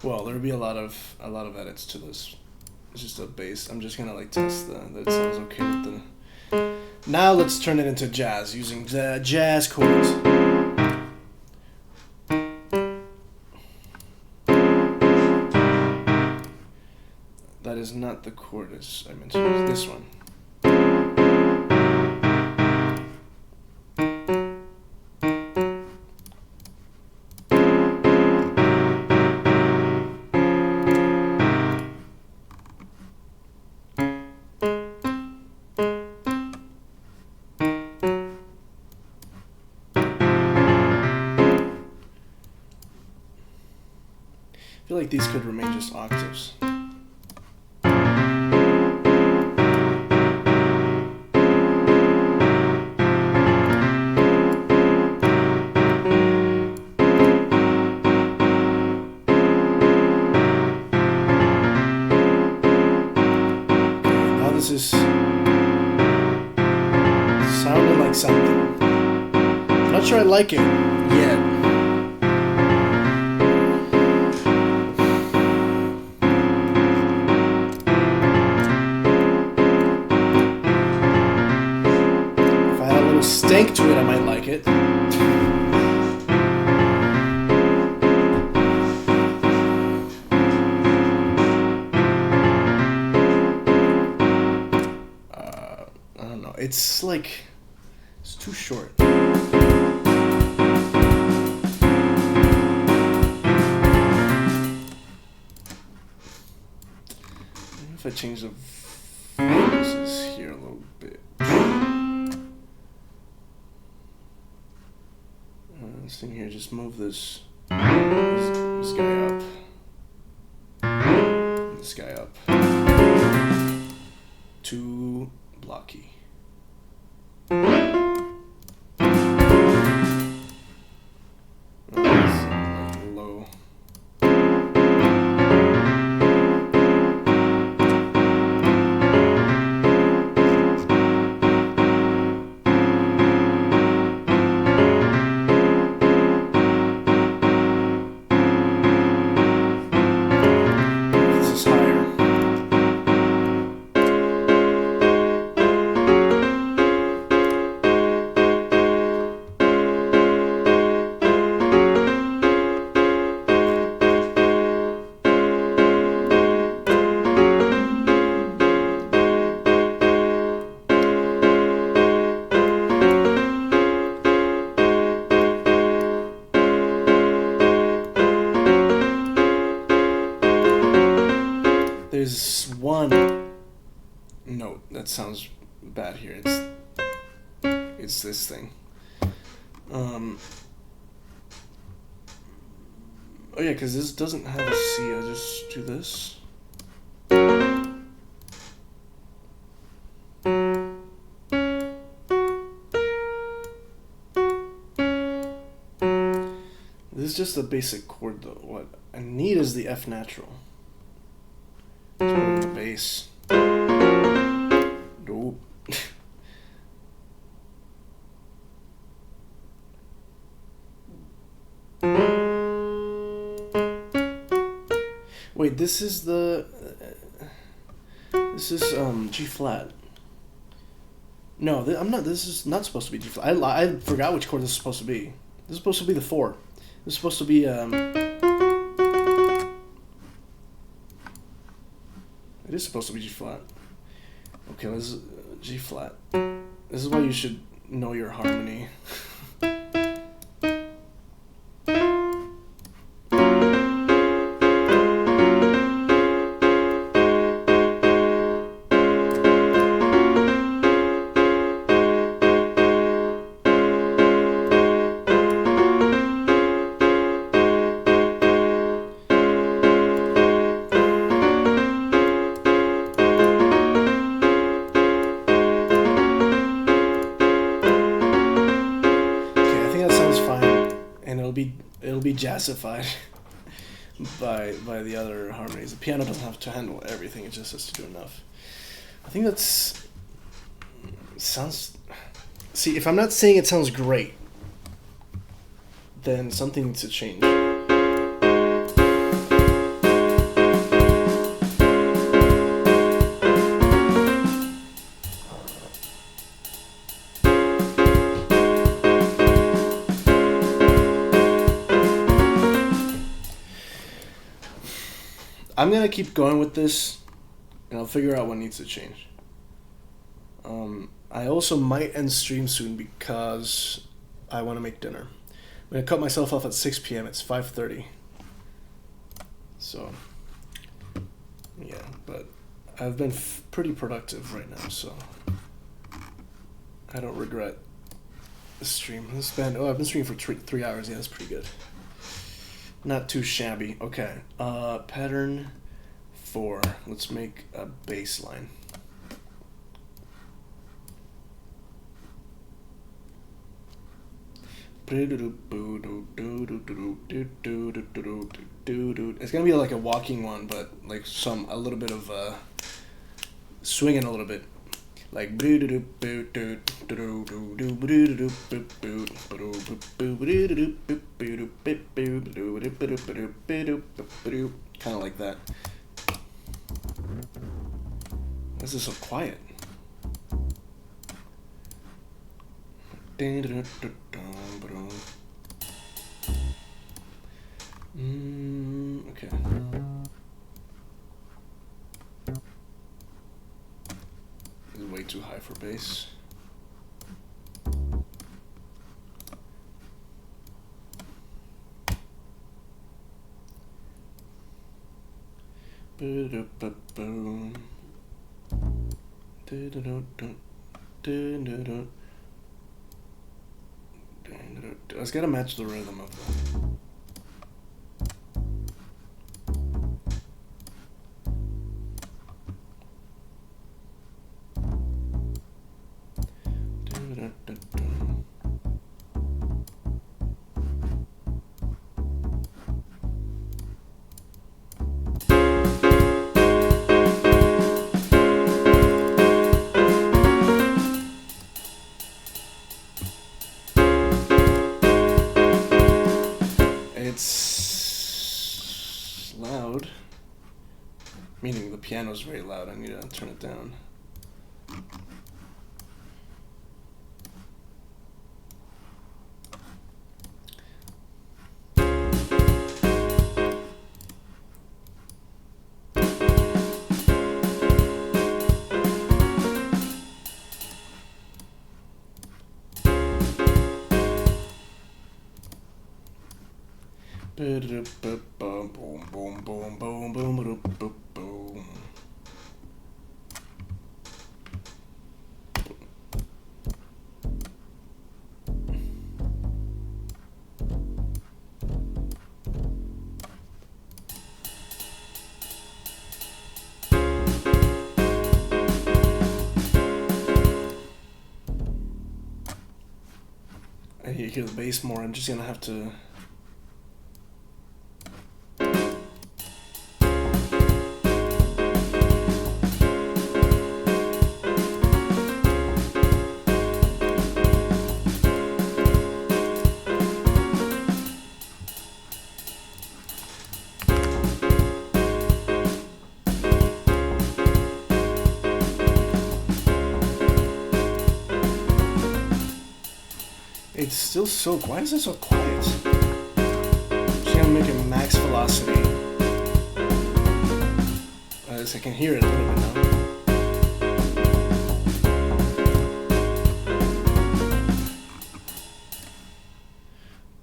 Well, there will be a lot of edits to this. It's just a bass. I'm just gonna like test that it sounds okay with the. Now let's turn it into jazz using jazz chords. is not the chord as I mentioned. It's this one. I feel like these could remain just octaves. Now this is sounding like something. I'm not sure I like it yet. Stank to it, I might like it. I don't know. It's like it's too short. If I change the voices here a little bit. This thing here, just move this guy up. This guy up. Too blocky. Low. There's one note that sounds bad here. It's this thing. Oh yeah, because this doesn't have a C. I'll just do this. This is just a basic chord though. What I need is the F natural. The bass. Nope. Wait, this is G flat. No, I'm not. This is not supposed to be G flat. I forgot which chord this is supposed to be. This is supposed to be the 4. This is supposed to be It is supposed to be G flat. Okay, this is G flat. This is why you should know your harmony. It'll be jazzified by the other harmonies. The piano doesn't have to handle everything; it just has to do enough. I think sounds. See, if I'm not saying it sounds great, then something needs to change. I'm gonna keep going with this and I'll figure out what needs to change. I also might end stream soon because I want to make dinner. I'm gonna cut myself off at 6 p.m. It's 5:30. So, yeah, but I've been pretty productive right now, so I don't regret the stream. I've been streaming for 3 hours. Yeah, that's pretty good. Not too shabby. Okay, pattern 4. Let's make a bass line. It's gonna be like a walking one, but like a little bit of swinging a little bit, like kind of like that. Why is this so quiet? Okay. This is way too high for bass. It's gotta match the rhythm of the. It's loud, meaning the piano's very loud. I need to turn it down. I hear the bass more. I'm just gonna have to. It's still so quiet. Why is it so quiet? Just gonna make it max velocity. As I can hear it a little bit now.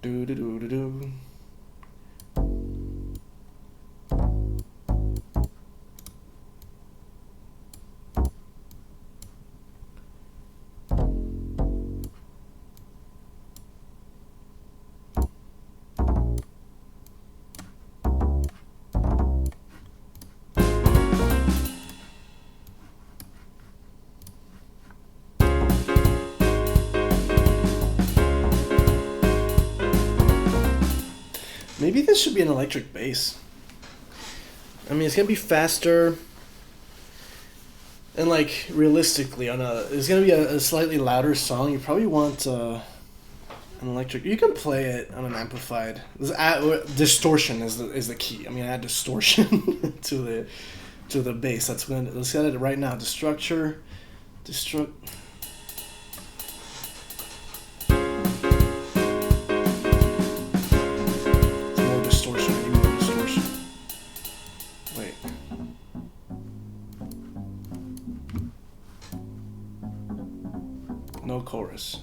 Do do do do do. Maybe this should be an electric bass. I mean, it's gonna be faster, and like realistically, it's gonna be a slightly louder song. You probably want an electric. You can play it on an amplified. Distortion is the key. I mean, add distortion to the bass. Let's get it right now. Destruct. chorus.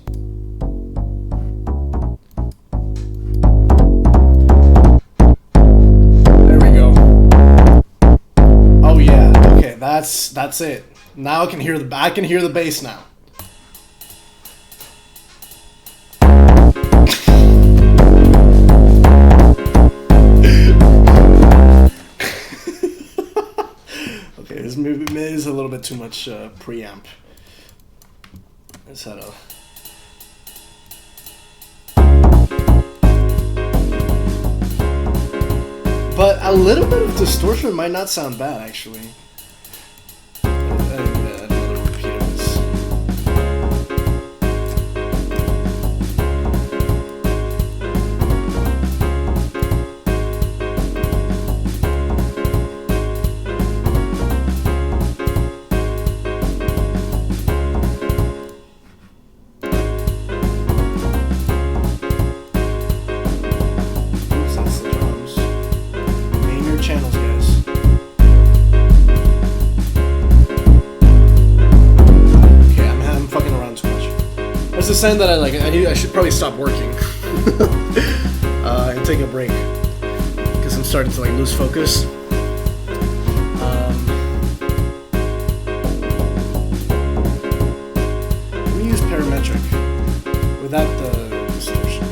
There we go. Oh yeah, okay, that's it. Now I can hear the bass now. Okay, this maybe is a little bit too much preamp. Let's head up. But a little bit of distortion might not sound bad, actually. Another repeat of this. Oops, that's the drums. Name your channels, guys. Okay, I'm fucking around too much. That's a sign that I should probably stop working and take a break because I'm starting to lose focus. Let me use parametric without the distortion.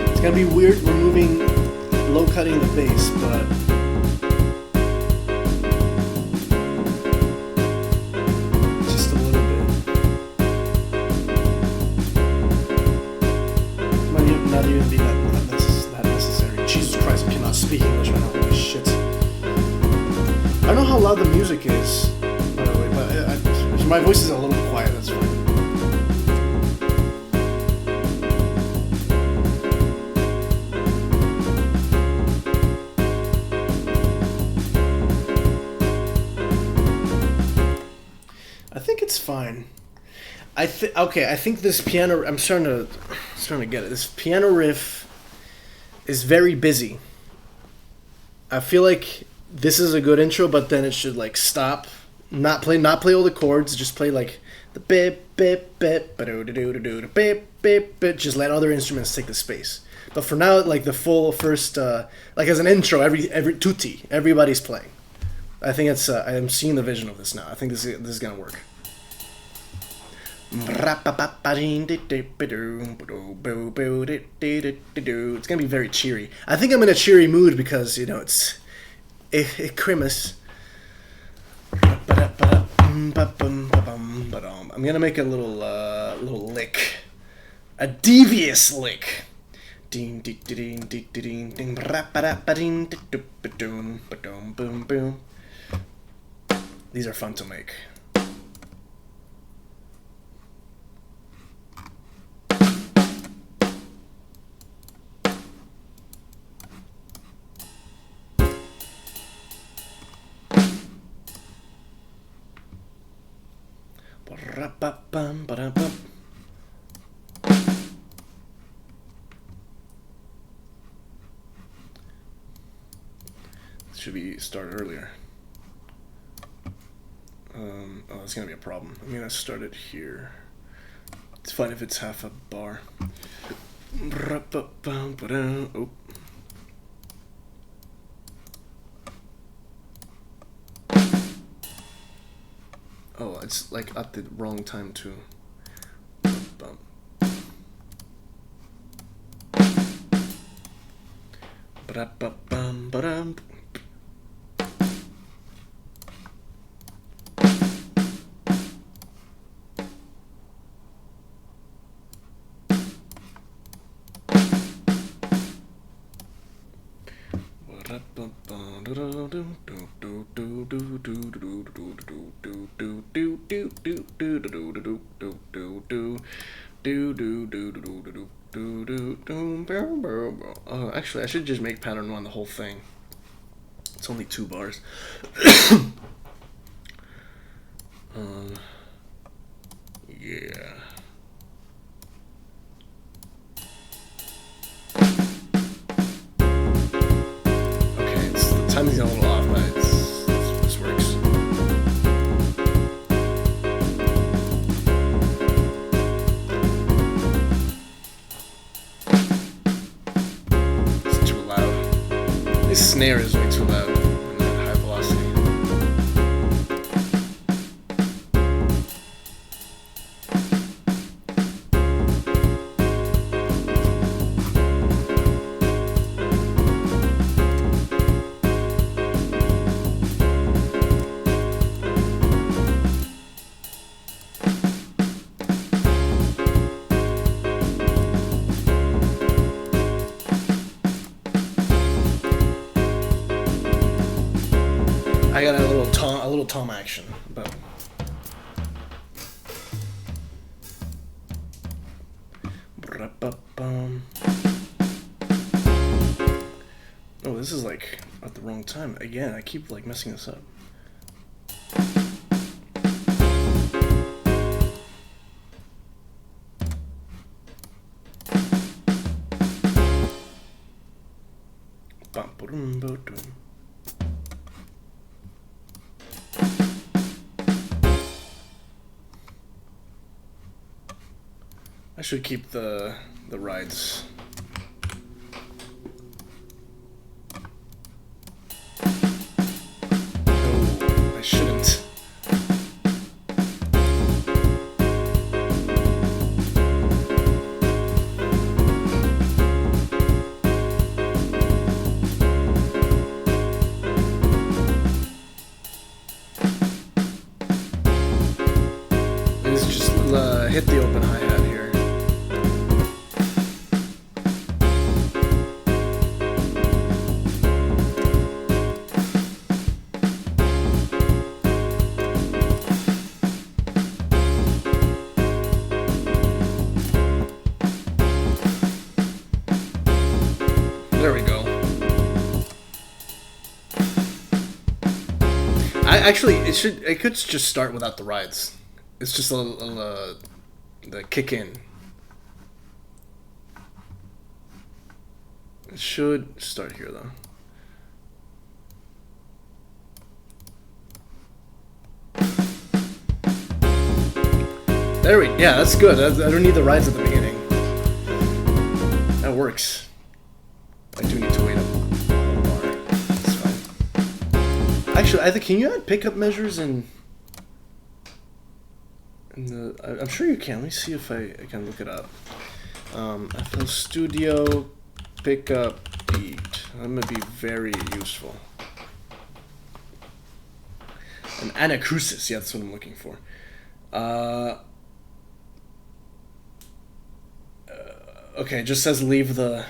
It's gonna be weird removing low cutting the bass, but just a little bit. Might not even be that necessary. Jesus Christ, I cannot speak English right now. Holy shit. I don't know how loud the music is, by the way, but if my voice is a little quiet, that's fine. I think it's fine. I think this piano. I'm starting to get it. This piano riff is very busy. I feel like this is a good intro, but then it should stop, not play all the chords, just play the bip bip bip bip bip bip. Just let other instruments take the space. But for now, the full first, as an intro, every tutti, everybody's playing. I think it's. I'm seeing the vision of this now. I think this is gonna work. It's gonna be very cheery. I think I'm in a cheery mood because it's Christmas. I'm gonna make a little lick, a devious lick. These are fun to make. Should be started earlier. Oh, that's gonna be a problem. I'm gonna start it here. It's fine if it's half a bar. Oh. Oh, it's at the wrong time too. Oh, actually, I should just make pattern one the whole thing. It's only 2 bars. Yeah. Okay, the timing's a little off, but this works. It's too loud. This snare is way too loud in that high velocity. I got a little tom action, but oh, this is like at the wrong time again. I keep like messing this up. I should keep the rides. No, I shouldn't. Let's just hit the open hi-hat here. There we go. It could just start without the rides. It's just the kick in. It should start here though. Yeah, that's good. I don't need the rides at the beginning. That works. I do need to wait a whole bar. That's fine. Actually, can you add pickup measures in the? I'm sure you can. Let me see if I can look it up. FL Studio pickup beat. That might be very useful. An anacrusis. Yeah, that's what I'm looking for. Okay, it just says leave the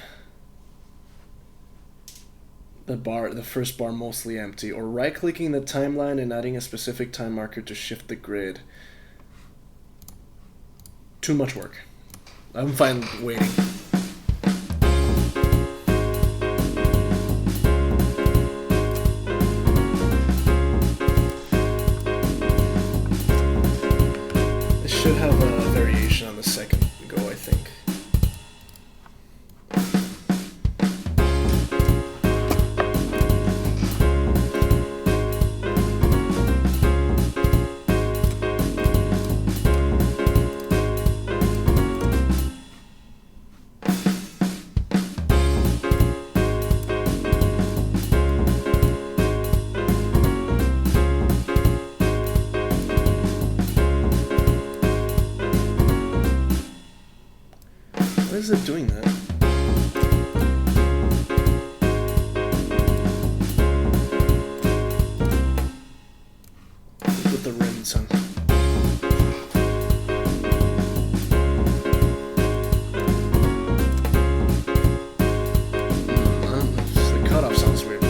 first bar mostly empty, or right-clicking the timeline and adding a specific time marker to shift the grid. Too much work. I'm fine waiting. It should have a variation on the second go, I think. Why is it doing that? With the rims on. The cutoff sounds weird.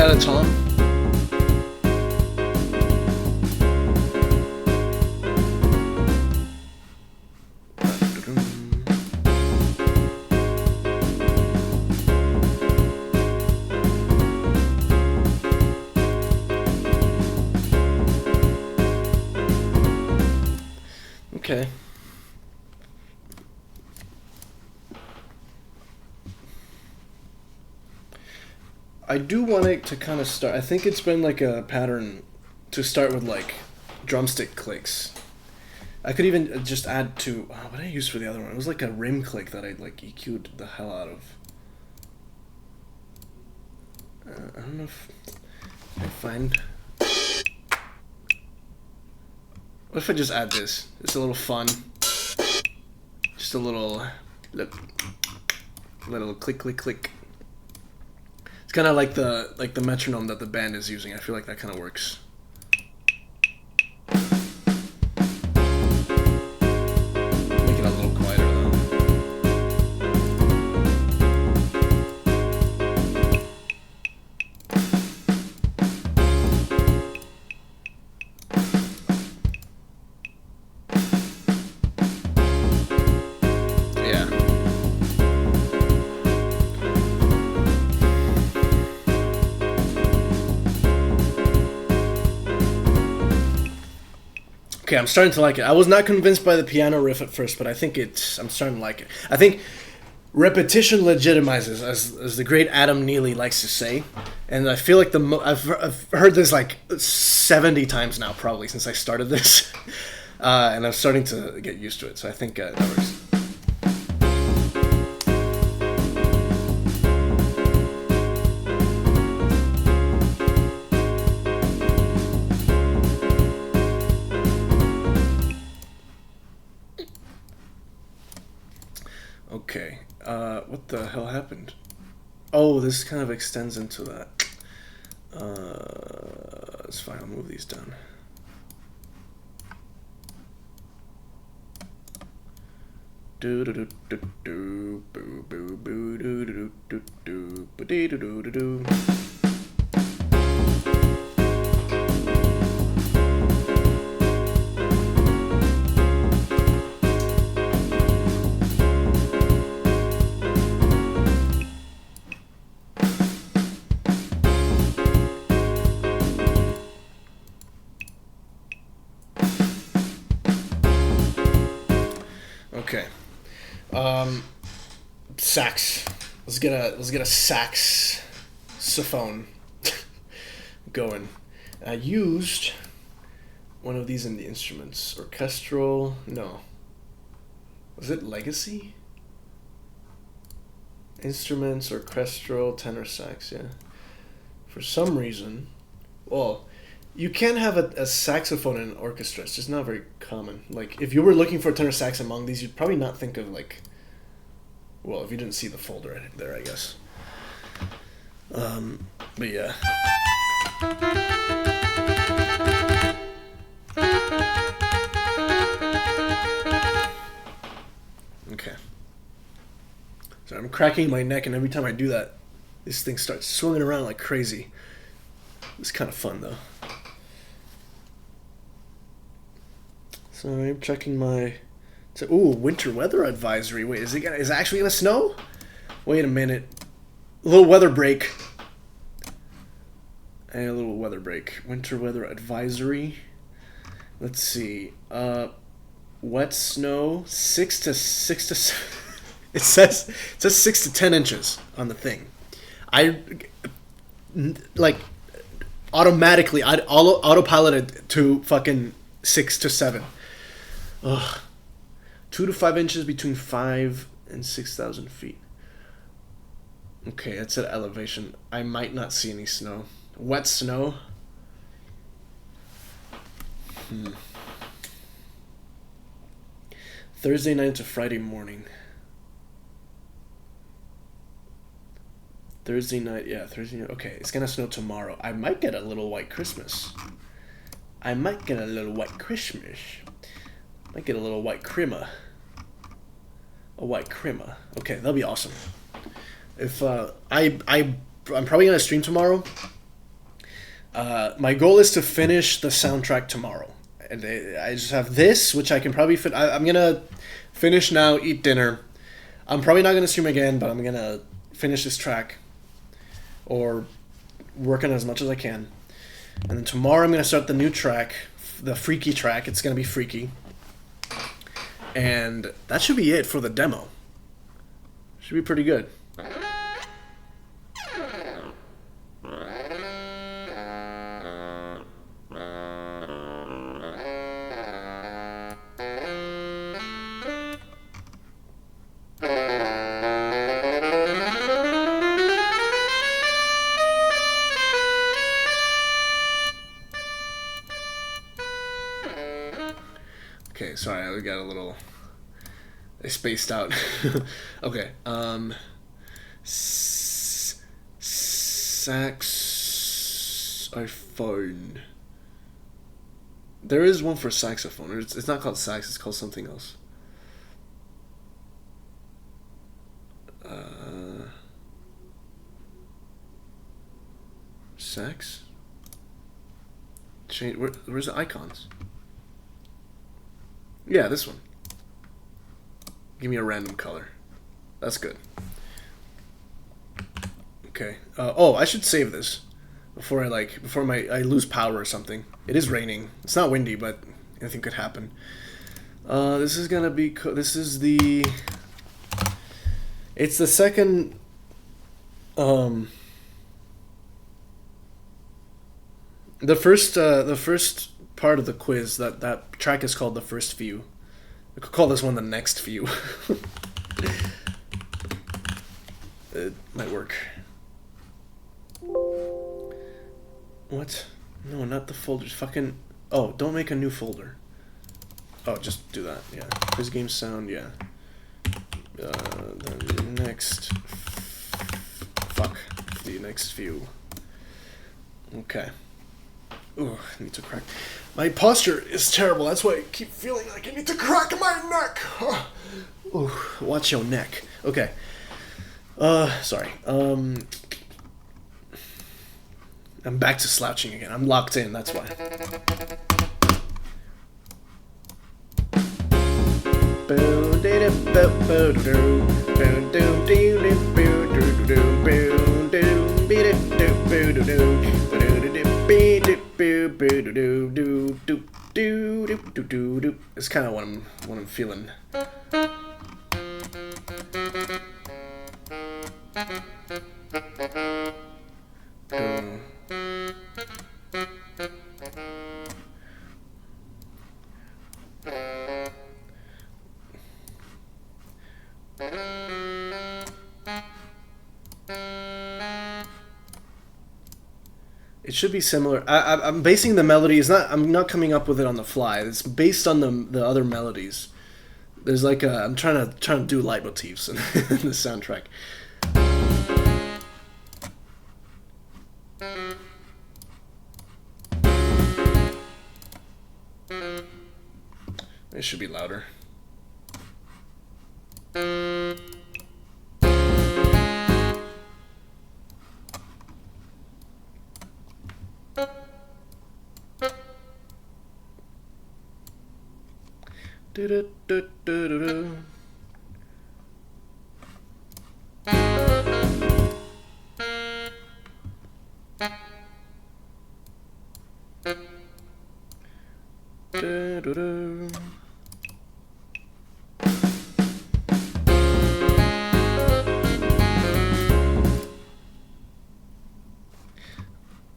at a time. Okay. I do want it to kind of start. I think it's been like a pattern to start with like drumstick clicks. I could even just add to what did I use for the other one? It was like a rim click that I like EQ'd the hell out of. I don't know if I find. What if I just add this? It's a little fun. Just a little click click click. It's kind of like the metronome that the band is using. I feel like that kind of works. Make it a little quieter though. Yeah. Okay, I'm starting to like it. I was not convinced by the piano riff at first, but I think I'm starting to like it. I think repetition legitimizes, as the great Adam Neely likes to say, and I feel like I've heard this like 70 times now, probably since I started this, and I'm starting to get used to it. So I think that works. Okay, what the hell happened? Oh, this kind of extends into that. It's fine, I'll move these down. Do do do do do boo boo boo do do do do do do do do do. Okay. Sax. Let's get a saxophone going. I used one of these in the instruments. Orchestral. No. Was it Legacy? Instruments, orchestral, tenor sax. Yeah. For some reason, well, you can have a saxophone in an orchestra. It's just not very common. Like, if you were looking for a tenor sax among these, you'd probably not think of, like... Well, if you didn't see the folder there, I guess. But yeah. Okay. So I'm cracking my neck, and every time I do that, this thing starts swinging around like crazy. It's kind of fun, though. So I'm checking my... ooh, winter weather advisory. Wait, is it actually gonna snow? Wait a minute. A little weather break. And a little weather break. Winter weather advisory. Let's see. Wet snow, 6 to it says 6 to 10 inches on the thing. I like automatically autopiloted to fucking 6 to 7. Ugh. 2 to 5 inches between 5 and 6,000 feet. Okay, that's at elevation. I might not see any snow. Wet snow. Thursday night to Friday morning. Thursday night, yeah, Thursday night. Okay, it's gonna snow tomorrow. I might get a little white Christmas. Might get a little white crimmer. A white crimmer. Okay, that'll be awesome. If I'm probably gonna stream tomorrow, My goal is to finish the soundtrack tomorrow. And I just have this, which I can probably fit. I'm gonna finish now, eat dinner. I'm probably not gonna stream again, but I'm gonna finish this track or work on it as much as I can. And then tomorrow I'm gonna start the new track, the freaky track. It's gonna be freaky, and that should be it for the demo. Should be pretty good. Okay, sorry, I got a little... I spaced out. Okay, saxophone. There is one for saxophone. It's not called sax, it's called something else. Sax? Change, where's the icons? Yeah, this one. Give me a random color. That's good. Okay. Oh, I should save this before I lose power or something. It is raining. It's not windy, but anything could happen. This is gonna be. This is the. It's the second. The first part of the quiz, that track is called The First Few. We could call this one The Next Few. It might work. What? No, not the folders. Fucking... Oh, don't make a new folder. Oh, just do that, yeah. Quiz game sound, yeah. The next... Fuck. The next few. Okay. Ooh, I need to crack. My posture is terrible. That's why I keep feeling like I need to crack my neck. Ooh, watch your neck. Okay. Sorry. I'm back to slouching again. I'm locked in, that's why. It's kind of what I'm feeling. It should be similar. I'm basing the melody. I'm not coming up with it on the fly. It's based on the other melodies. There's like I'm trying to do leitmotifs in, in the soundtrack. It should be louder.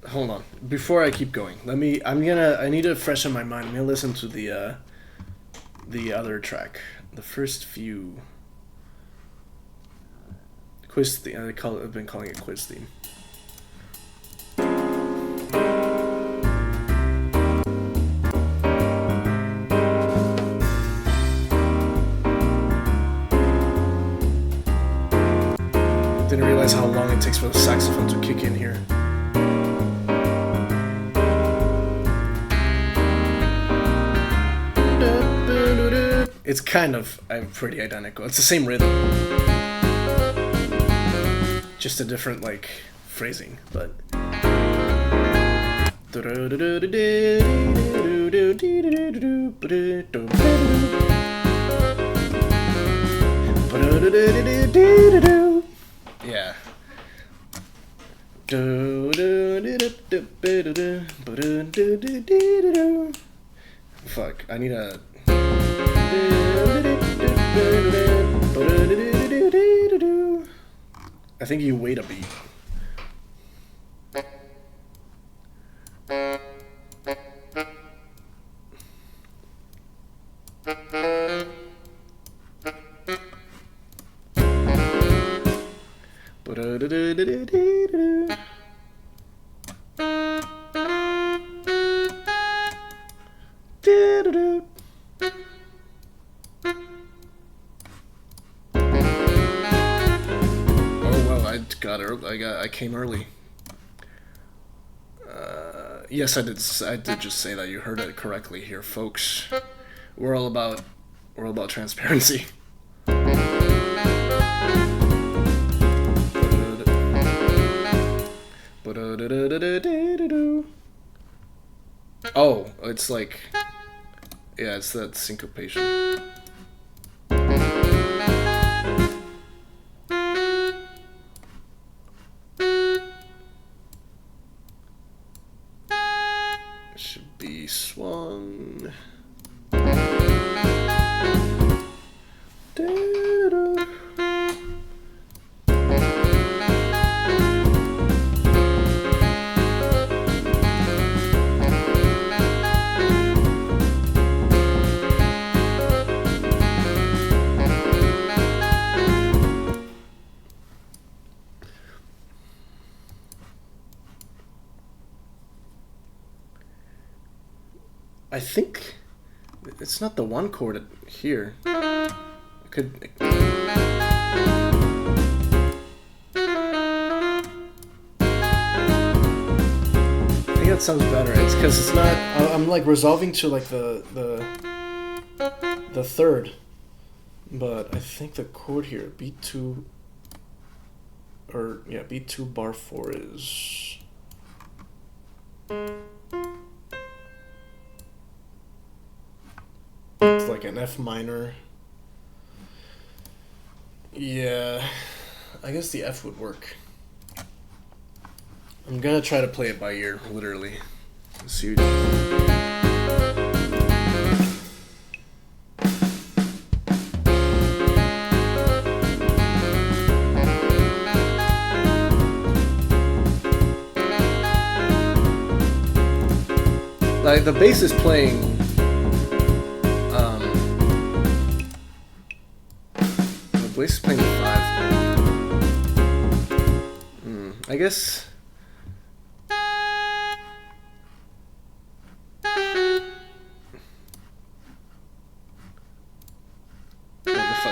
Hold on. Before I keep going, I need to freshen my mind. I'm gonna listen to the other track, the first few. Quiz theme. I've been calling it quiz theme. Didn't realize how long it takes for the saxophone to kick in here. It's kind of pretty identical. It's the same rhythm, just a different like phrasing. But Yeah. Fuck, I need a... I think you wait a beat. I came early. Yes, I did just say that. You heard it correctly here, folks. We're all about transparency. Oh, it's like, yeah, it's that syncopation. Should be swung. I think it's not the one chord here. It could. I think that sounds better. It's because it's not. I'm like resolving to like the third, but I think the chord here, beat 2, or yeah, beat 2 bar 4 is. It's like an F minor. Yeah, I guess the F would work. I'm gonna try to play it by ear, literally. Let's see. Like the bass is playing. The bass is playing 5. I guess.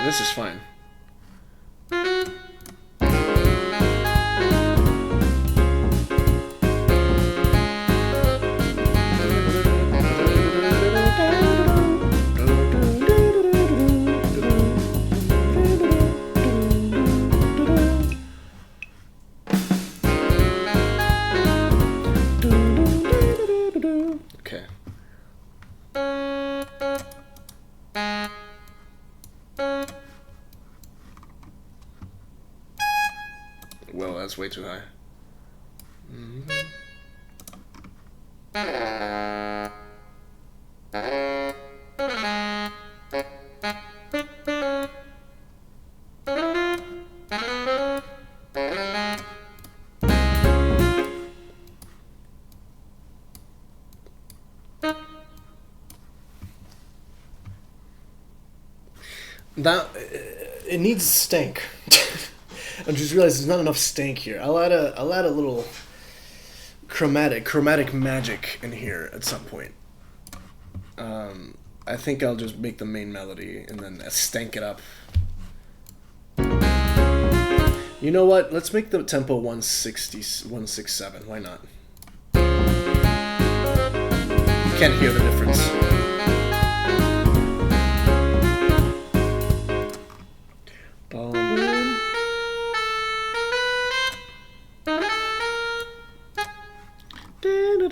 This is fine. Okay. Well, that's way too high. That it needs stank. I just realized there's not enough stank here. I'll add a little chromatic magic in here at some point. I think I'll just make the main melody and then stank it up. You know what? Let's make the tempo 167. Why not? You can't hear the difference. It's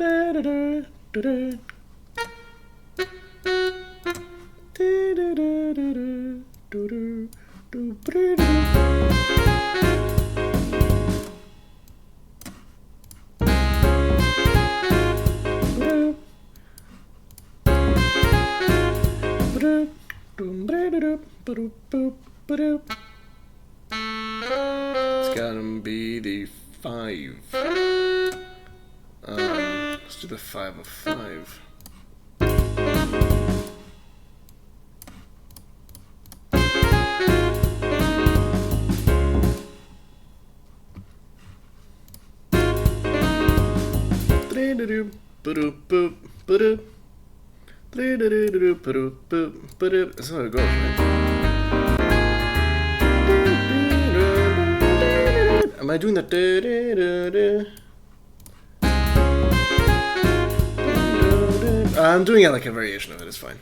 gotta be the 5. Let's do the 5 of 5. That's how it goes, right? Am I doing the? I'm doing it like a variation of it. It's fine.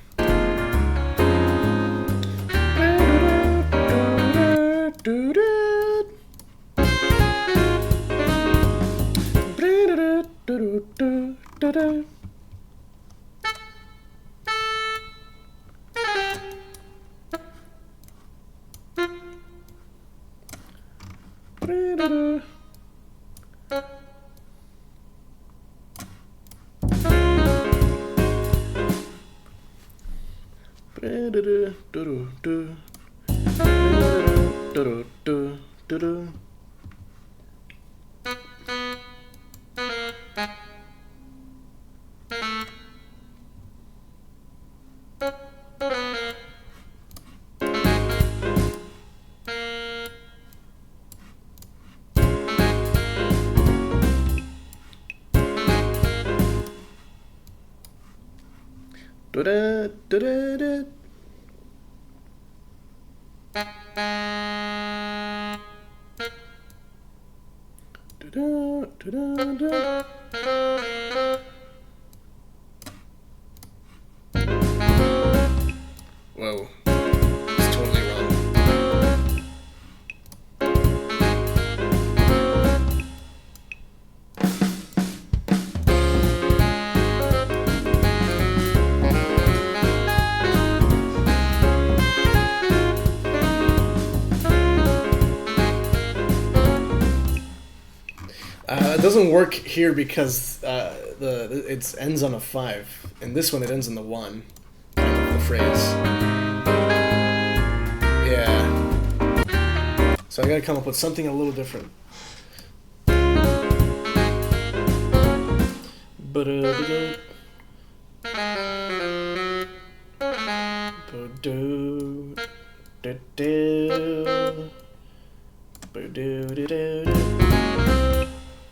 Whoa, it's totally wrong. It doesn't work here because it ends on a 5. In this one, it ends on the 1. The phrase. Yeah. So I gotta come up with something a little different.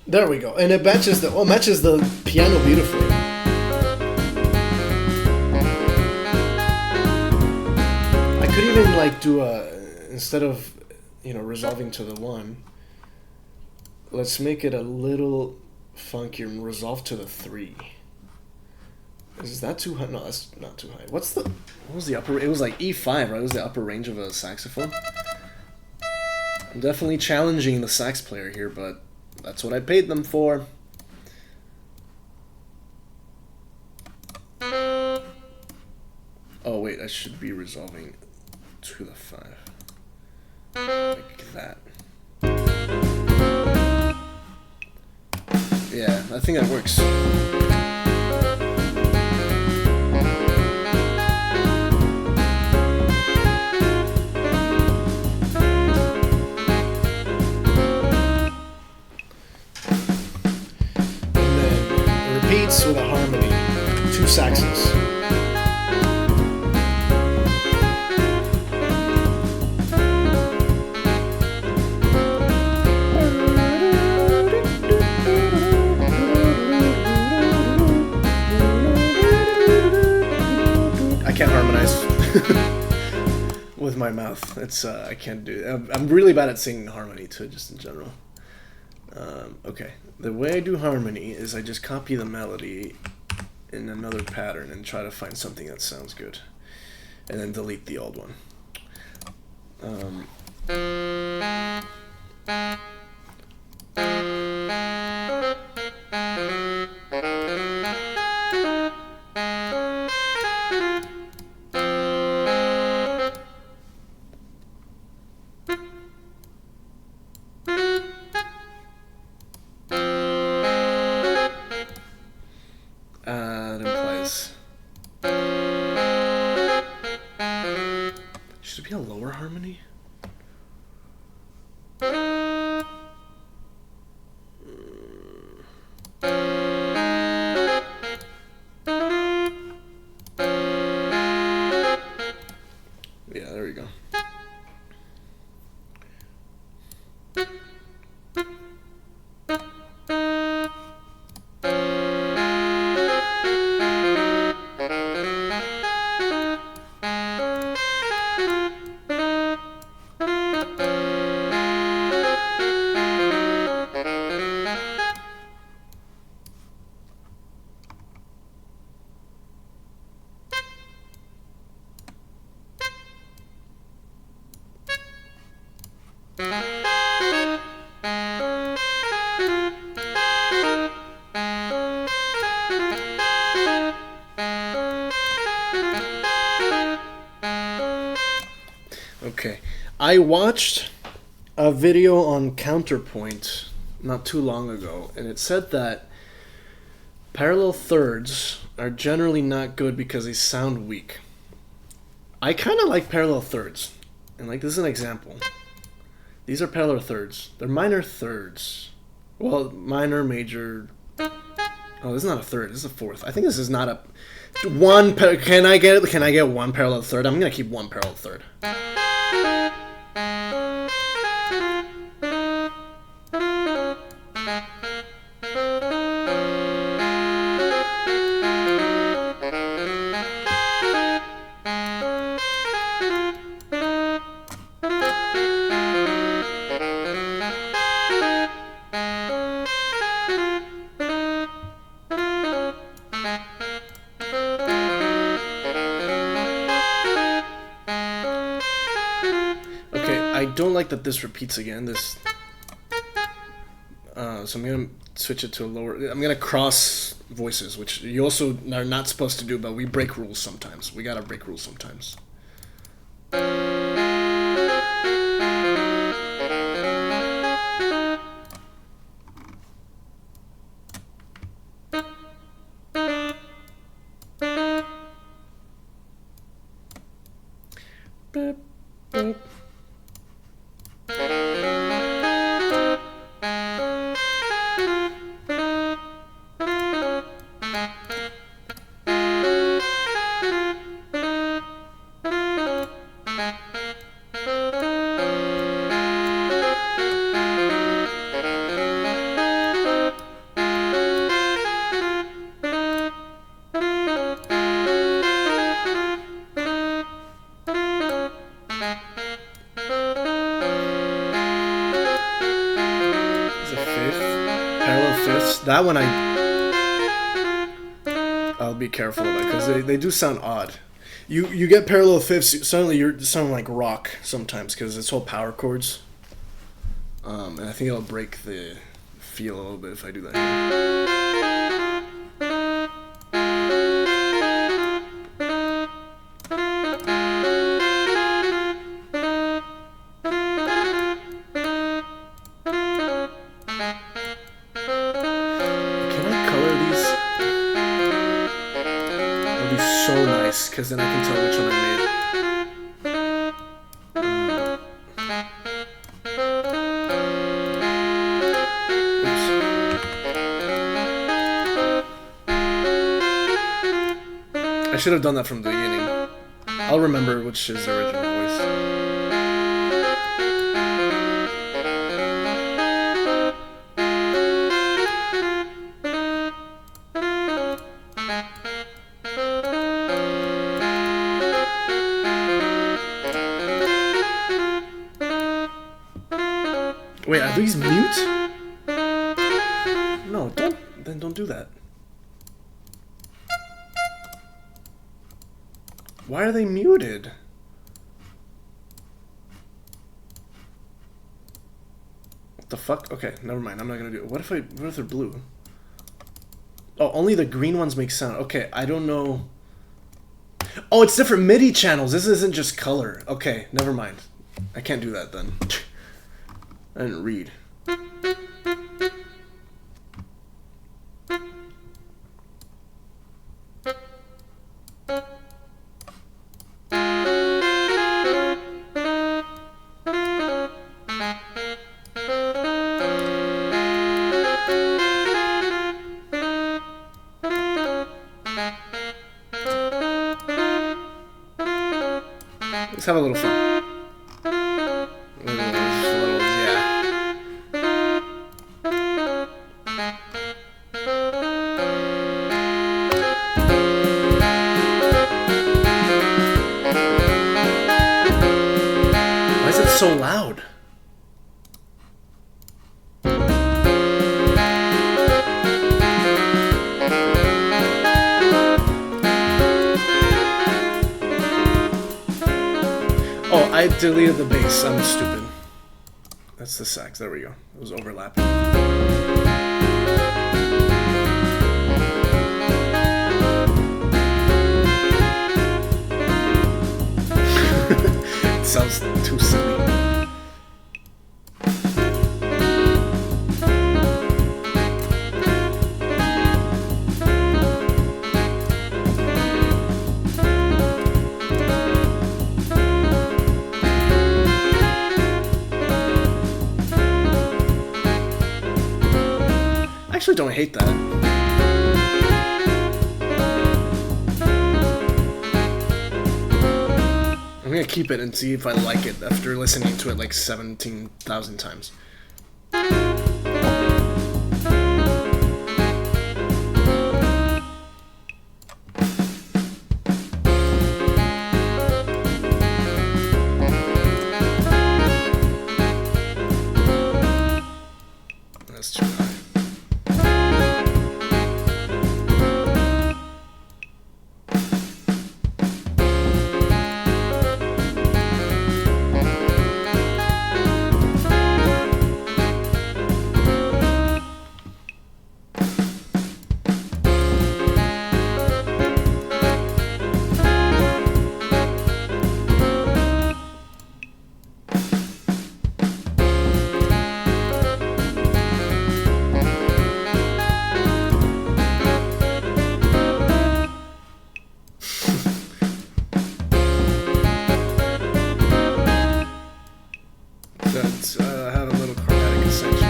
There we go, and it matches the piano beautifully. I could even like do instead of resolving to the 1, let's make it a little funkier and resolve to the 3. Is that too high? No, that's not too high. What was the upper? It was like E5, right? It was the upper range of a saxophone. I'm definitely challenging the sax player here, but that's what I paid them for. Oh wait, I should be resolving to the 5. Like that. Yeah, I think that works. With a harmony, 2 saxes. I can't harmonize with my mouth. It's I can't do it. I'm really bad at singing harmony too, just in general. Okay, the way I do harmony is I just copy the melody in another pattern and try to find something that sounds good, and then delete the old one. That implies. Should it be a lower harmony? Yeah, there we go. Okay. I watched a video on Counterpoint not too long ago, and it said that parallel thirds are generally not good because they sound weak. I kind of like parallel thirds. And like, this is an example. These are parallel thirds. They're minor thirds. Well, minor, major. Oh, this is not a third. This is a fourth. I think this is not a one. Can I get one parallel third? I'm gonna keep one parallel third. I don't like that this repeats again. So I'm gonna switch it to a lower. I'm gonna cross voices, which you also are not supposed to do, but we break rules sometimes. We gotta break rules sometimes. Boop, boop. That one I'll be careful about because they do sound odd. You get parallel fifths, suddenly you're sounding like rock sometimes because it's all power chords. And I think it'll break the feel a little bit if I do that here. Because then I can tell which one I made. I should have done that from the beginning. I'll remember which is the original voice. Wait, are these mute? No, don't do that. Why are they muted? What the fuck? Okay, never mind. I'm not gonna do it. What if they're blue? Oh, only the green ones make sound. Okay, I don't know. Oh, it's different MIDI channels. This isn't just color. Okay, never mind. I can't do that then. I didn't read. Let's have a little fun. Yeah. Why is it so loud? Oh, I deleted the bass. I'm stupid. That's the sax. There we go. It was overlapping. It sounds too silly. I actually don't hate that. I'm gonna keep it and see if I like it after listening to it like 17,000 times. That's too high. Let's have a little chromatic ascent here.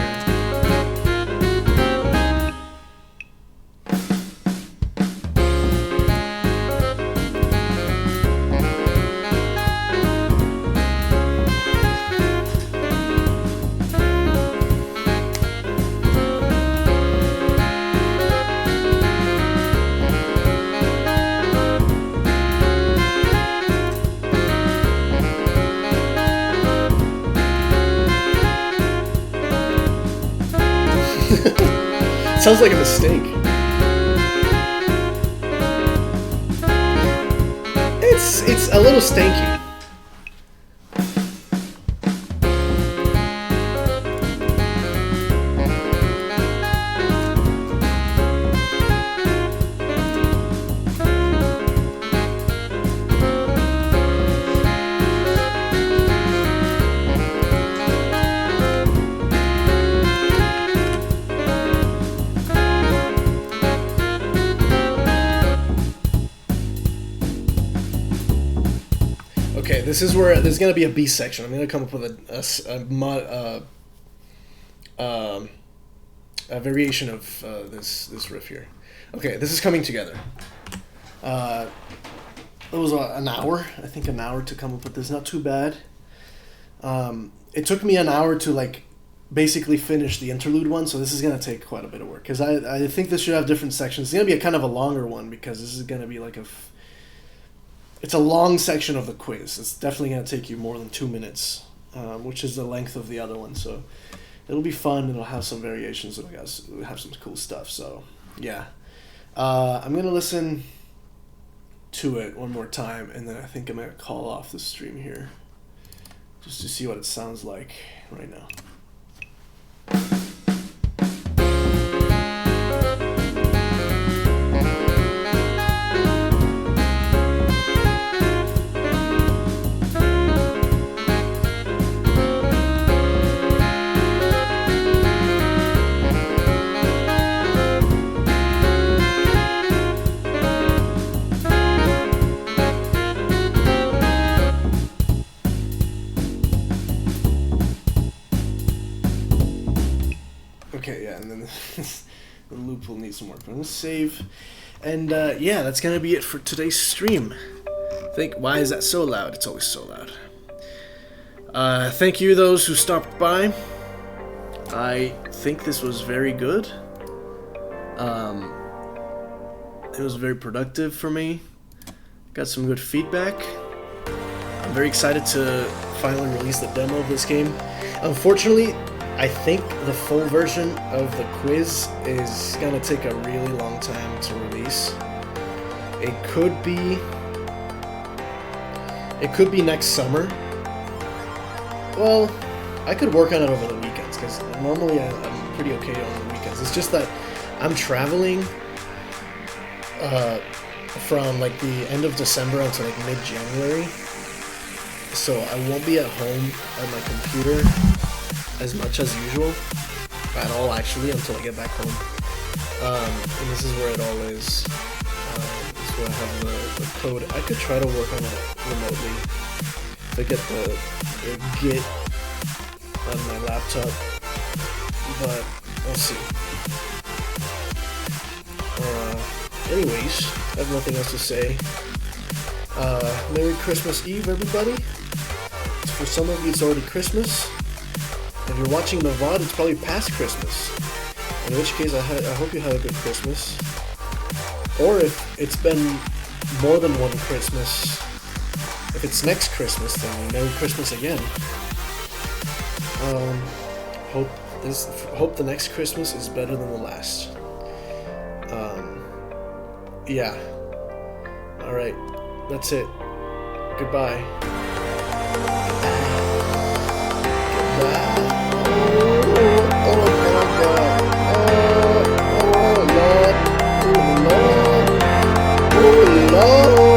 Sounds like a mistake. It's a little stanky. Okay, this is where there's gonna be a B section. I'm gonna come up with a variation of this riff here. Okay, this is coming together. It was an hour, I think, an hour to come up with this. Not too bad. It took me an hour to like basically finish the interlude one, so this is gonna take quite a bit of work because I think this should have different sections. It's gonna be a kind of a longer one because this is gonna be like it's a long section of the quiz. It's definitely going to take you more than 2 minutes, which is the length of the other one. So it'll be fun. It'll have some variations. It'll have some cool stuff. So yeah, I'm going to listen to it one more time, and then I think I'm going to call off the stream here just to see what it sounds like right now. loophole needs some work. I'm gonna save. And yeah, that's gonna be it for today's stream. Why is that so loud? It's always so loud. Thank you those who stopped by. I think this was very good. It was very productive for me. Got some good feedback. I'm very excited to finally release the demo of this game. Unfortunately, I think the full version of the quiz is gonna take a really long time to release. It could be next summer. Well, I could work on it over the weekends, because normally I'm pretty okay on the weekends. It's just that I'm traveling from like the end of December until like mid-January, so I won't be at home on my computer as much as usual, at all actually, until I get back home. And this is where it all is. This is where I have the code. I could try to work on it remotely if I get the Git on my laptop, but I'll see. Anyways, I have nothing else to say. Merry Christmas Eve, everybody. For some of you, it's already Christmas. If you're watching the VOD, it's probably past Christmas. In which case, I hope you had a good Christmas. Or if it's been more than one Christmas, if it's next Christmas, then Merry Christmas again. Hope the next Christmas is better than the last. Yeah. Alright, that's it. Goodbye. Oh my god. Oh Lord. Oh Lord. Oh Lord.